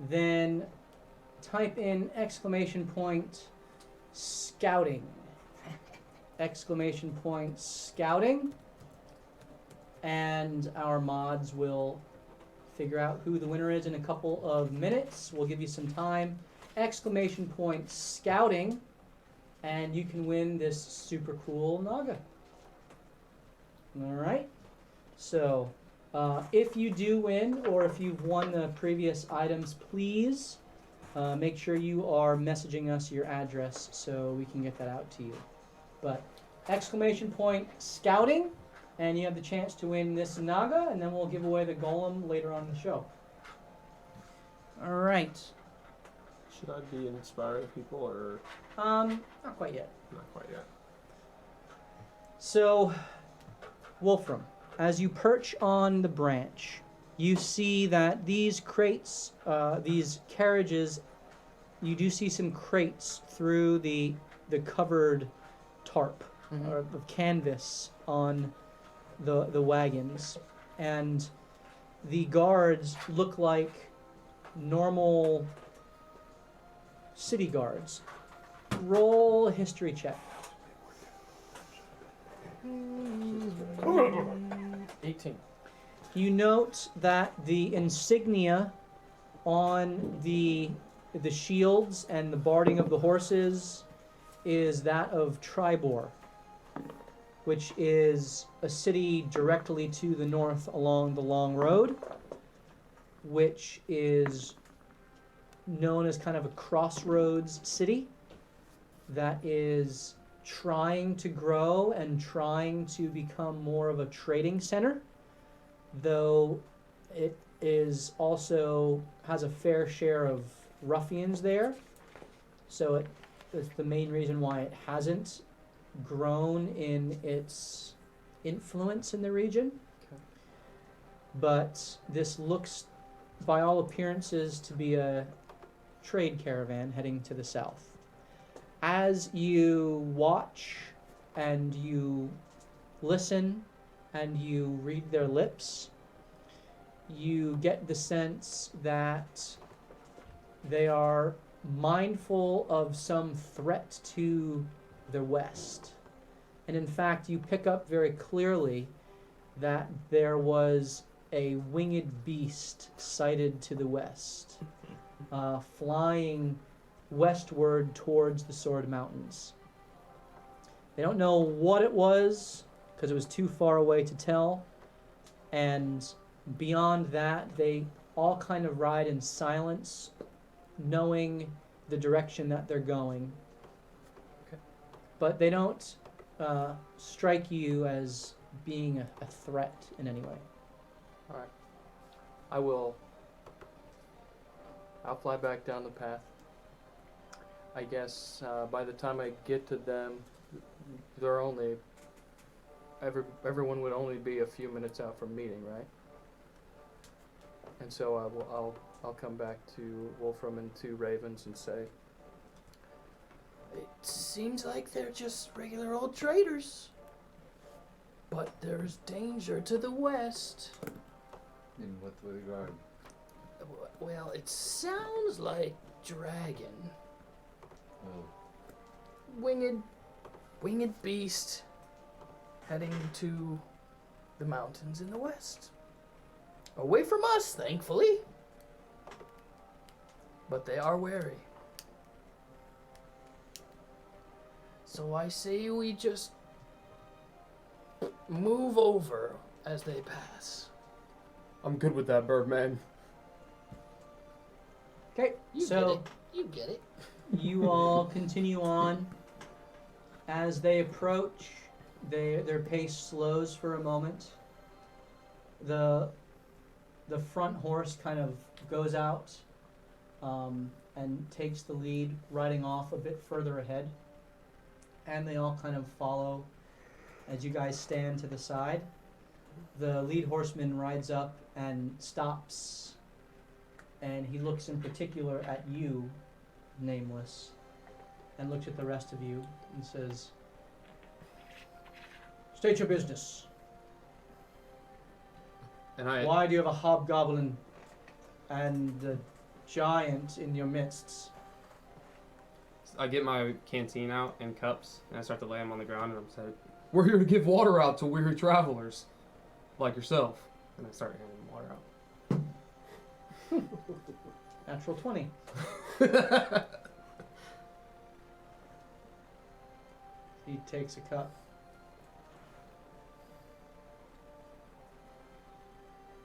then type in !scouting. !scouting. And our mods will figure out who the winner is in a couple of minutes. We'll give you some time. !scouting. And you can win this super cool Naga. Alright. So, if you do win, or if you've won the previous items, please make sure you are messaging us your address so we can get that out to you. But !scouting, and you have the chance to win this Naga, and then we'll give away the Golem later on in the show. Alright. Should I be inspiring people or Not quite yet. not quite yet? So, Wolfram, as you perch on the branch, you see that these crates, these carriages, you do see some crates through the covered tarp or of canvas on the wagons, and the guards look like normal city guards. Roll a history check. 18. You note that the insignia on the shields and the barding of the horses is that of Tribor, which is a city directly to the north along the Long Road, which is known as kind of a crossroads city that is trying to grow and trying to become more of a trading center, though it is also has a fair share of ruffians there. So it's the main reason why it hasn't grown in its influence in the region. Okay. But this looks, by all appearances, to be a trade caravan heading to the south. As you watch and you listen and you read their lips, you get the sense that they are mindful of some threat to the west. And in fact, you pick up very clearly that there was a winged beast sighted to the west, flying westward towards the Sword Mountains. They don't know what it was because it was too far away to tell, and beyond that they all kind of ride in silence, knowing the direction that they're going. Okay. But they don't strike you as being a threat in any way. Alright. I'll fly back down the path. I guess by the time I get to them, everyone would only be a few minutes out from meeting, right? And so I'll come back to Wolfram and to Ravens and say, It seems like they're just regular old traders. But there's danger to the west. In what regard? Well, it sounds like dragon. Oh, Winged beast heading to the mountains in the west. Away from us, thankfully. But they are wary. So I say we just move over as they pass. I'm good with that, Birdman. Okay, You so get it. You get it. you all continue on. As they approach, their pace slows for a moment. The front horse kind of goes out and takes the lead, riding off a bit further ahead. And they all kind of follow as you guys stand to the side. The lead horseman rides up and stops, and he looks in particular at you, Nameless, and looks at the rest of you and says, "State your business. And I Why do you have a hobgoblin and a giant in your midst?" get my canteen out and cups, and I start to lay them on the ground, and I'm saying, "We're here to give water out to weary travelers, like yourself." And I start handing them water out. Natural 20. He takes a cup.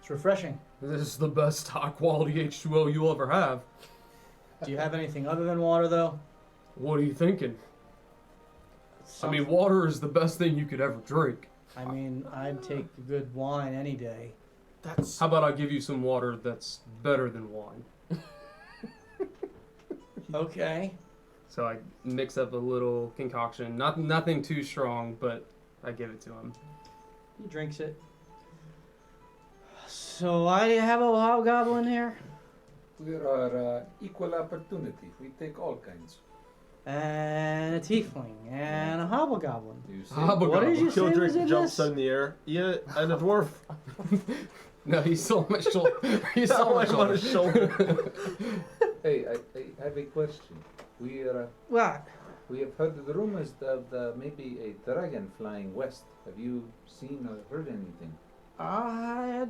It's refreshing. This is the best high quality H2O you'll ever have. Do you have anything other than water, though? What are you thinking? I mean, water is the best thing you could ever drink. I mean, I'd take a good wine any day. That's How about I give you some water that's better than wine? Okay. So I mix up a little concoction, nothing too strong, but I give it to him. He drinks it. So why do you have a hobgoblin here? We are equal opportunity. We take all kinds. And a tiefling and a hobgoblin. You see? What did you say was Kildrick in jumps this? in the air. Yeah, and a dwarf. No, he's still on my shoulder. He's still on my on his shoulder. Hey, I have a question. We What? we have heard the rumors of maybe a dragon flying west. Have you seen or heard anything? I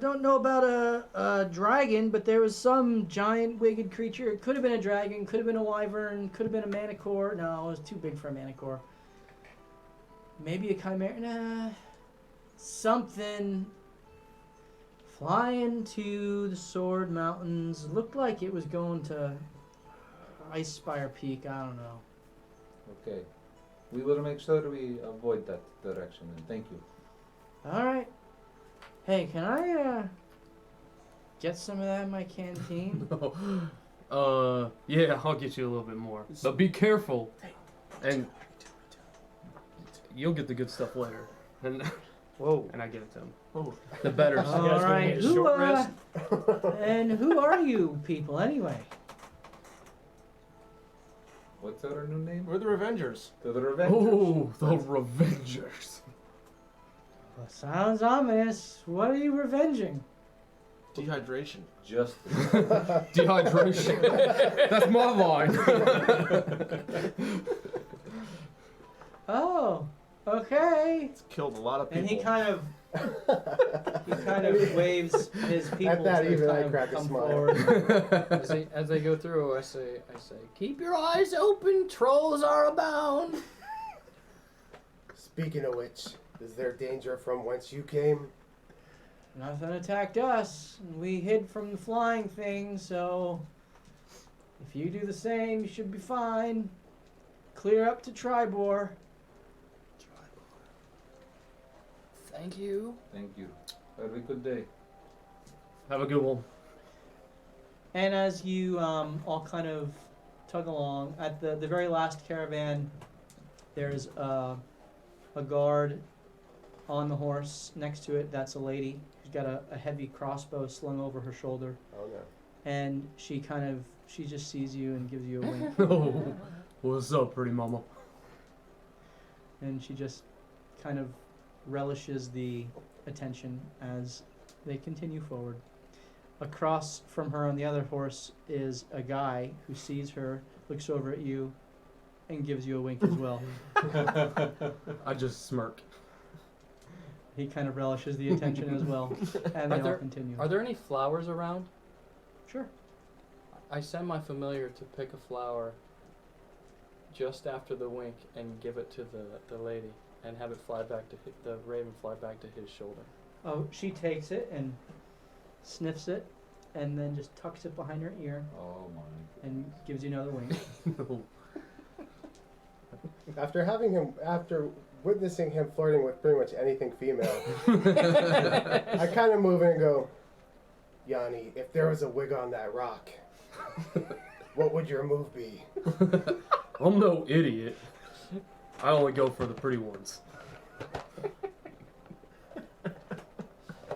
don't know about a dragon, but there was some giant winged creature. It could have been a dragon, could have been a wyvern, could have been a manicore. No, it was too big for a manicore. Maybe a chimera. Nah, something flying to the Sword Mountains. Looked like it was going to Ice Spire Peak. I don't know. Okay. We will make sure we avoid that direction, and thank you. All right. Hey, can I get some of that in my canteen? Yeah, I'll get you a little bit more. But be careful, and you'll get the good stuff later. And Whoa. and I give it to him. Oh, The better You stuff. guys All gonna right. need a Who, short rest? and who are you people anyway? What's our new name? we're the Revengers. The Revengers. Oh, the Revengers. Well, sounds ominous. What are you revenging? Dehydration. Justice. Dehydration. That's my line. Oh, okay. It's killed a lot of people. And he kind of waves his people At that, to even I kind of crack a come smile. forward. As they go through, I say, keep your eyes open. Trolls are abound. Speaking of which, is there danger from whence you came? Nothing attacked us. We hid from the flying thing, so if you do the same, you should be fine. Clear up to Tribor. Thank you. Thank you. Have a good day. Have a good one. And as you all kind of tug along, at the very last caravan, there's a guard on the horse. Next to it, that's a lady who's got a heavy crossbow slung over her shoulder. Oh no. And she just sees you and gives you a wink. Oh, what's up, pretty mama? And she just kind of relishes the attention as they continue forward. Across from her on the other horse is a guy who sees her, looks over at you, and gives you a wink as well. I just smirk. He kind of relishes the attention as well, and they all there- continue. Are there any flowers around? Sure. I send my familiar to pick a flower just after the wink and give it to the lady and have it fly back to the raven fly back to his shoulder. Oh, she takes it and sniffs it, and then just tucks it behind her ear Oh my. and gives you another wink. After witnessing him flirting with pretty much anything female, I kind of move in and go, Yanni, if there was a wig on that rock, what would your move be? I'm no idiot. I only go for the pretty ones.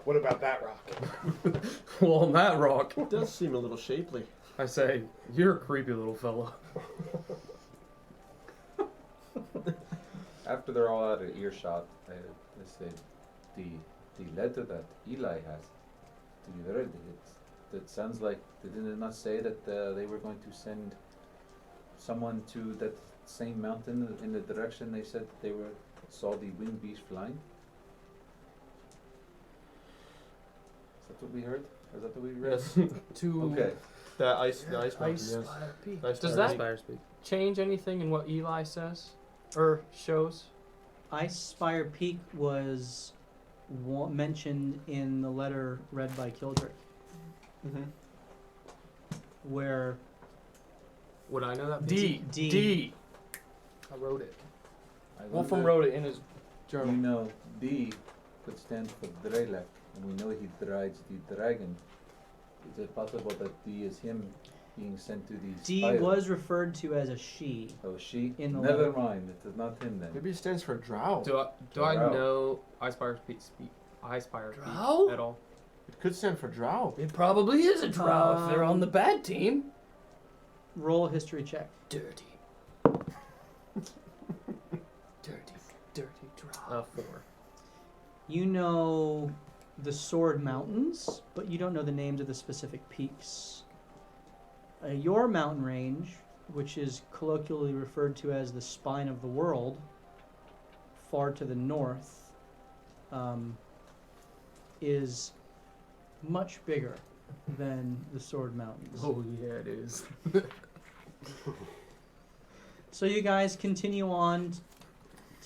What about that rock? Well, on that rock, It does seem a little shapely. I say, you're a creepy little fella. After they're all out of earshot, I say, the letter that Eli has, to you read it sounds like, didn't it not say that they were going to send someone to that same mountain in the direction they said they saw the winged beast flying? Is that what we heard? Is that what we read? Yes. To Okay. The ice mountain, Ice yes. Spire Peak. Ice Does Spire that Peak. Spire speak. change anything in what Eli says or shows? Ice Spire Peak was mentioned in the letter read by Kildrick, Mm-hmm. where Would I know that? D. D. I wrote it. I Wolfram wonder- wrote it in his You journal. know, D could stand for Drelek, and we know he rides the dragon. Is it possible that D is him being sent to the D spire? was referred to as a she. Oh, she? in the Never letter. mind, it is not him then. Maybe it stands for drow. Do I Drow. know I Spire speak I Spire speak Drow? at all? It could stand for drow. It probably is a drow if they're on the bad team. Roll a history check. Dirty. Dirty drow. 4. You know the Sword Mountains, but you don't know the names of the specific peaks. Your mountain range, which is colloquially referred to as the spine of the world, far to the north, is much bigger than the Sword Mountains. Oh yeah, it is. So you guys continue on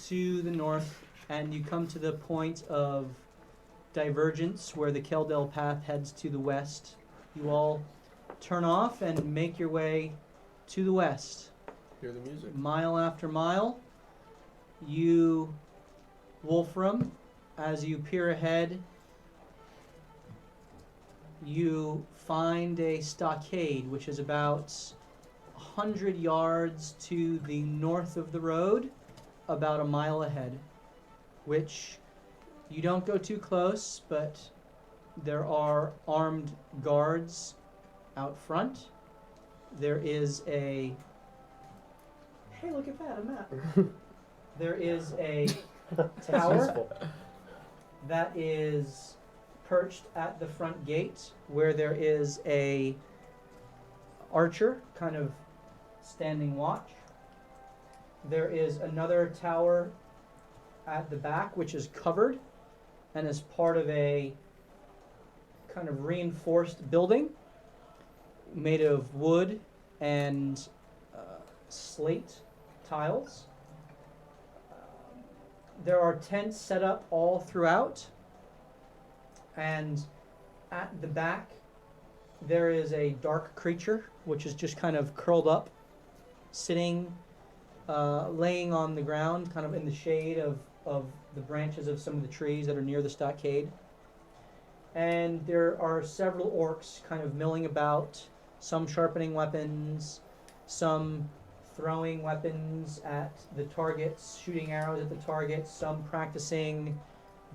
to the north, and you come to the point of divergence where the Keldell path heads to the west. You all turn off and make your way to the west. Hear the music. Mile after mile, you, Wolfram, as you peer ahead, you find a stockade which is about 100 yards to the north of the road, about a mile ahead, which you don't go too close, but there are armed guards out front. There is a... Hey, look at that, a map. There is a tower that is perched at the front gate where there is a archer kind of standing watch. There is another tower at the back which is covered and is part of a kind of reinforced building made of wood and slate tiles. There are tents set up all throughout, and at the back there is a dark creature which is just kind of curled up, sitting, laying on the ground, kind of in the shade of the branches of some of the trees that are near the stockade. And there are several orcs kind of milling about, some sharpening weapons, some throwing weapons at the targets, shooting arrows at the targets, some practicing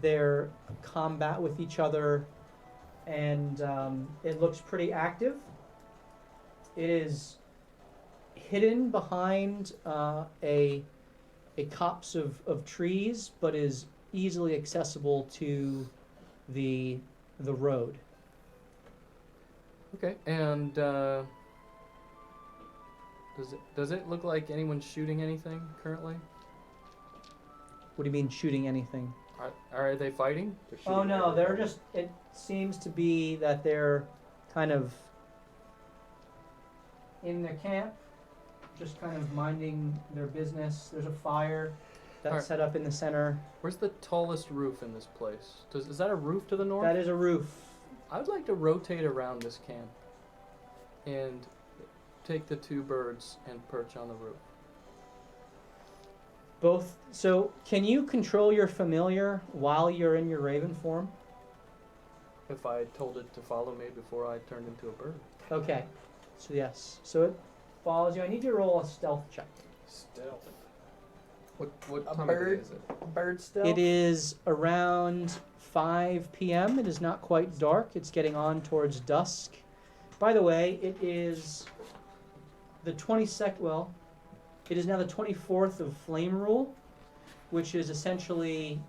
their combat with each other, and it looks pretty active. It is hidden behind a copse of trees, but is easily accessible to the road. Okay. And does it look like anyone's shooting anything currently? What do you mean shooting anything? Are they fighting? They're Oh shooting no, at they're everybody. just. It seems to be that they're kind of in their camp, just kind of minding their business. There's a fire that's Alright. set up in the center. Where's the tallest roof in this place? Is that a roof to the north? That is a roof. I would like to rotate around this camp and take the two birds and perch on the roof. Both. So, can you control your familiar while you're in your raven form? If I told it to follow me before I turned into a bird. Okay. So yes. So it follows you. I need you to roll a stealth check. Stealth. What A time of day bird? is it? Bird stealth. It is around 5 p.m. It is not quite dark. It's getting on towards dusk. By the way, it is the 22nd. Well, it is now the 24th of Flame Rule, which is essentially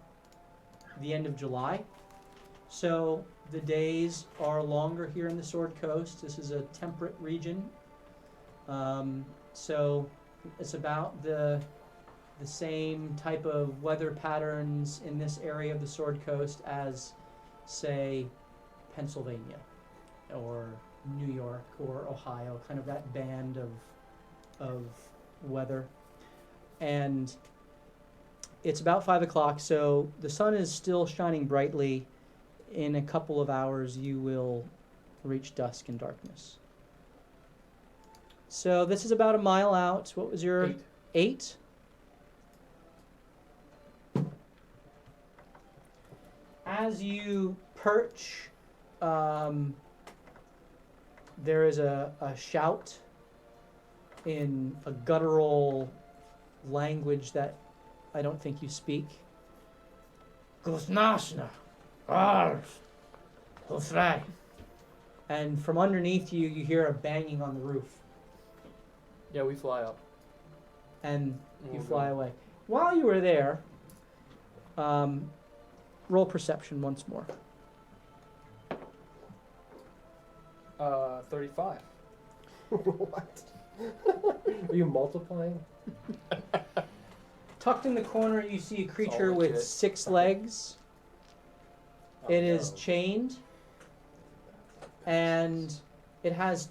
the end of July. So the days are longer here in the Sword Coast. This is a temperate region. So it's about the same type of weather patterns in this area of the Sword Coast as, say, Pennsylvania or New York or Ohio, kind of that band of weather. And it's about 5 o'clock, so the sun is still shining brightly. In a couple of hours, you will reach dusk and darkness. So this is about a mile out. What was your 8. 8? As you perch, there is a shout in a guttural language that I don't think you speak. Gusnashna, Arf, Hufrai. And from underneath you, you hear a banging on the roof, Yeah, we fly up. and you We'll fly go. away. While you were there, roll perception once more. 35. What? Are you multiplying? Tucked in the corner, you see a creature all with legit. 6 legs. Oh, It is no. chained, and it has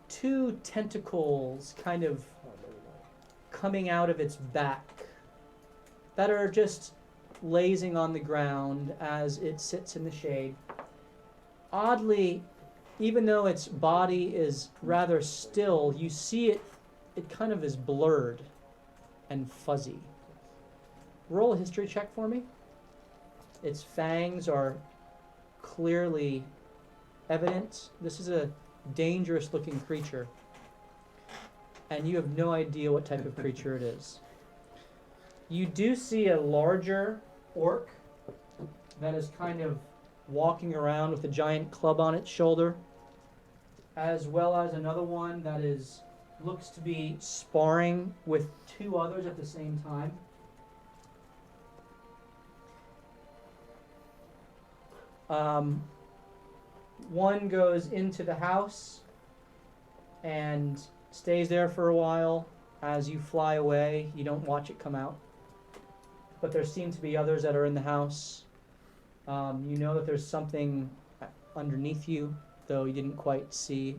2 tentacles kind of Oh, never mind. coming out of its back that are just lazing on the ground as it sits in the shade. Oddly, even though its body is rather still, you see it kind of is blurred and fuzzy. Roll a history check for me. Its fangs are clearly evident. This is a dangerous looking creature, and you have no idea what type of creature it is. You do see a larger orc that is kind of walking around with a giant club on its shoulder, as well as another one that looks to be sparring with 2 others at the same time. One goes into the house and stays there for a while. As you fly away, you don't watch it come out. But there seem to be others that are in the house. You know that there's something underneath you, though you didn't quite see.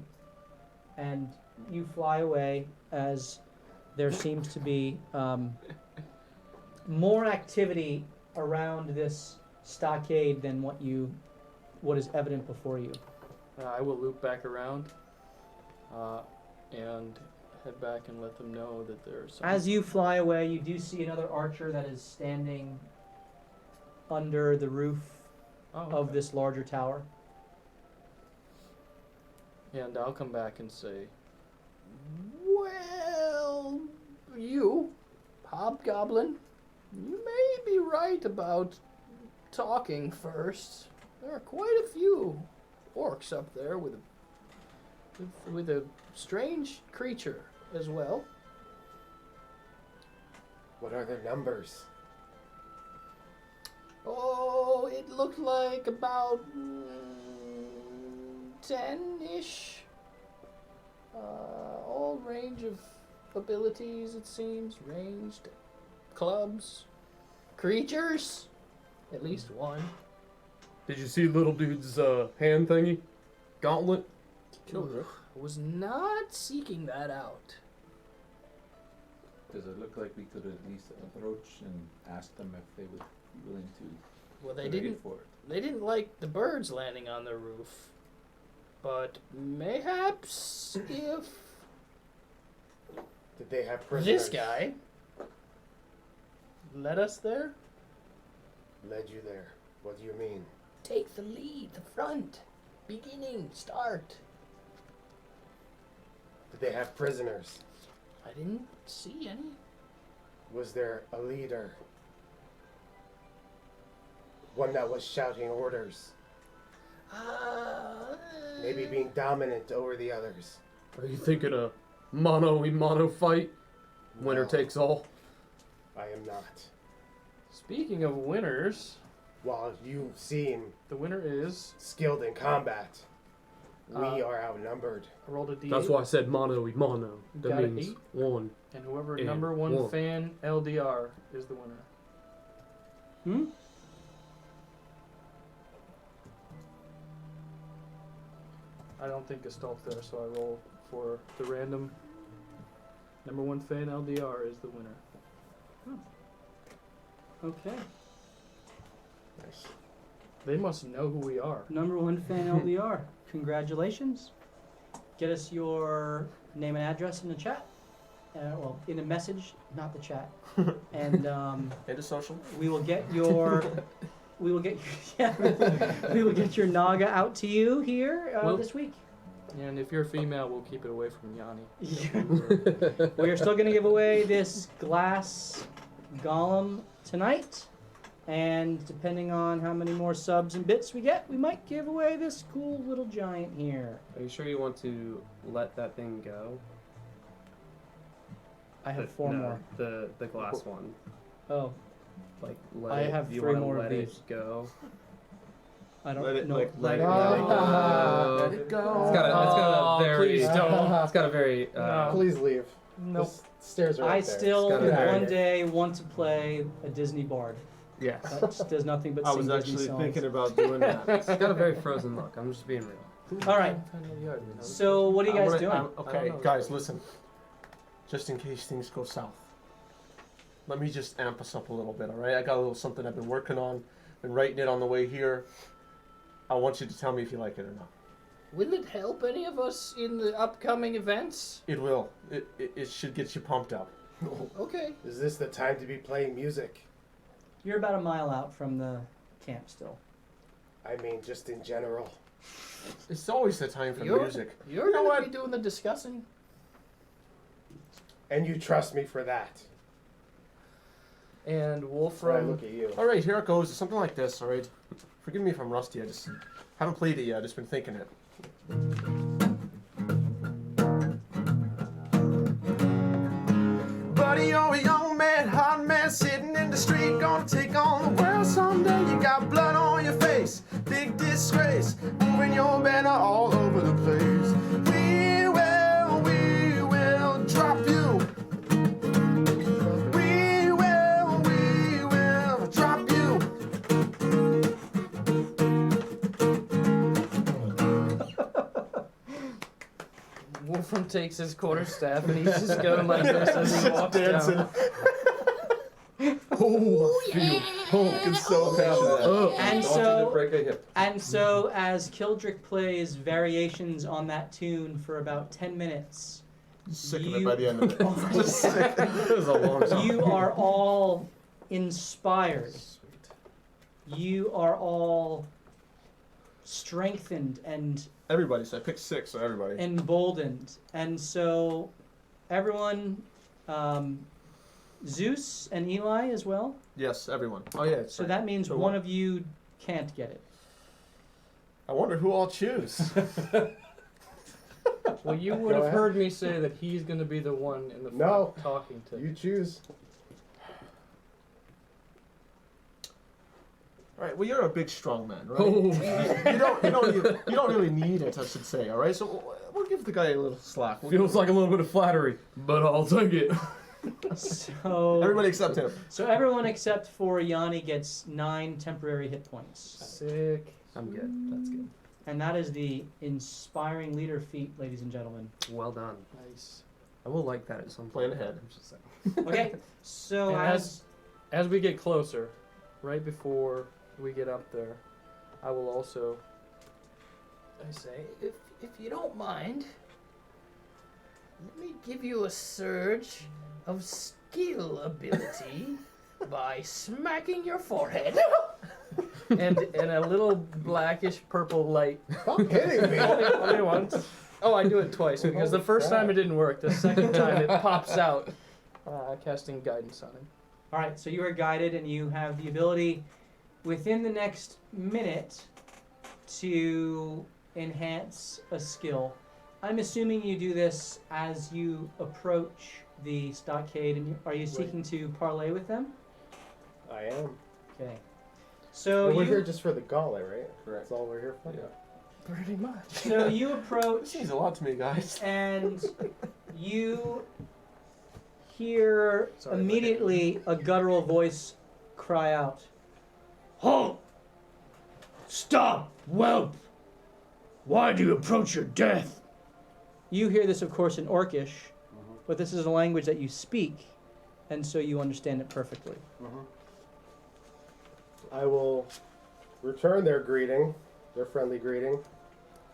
And you fly away as there seems to be more activity around this stockade than what is evident before you. I will loop back around and head back and let them know that there's some... As you fly away, you do see another archer that is standing under the roof of okay. this larger tower. And I'll come back and say, well, you, Hobgoblin, you may be right about talking first. There are quite a few orcs up there with a strange creature as well. What are their numbers? Oh, it looked like about 10-ish. All range of abilities, it seems. Ranged clubs. Creatures. At least one. Did you see little dude's hand thingy? Gauntlet? Kildrick. I was not seeking that out. Does it look like we could at least approach and ask them if they would be willing to Well, they trade didn't. for it? They didn't like the birds landing on the roof. But mayhaps if Did they have prisoners? this guy led us there, Led you there. What do you mean? take the lead, the front, beginning, start. Did they have prisoners? I didn't see any. Was there a leader? One that was shouting orders? Maybe being dominant over the others? Are you thinking a mono fight? Winner No, takes all? I am not. Speaking of winners, While you seem the winner is. skilled in combat, we Uh, are outnumbered. I rolled a d8. That's why I said mono. That Got an means 8. one. And whoever And number one one. fan LDR is the winner. Hmm? I don't think Gestalt there, so I roll for the random. Number one fan LDR is the winner. Okay. Nice. They must know who we are. Number one fan LDR. Congratulations. Get us your name and address in the chat. Well, in a message, not the chat. And And a social. we will get your. We will get yeah, we will get your Naga out to you here Well- this week. And if you're female, we'll keep it away from Yanni. We are still going to give away this glass golem tonight, and depending on how many more subs and bits we get, we might give away this cool little giant here. Are you sure you want to let that thing go? I have 4 No, more. The glass one. Oh, Like let I it, have you 3 wanna more of let these. it go. I don't Let it, know. like, let it go. go. Let it go. It's got a very. please don't. It's got a very. Please leave. Nope. The stairs are I right there. still It's got a one very- day want to play a Disney bard. Yes. That just does nothing but I sing was Disney actually songs. thinking about doing that. It's got a very frozen look. I'm just being real. All right. So what are you guys doing? I don't Okay, know. guys, listen. Just in case things go south, let me just amp us up a little bit, all right? I got a little something I've been working on, been writing it on the way here. I want you to tell me if you like it or not. Will it help any of us in the upcoming events? It will. It should get you pumped up. Okay. Is this the time to be playing music? You're about a mile out from the camp still. I mean, just in general. It's always the time for You're- music. You're You know gonna what? be doing the discussing. And you trust me for that. And When I Wolfram. look at you. All right, here it goes. It's something like this, all right? Forgive me if I'm rusty. I just haven't played it yet. I've just been thinking it. Buddy, you're a young man, hot man, sitting in the street, gonna take on the world someday. You got blood on your face, big disgrace, moving your banner all over the place. We will drop you. We will drop you. Wolfram takes his quarterstaff and he's just going like this as he walks down. Can so passionate. And Don't so, break a hip. and so, as Kildrick plays variations on that tune for about 10 minutes, Sick of You- it by the end of it. Just sick. It was a long time. you are all inspired. You are all strengthened and Everybody, so I picked 6, so everybody. emboldened. And so, everyone, Zeus and Eli as well. Yes, everyone. Oh yeah. So that means So one what? of you can't get it. I wonder who I'll choose. Well, you would Go have ahead. heard me say that he's going to be the one in the front No. talking to. You choose. All right. Well, you're a big, strong man, right? Oh. You don't really need it, I should say. All right. So we'll give the guy a little slack. Feels like a little bit of flattery, but I'll take it. So Everybody except him. So everyone except for Yanni gets 9 temporary hit points. Sick. I'm good. That's good. And that is the inspiring leader feat, ladies and gentlemen. Well done. Nice. I will like that at some Plan point. ahead. I'm just saying. Okay, so And as as we get closer, right before we get up there, I will also. I say, if you don't mind, let me give you a surge of skill ability by smacking your forehead. and a little blackish purple light. Stop hitting me. Only once. Oh, I do it twice because the Holy first crap. time it didn't work. The second time it pops out, casting guidance on him. all right, so you are guided, and you have the ability within the next minute to enhance a skill. I'm assuming you do this as you approach the stockade, and are you seeking to parlay with them? I am. Okay. So And we're you here just for the gauntlet, right? Correct. That's all we're here for? Yeah. Pretty much. so you approach. This means a lot to me, guys. And you hear Sorry, immediately a guttural voice cry out, Halt! Stop, whelp! Why do you approach your death? You hear this, of course, in Orcish, but this is a language that you speak, and so you understand it perfectly. I will return their greeting, their friendly greeting,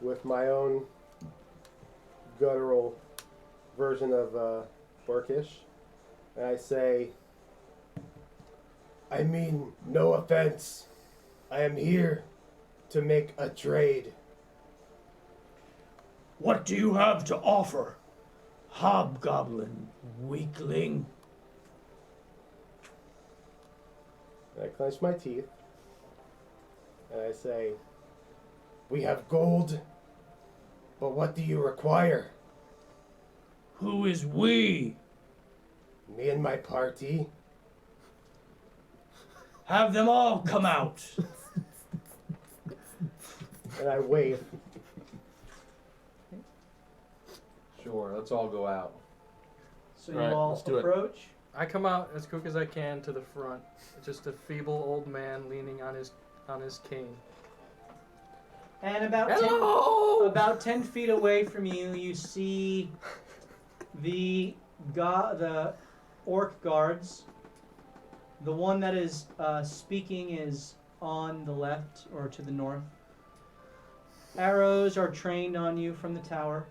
with my own guttural version of Orcish. And I say, I mean no offense. I am here to make a trade. What do you have to offer? Hobgoblin, weakling. And I clench my teeth. And I say, we have gold, but what do you require? Who is we? Me and my party. Have them all come out. And I wave. Sure, let's all go out. So Right, you all let's do it. approach. I come out as quick as I can to the front, just a feeble old man leaning on his cane. And about Hello! 10 feet away from you, you see the orc guards. The one that is speaking is on the left or to the north. Arrows are trained on you from the tower.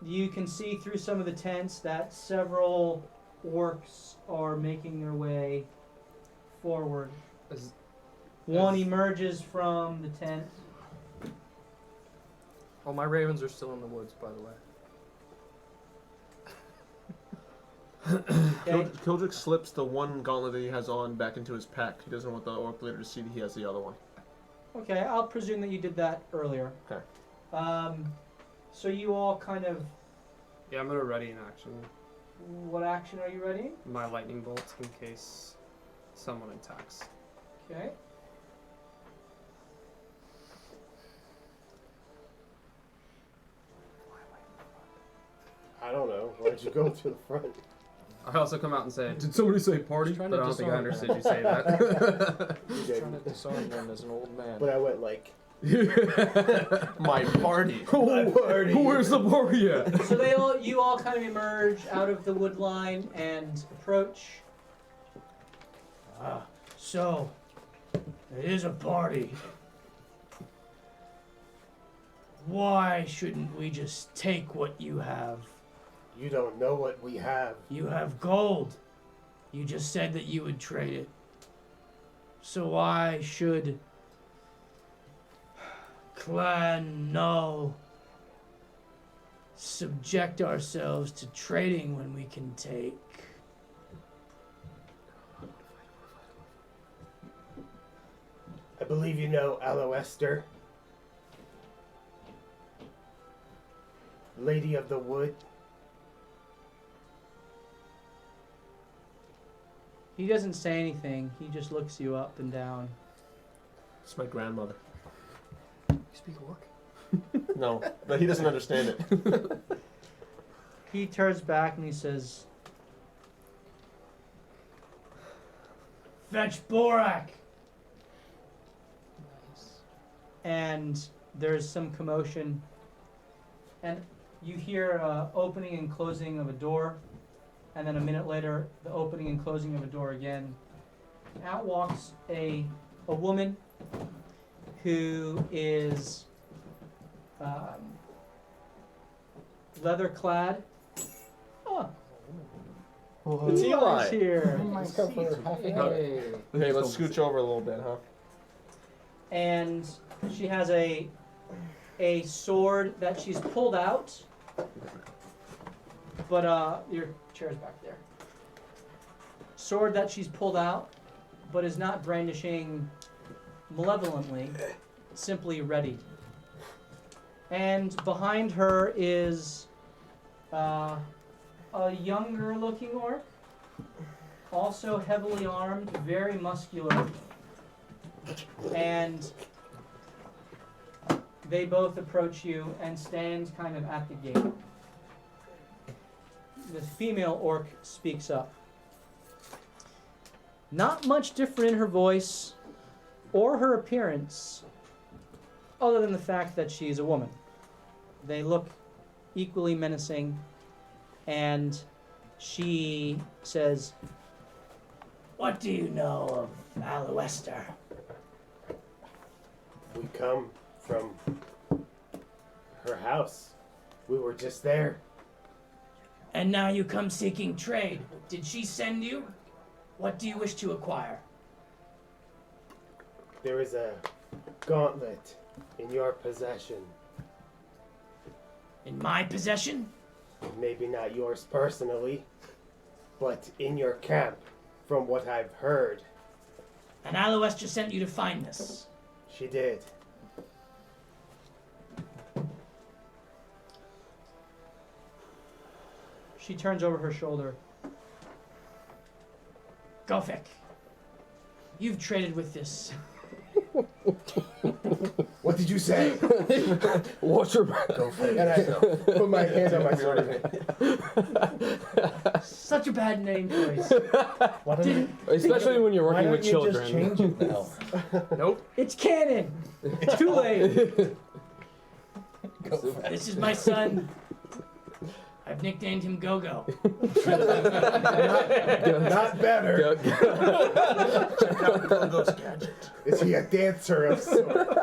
You can see through some of the tents that several orcs are making their way forward. One emerges from the tent. Oh, my ravens are still in the woods, by the way. Okay. Kildrick slips the one gauntlet that he has on back into his pack. He doesn't want the orc leader to see that he has the other one. Okay, I'll presume that you did that earlier. Okay. So you all kind of, Yeah, I'm gonna ready an action. what action are you ready? My lightning bolt in case someone attacks. Okay. I don't know. Why'd you go to the front? I also come out and say, "Did somebody say party?" Just trying But to I don't think I disarm understood you say that. You Just trying to disarm him as an old man. But I went like, My party. my party. Where's the party at? So you all kind of emerge out of the wood line and approach. So, it is a party. Why shouldn't we just take what you have? You don't know what we have. You have gold. You just said that you would trade it. So why should Clan Null subject ourselves to trading when we can take? I believe you know Aloester, Lady of the Wood. He doesn't say anything. He just looks you up and down. It's my grandmother. You speak orc? No, but he doesn't understand it. He turns back and he says, Fetch Borak. Nice. and there's some commotion, and you hear opening and closing of a door, and then a minute later, the opening and closing of a door again. Out walks a woman who is leather clad. Oh, Well, Eli's Eli. here. He's come for half an hour. Hey. okay, let's scooch over a little bit, huh? And she has a sword that she's pulled out, but your chair's back there. Sword that she's pulled out, but is not brandishing malevolently, simply readied. And behind her is a younger-looking orc, also heavily armed, very muscular. And they both approach you and stand kind of at the gate. The female orc speaks up. Not much different in her voice or her appearance, other than the fact that she's a woman. They look equally menacing, and she says, What do you know of Aloester? We come from her house. We were just there. And now you come seeking trade. Did she send you? What do you wish to acquire? There is a gauntlet in your possession. In my possession? Maybe not yours personally, but in your camp, from what I've heard. And Aloester sent you to find this. She did. she turns over her shoulder. Gofek, you've traded with this. What did you say? What's your And I put my hand on my sword. Such a bad name choice. Why don't you, Especially when you're why working don't with you children. just change it now? Nope. It's canon. It's too late. Go for it. This is my son. I've nicknamed him Go-Go. Not better. Is he a dancer of sorts?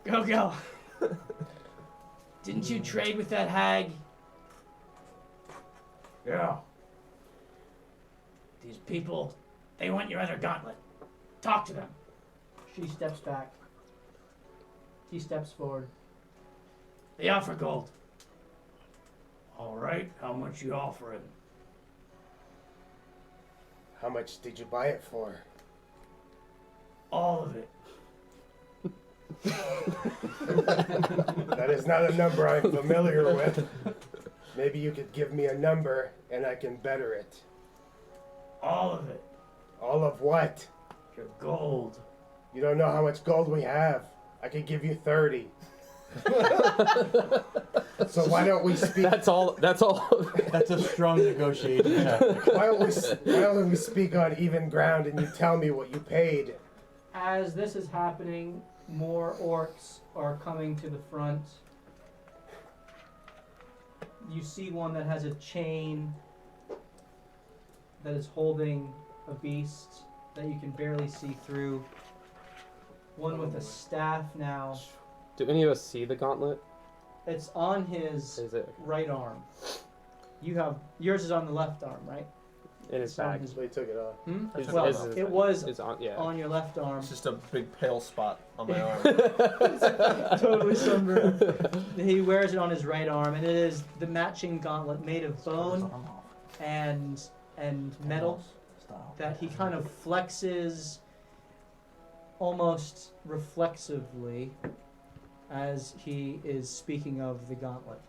Go-Go. Didn't you trade with that hag? Yeah. These people, they want your other gauntlet. Talk to them. She steps back. He steps forward. They offer gold. All right, how much you offering? How much did you buy it for? All of it. That is not a number I'm familiar with. Maybe you could give me a number and I can better it. All of it. All of what? Your gold. You don't know how much gold we have. I could give you 30. So why don't we speak? That's all. That's all. That's a strong negotiation tactic. Why don't we speak on even ground and you tell me what you paid? As this is happening, more orcs are coming to the front. You see one that has a chain that is holding a beast that you can barely see through. One with a staff now. Do any of us see the gauntlet? It's on his Is it right arm. You have yours is on the left arm, right? in his It's on bag? his- They took it off. Hmm? Is- Well, is his it bag. was Is on. Yeah. on your left arm. It's just a big pale spot on my arm. Totally sunburned. He wears it on his right arm, and it is the matching gauntlet made of bone and metal that he kind of flexes almost reflexively as he is speaking of the gauntlet.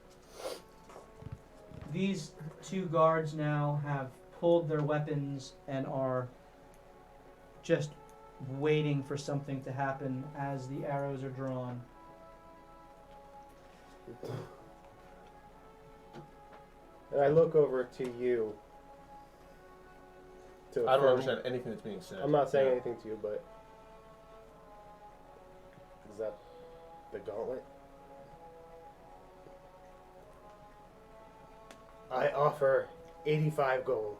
These two guards now have pulled their weapons and are just waiting for something to happen as the arrows are drawn. And I look over to you. To I don't affirm- understand anything that's being said. I'm not saying Yeah. anything to you, but is that the gauntlet? I offer 85 gold.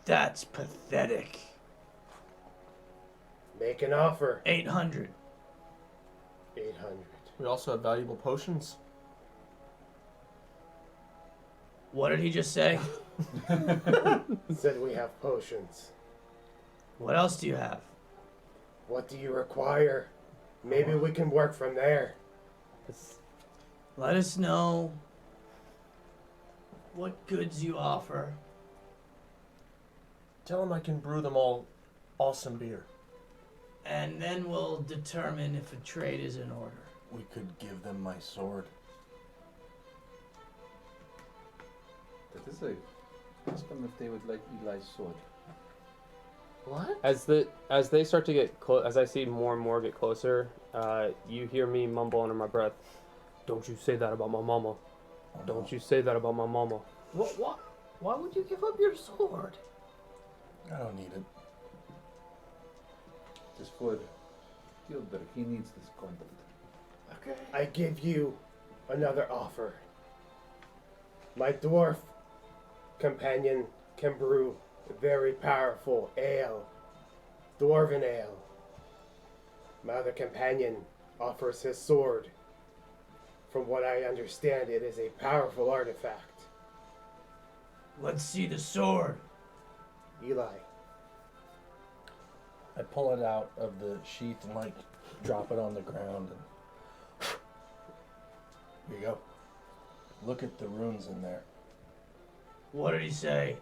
That's pathetic. Make an offer. 800. 800. We also have valuable potions. What did he just say? Said we have potions. What else do you have? What do you require? Maybe we can work from there. Let us know what goods you offer. Tell him I can brew them all awesome beer. And then we'll determine if a trade is in order. We could give them my sword. That is ask them if they would like Eli's sword. What? As they start to get as I see more and more get closer, you hear me mumble under my breath, "Don't you say that about my mama. Oh, Don't you say that about my mama." What? Why would you give up your sword? I don't need it. This for Gilbert, he needs this content. Okay. I give you another offer. My dwarf companion can brew very powerful ale, dwarven ale. My other companion offers his sword. From what I understand, it is a powerful artifact. Let's see the sword. Eli, I pull it out of the sheath and like drop it on the ground and here you go. Look at the runes in there. What did he say?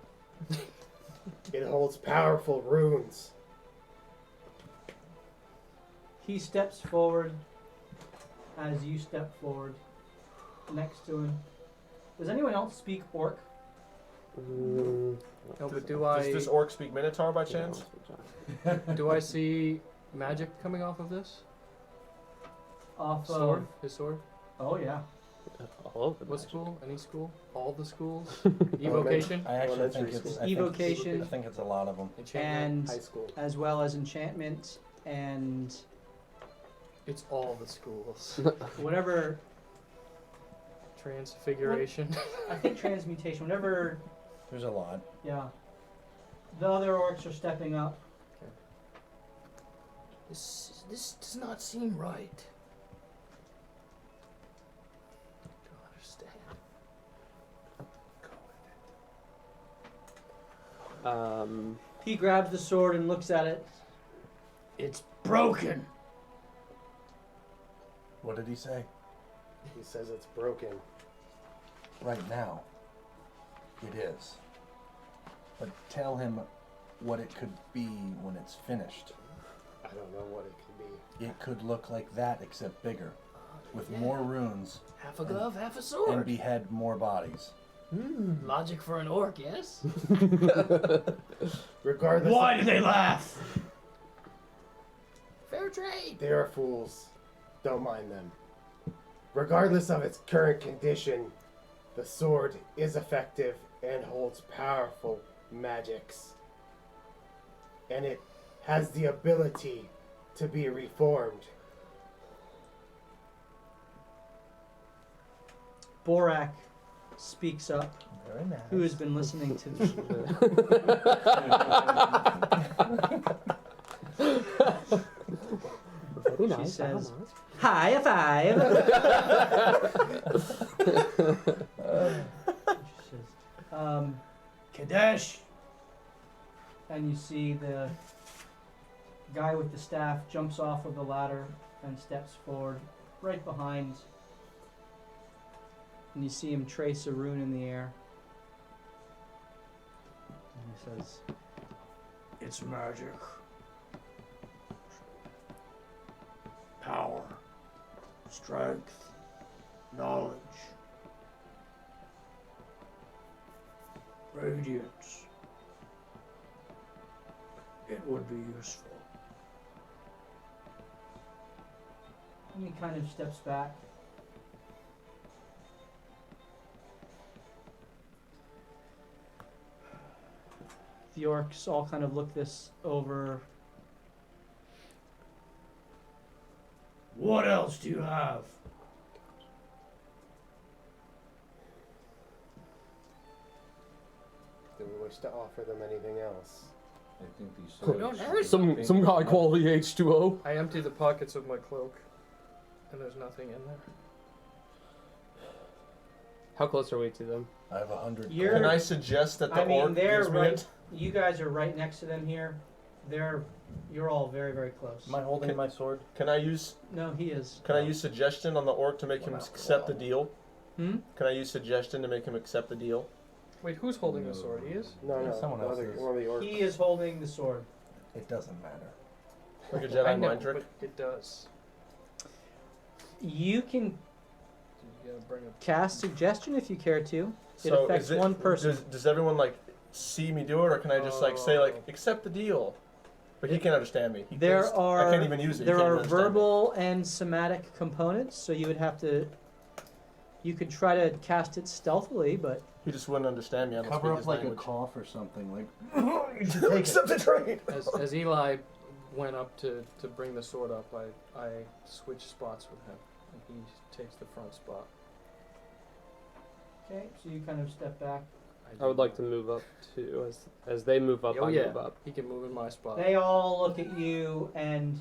it holds powerful runes. He steps forward as you step forward next to him. Does anyone else speak Orc? Mm, No, but Does this orc speak Minotaur by chance? do I see magic coming off of this Off sword? of. His sword? Oh, yeah. All of the What magic. school? Any school? All the schools? Evocation? I actually Elementary think it's school. Evocation. I think it's a lot of them. Enchantment? And High school. as well as enchantment and It's all the schools. whatever. Transfiguration. I think transmutation. Whatever. There's a lot. Yeah. The other orcs are stepping up. This does not seem right. Don't understand. He grabs the sword and looks at it. It's broken. What did he say? He says it's broken. Right now, it is. But tell him what it could be when it's finished. I don't know what it could be. It could look like that, except bigger, with Yeah. more runes, Half a glove, half a and sword. behead more bodies. Logic for an orc, yes? Regardless, Why do they laugh? Fair trade. they are fools. Don't mind them. Regardless of its current condition, the sword is effective and holds powerful magics. And it has the ability to be reformed. Borak speaks up, Very nice. who has been listening to the Very She nice. says, high five. She says, Kadesh. and you see the guy with the staff jumps off of the ladder and steps forward right behind. And you see him trace a rune in the air. And he says, It's magic. Power. Strength. Knowledge. Radiance. It would be useful. And he kind of steps back. The orcs all kind of look this over. What else do you have? Do we wish to offer them anything else? I think these We don't have Some high quality H2O. I empty the pockets of my cloak, and there's nothing in there. How close are we to them? I have 100. You're- Can I suggest that the I mean, orc they're gives me right. it? You guys are right next to them here. You're all very, very close. Am I holding my sword? Can I use No, he is. suggestion on the orc to make him accept the deal? Hmm? Can I use suggestion to make him accept the deal? Wait, who's holding the sword? He is? No, Yeah, no. someone the else other, is. one of the orcs. He is holding the sword. It doesn't matter. Like a I Jedi know, mind trick? but it does. You can You gotta bring up. cast suggestion if you care to. It So affects is it, one person. Does everyone like see me do it, or can I just like say like accept the deal? But he can't understand me. I can't even use it. There he can't are even understand me. verbal and somatic components, so you would have to. You could try to cast it stealthily, but He just wouldn't understand me. I don't Cover speak up his like language. a cough or something. Like Accept the trade. As Eli went up to bring the sword up, I switched spots with him, and he takes the front spot. okay. So you kind of step back. I would like to move up too. As they move up, Oh I yeah, move up. he can move in my spot. They all look at you, and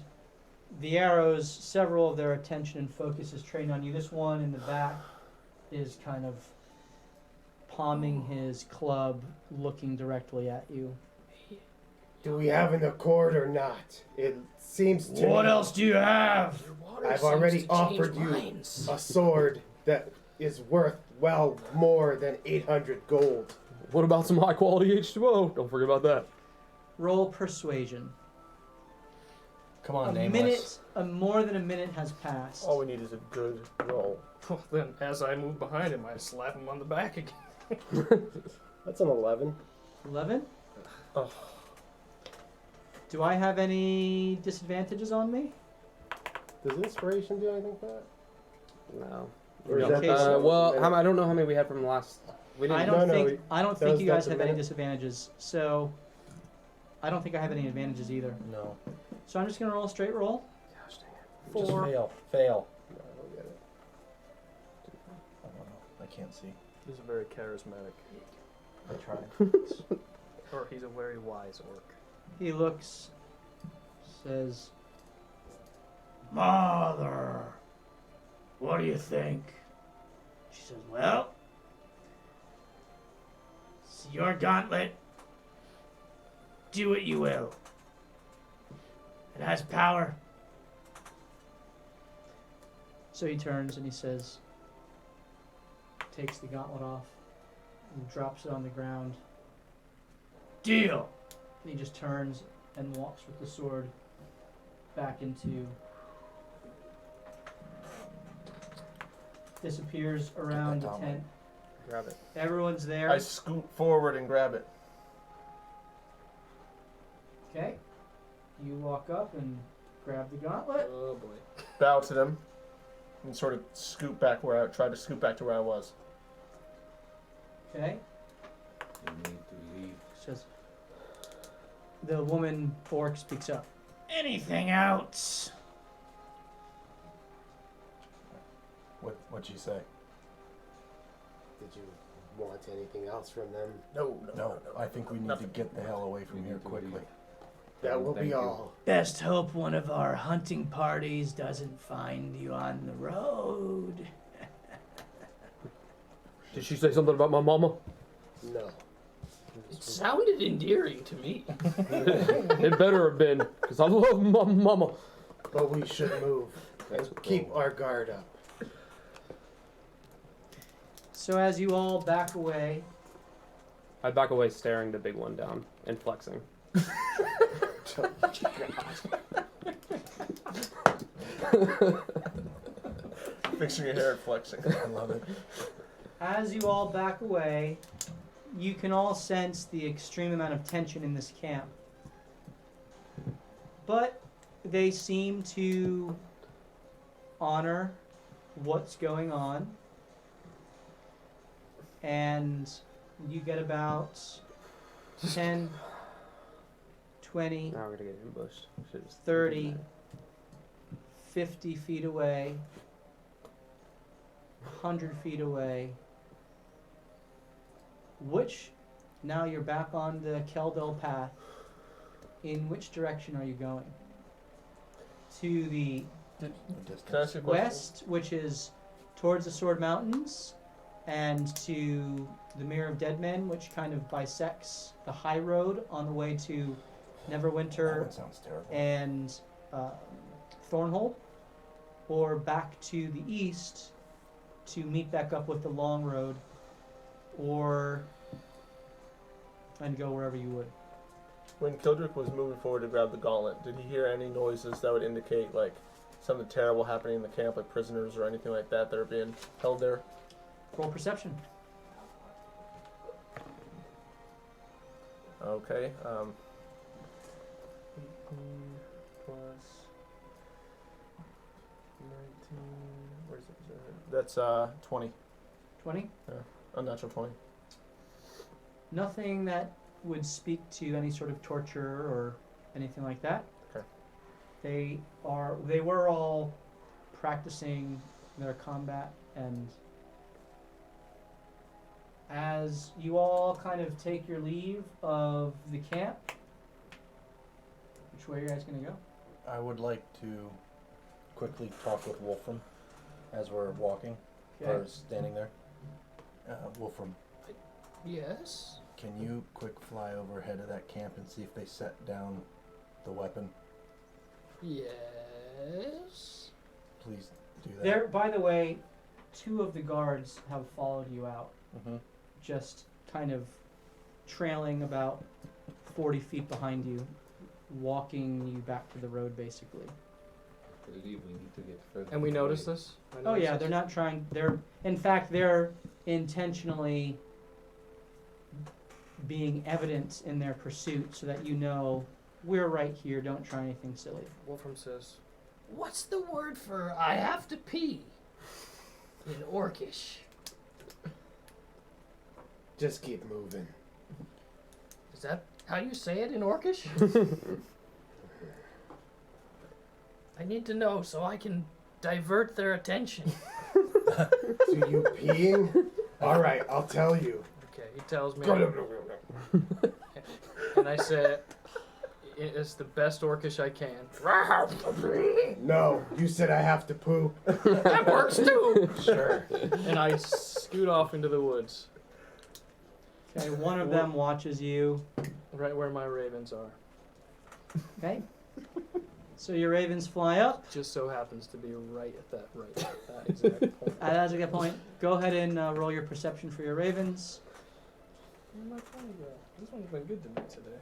the arrows. Several of their attention and focus is trained on you. This one in the back is kind of palming his club, looking directly at you. Do we have an accord or not? It seems to What me else do you have? Your water I've seems already to offered change you minds. a sword that is worth well more than 800 gold. What about some high quality H2O? Don't forget about that. Roll persuasion. come on, A nameless. minute, more than a minute has passed. All we need is a good roll. Well, then, as I move behind him, I slap him on the back again. That's an 11. 11? Oh. Do I have any disadvantages on me? Does inspiration do anything for that? No. Or is No. that Okay, Well, I don't know how many we had from last. We I didn't. don't no, think I don't think was- you guys that's a have any minute. disadvantages. So I don't think I have any advantages either. No. So I'm just gonna roll a straight roll. Just 4. fail. Fail. No, I don't get it. I don't know. I can't see. He's a very charismatic, I tried. or he's a very wise orc. He looks, says, Mother, what do you think? She says, well, it's your gauntlet. Do what you will. It has power. so he turns and he says, takes the gauntlet off and drops it on the ground. Deal. And he just turns and walks with the sword back into, disappears around the gauntlet. tent. Grab it. Everyone's there. I scoot forward and grab it. Okay. You walk up and grab the gauntlet. Oh boy. Bow to them, and sort of scoot back try to scoot back to where I was. Okay. You need to leave. Says, the woman orc speaks up. Anything else? What'd you say? Did you want anything else from them? No. I think we need Nothing. to get the hell away from We here need to quickly. leave. That will Thank be you. all. Best hope one of our hunting parties doesn't find you on the road. Did she say something about my mama? No. It sounded endearing to me. It better have been, because I love my mama. But we should move and Let's keep go. our guard up. So as you all back away, I back away, staring the big one down and flexing. Fixing your hair and flexing. I love it. as you all back away, you can all sense the extreme amount of tension in this camp. But they seem to honor what's going on, and you get about 10, 20, Now we're gonna get ambushed. Should've just 30, done 50 feet away, 100 feet away. Now you're back on the Keldell path. In which direction are you going? To the Can I ask you a question? west, which is towards the Sword Mountains, and to the Mirror of Dead Men, which kind of bisects the high road on the way to That Neverwinter one sounds terrible. and Thornhold, or back to the east to meet back up with the long road, and go wherever you would. When Kildrick was moving forward to grab the gauntlet, did he hear any noises that would indicate like something terrible happening in the camp, like prisoners or anything like that that are being held there? Roll perception. Okay. 18 plus 19. Where's it? That's 20. 20. Unnatural 20. Nothing that would speak to any sort of torture or anything like that. Okay. They were all practicing their combat, and as you all kind of take your leave of the camp, which way are you guys gonna go? I would like to quickly talk with Wolfram as we're walking, or standing there. Wolfram, Yes. can you quick fly overhead of that camp and see if they set down the weapon? Yes. Please do that. There, by the way, 2 of the guards have followed you out, Mm-hmm. just kind of trailing about 40 feet behind you, walking you back to the road, basically. I believe we need to get further. And we away. notice this? I Oh notice yeah, this? they're not trying. In fact, they're intentionally being evident in their pursuit, so that you know we're right here. Don't try anything silly. Wolfram says, What's the word for I have to pee in Orcish? Just keep moving. Is that how you say it in Orcish? I need to know so I can divert their attention. So you peeing? All right, I'll tell you. okay, he tells me. And I say, it's the best Orcish I can. No, you said I have to poop. That works too. Sure. And I scoot off into the woods, Okay, one of them watches you. right where my ravens are. Okay, so your ravens fly up. Just so happens to be right at that exact point. That's a good point. Go ahead and roll your perception for your ravens. Where'd my phone go? This one's been good to me today.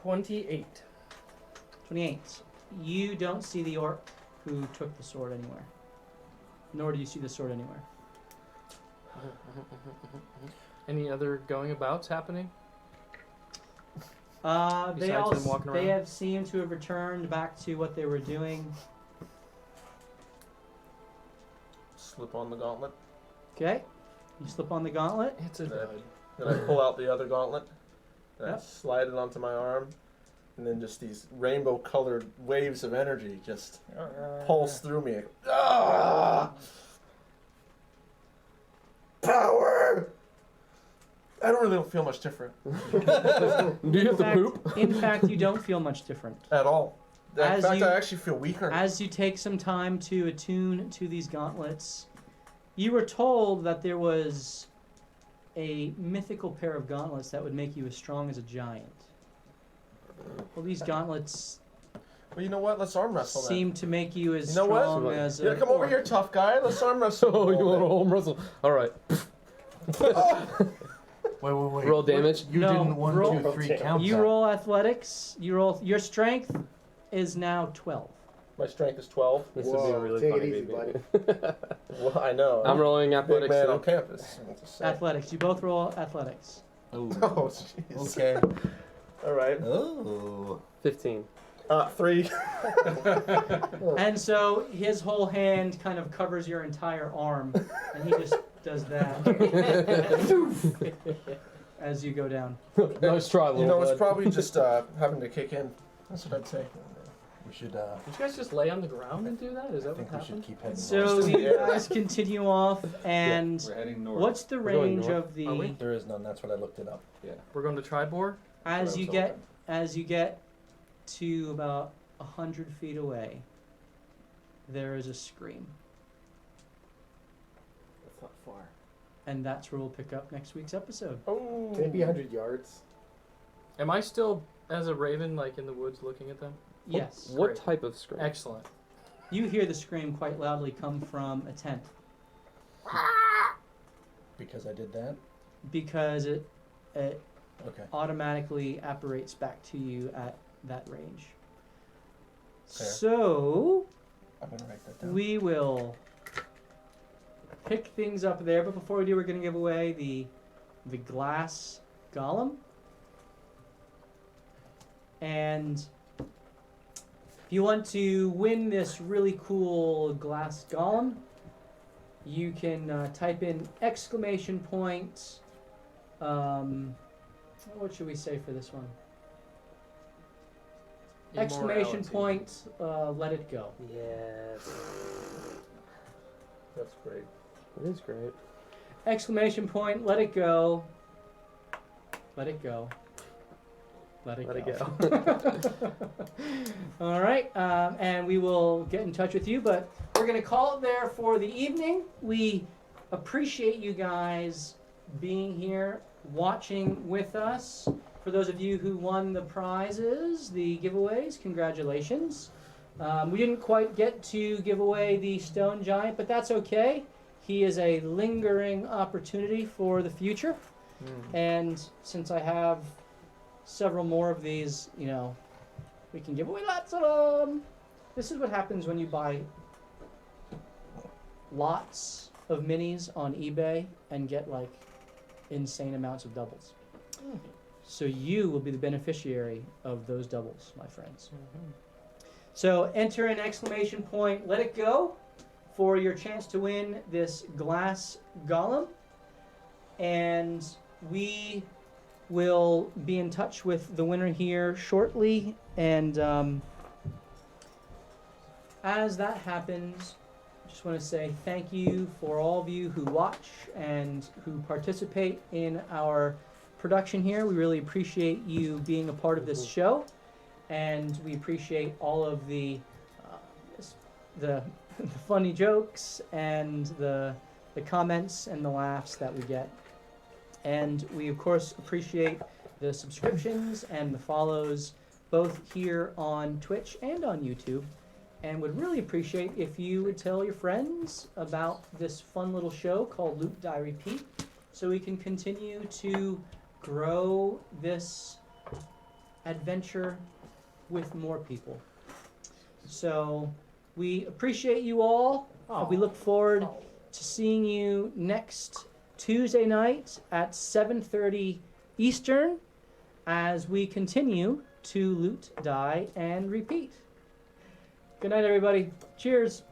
28. 28. You don't see the orc who took the sword anywhere, nor do you see the sword anywhere. Any other going abouts happening? They Besides them walking they around? have seemed to have returned back to what they were doing. Slip on the gauntlet. Okay, you slip on the gauntlet. It's a That- dud. Then I pull out the other gauntlet. And I Yep. slide it onto my arm. And then just these rainbow-colored waves of energy just pulse through me. Ah! Power! I don't feel much different Do you have to poop? In fact, you don't feel much different. at all. In As fact, you- I actually feel weaker. As you take some time to attune to these gauntlets, you were told that there was a mythical pair of gauntlets that would make you as strong as a giant. Well, these gauntlets Well, you know what? Let's arm wrestle then. seem to make you as You know what? strong as a Yeah, come over orc. here, tough guy. Let's arm wrestle. Oh, you want to home wrestle? All right. Wait. Roll damage. You No, didn't 1, roll- 2, 3 count You that. roll athletics. You roll. Your strength is now 12. My strength is 12. This Whoa, would be really take it funny, easy, baby. Well, I know. I'm rolling Big athletics. man too. on campus. I'm just saying. Athletics. You both roll athletics. Oh. Oh, jeez. Okay. All right. Oh. 15. 3. And so his whole hand kind of covers your entire arm, and he just does that as you go down. Nice try, little You know, it's bud. probably just having to kick in. That's what I'd say. We should. Did you guys just lay on the ground and do that? Is I that think what we should happened? keep heading So north. you guys continue off, and We're heading north. what's the We're going range north. of the Are we? There is none. That's what I looked it up. Yeah. We're going to Tribor? as you Road's get open. as you get to about 100 feet away, there is a scream, That's not far. and that's where we'll pick up next week's episode. Oh. Can it be 100 yards? Am I still, as a raven, like in the woods looking at them? Yes, What Great. type of scream? Excellent. you hear the scream quite loudly come from a tent Because I did that. because it Okay. automatically apparates back to you at that range. Fair. So I'm gonna write that down. we will pick things up there, but before we do, we're going to give away the glass golem. And if you want to win this really cool glass golem, you can type in exclamation point. What should we say for this one? Exclamation Immorality. point, let it go. Yes. That's great. It is great. Exclamation point, let it go. Let it go. Let it Let go. it go. All right, and we will get in touch with you, but we're going to call it there for the evening. We appreciate you guys being here, watching with us. For those of you who won the prizes, the giveaways, congratulations. We didn't quite get to give away the stone giant, but that's okay. He is a lingering opportunity for the future. And since I have several more of these, you know, we can give away lots of them. This is what happens when you buy lots of minis on eBay and get like insane amounts of doubles. So you will be the beneficiary of those doubles, my friends. So enter an exclamation point, let it go, for your chance to win this glass golem. And we will be in touch with the winner here shortly. And as that happens, I just want to say thank you for all of you who watch and who participate in our production here. We really appreciate you being a part of this show, and we appreciate all of the funny jokes and the comments and the laughs that we get. And we of course appreciate the subscriptions and the follows both here on Twitch and on YouTube, and would really appreciate if you would tell your friends about this fun little show called Loot Die Repeat, so we can continue to grow this adventure with more people. So we appreciate you all. We look forward to seeing you next Tuesday night at 7:30 Eastern as we continue to loot, die, and repeat. Good night, everybody. Cheers.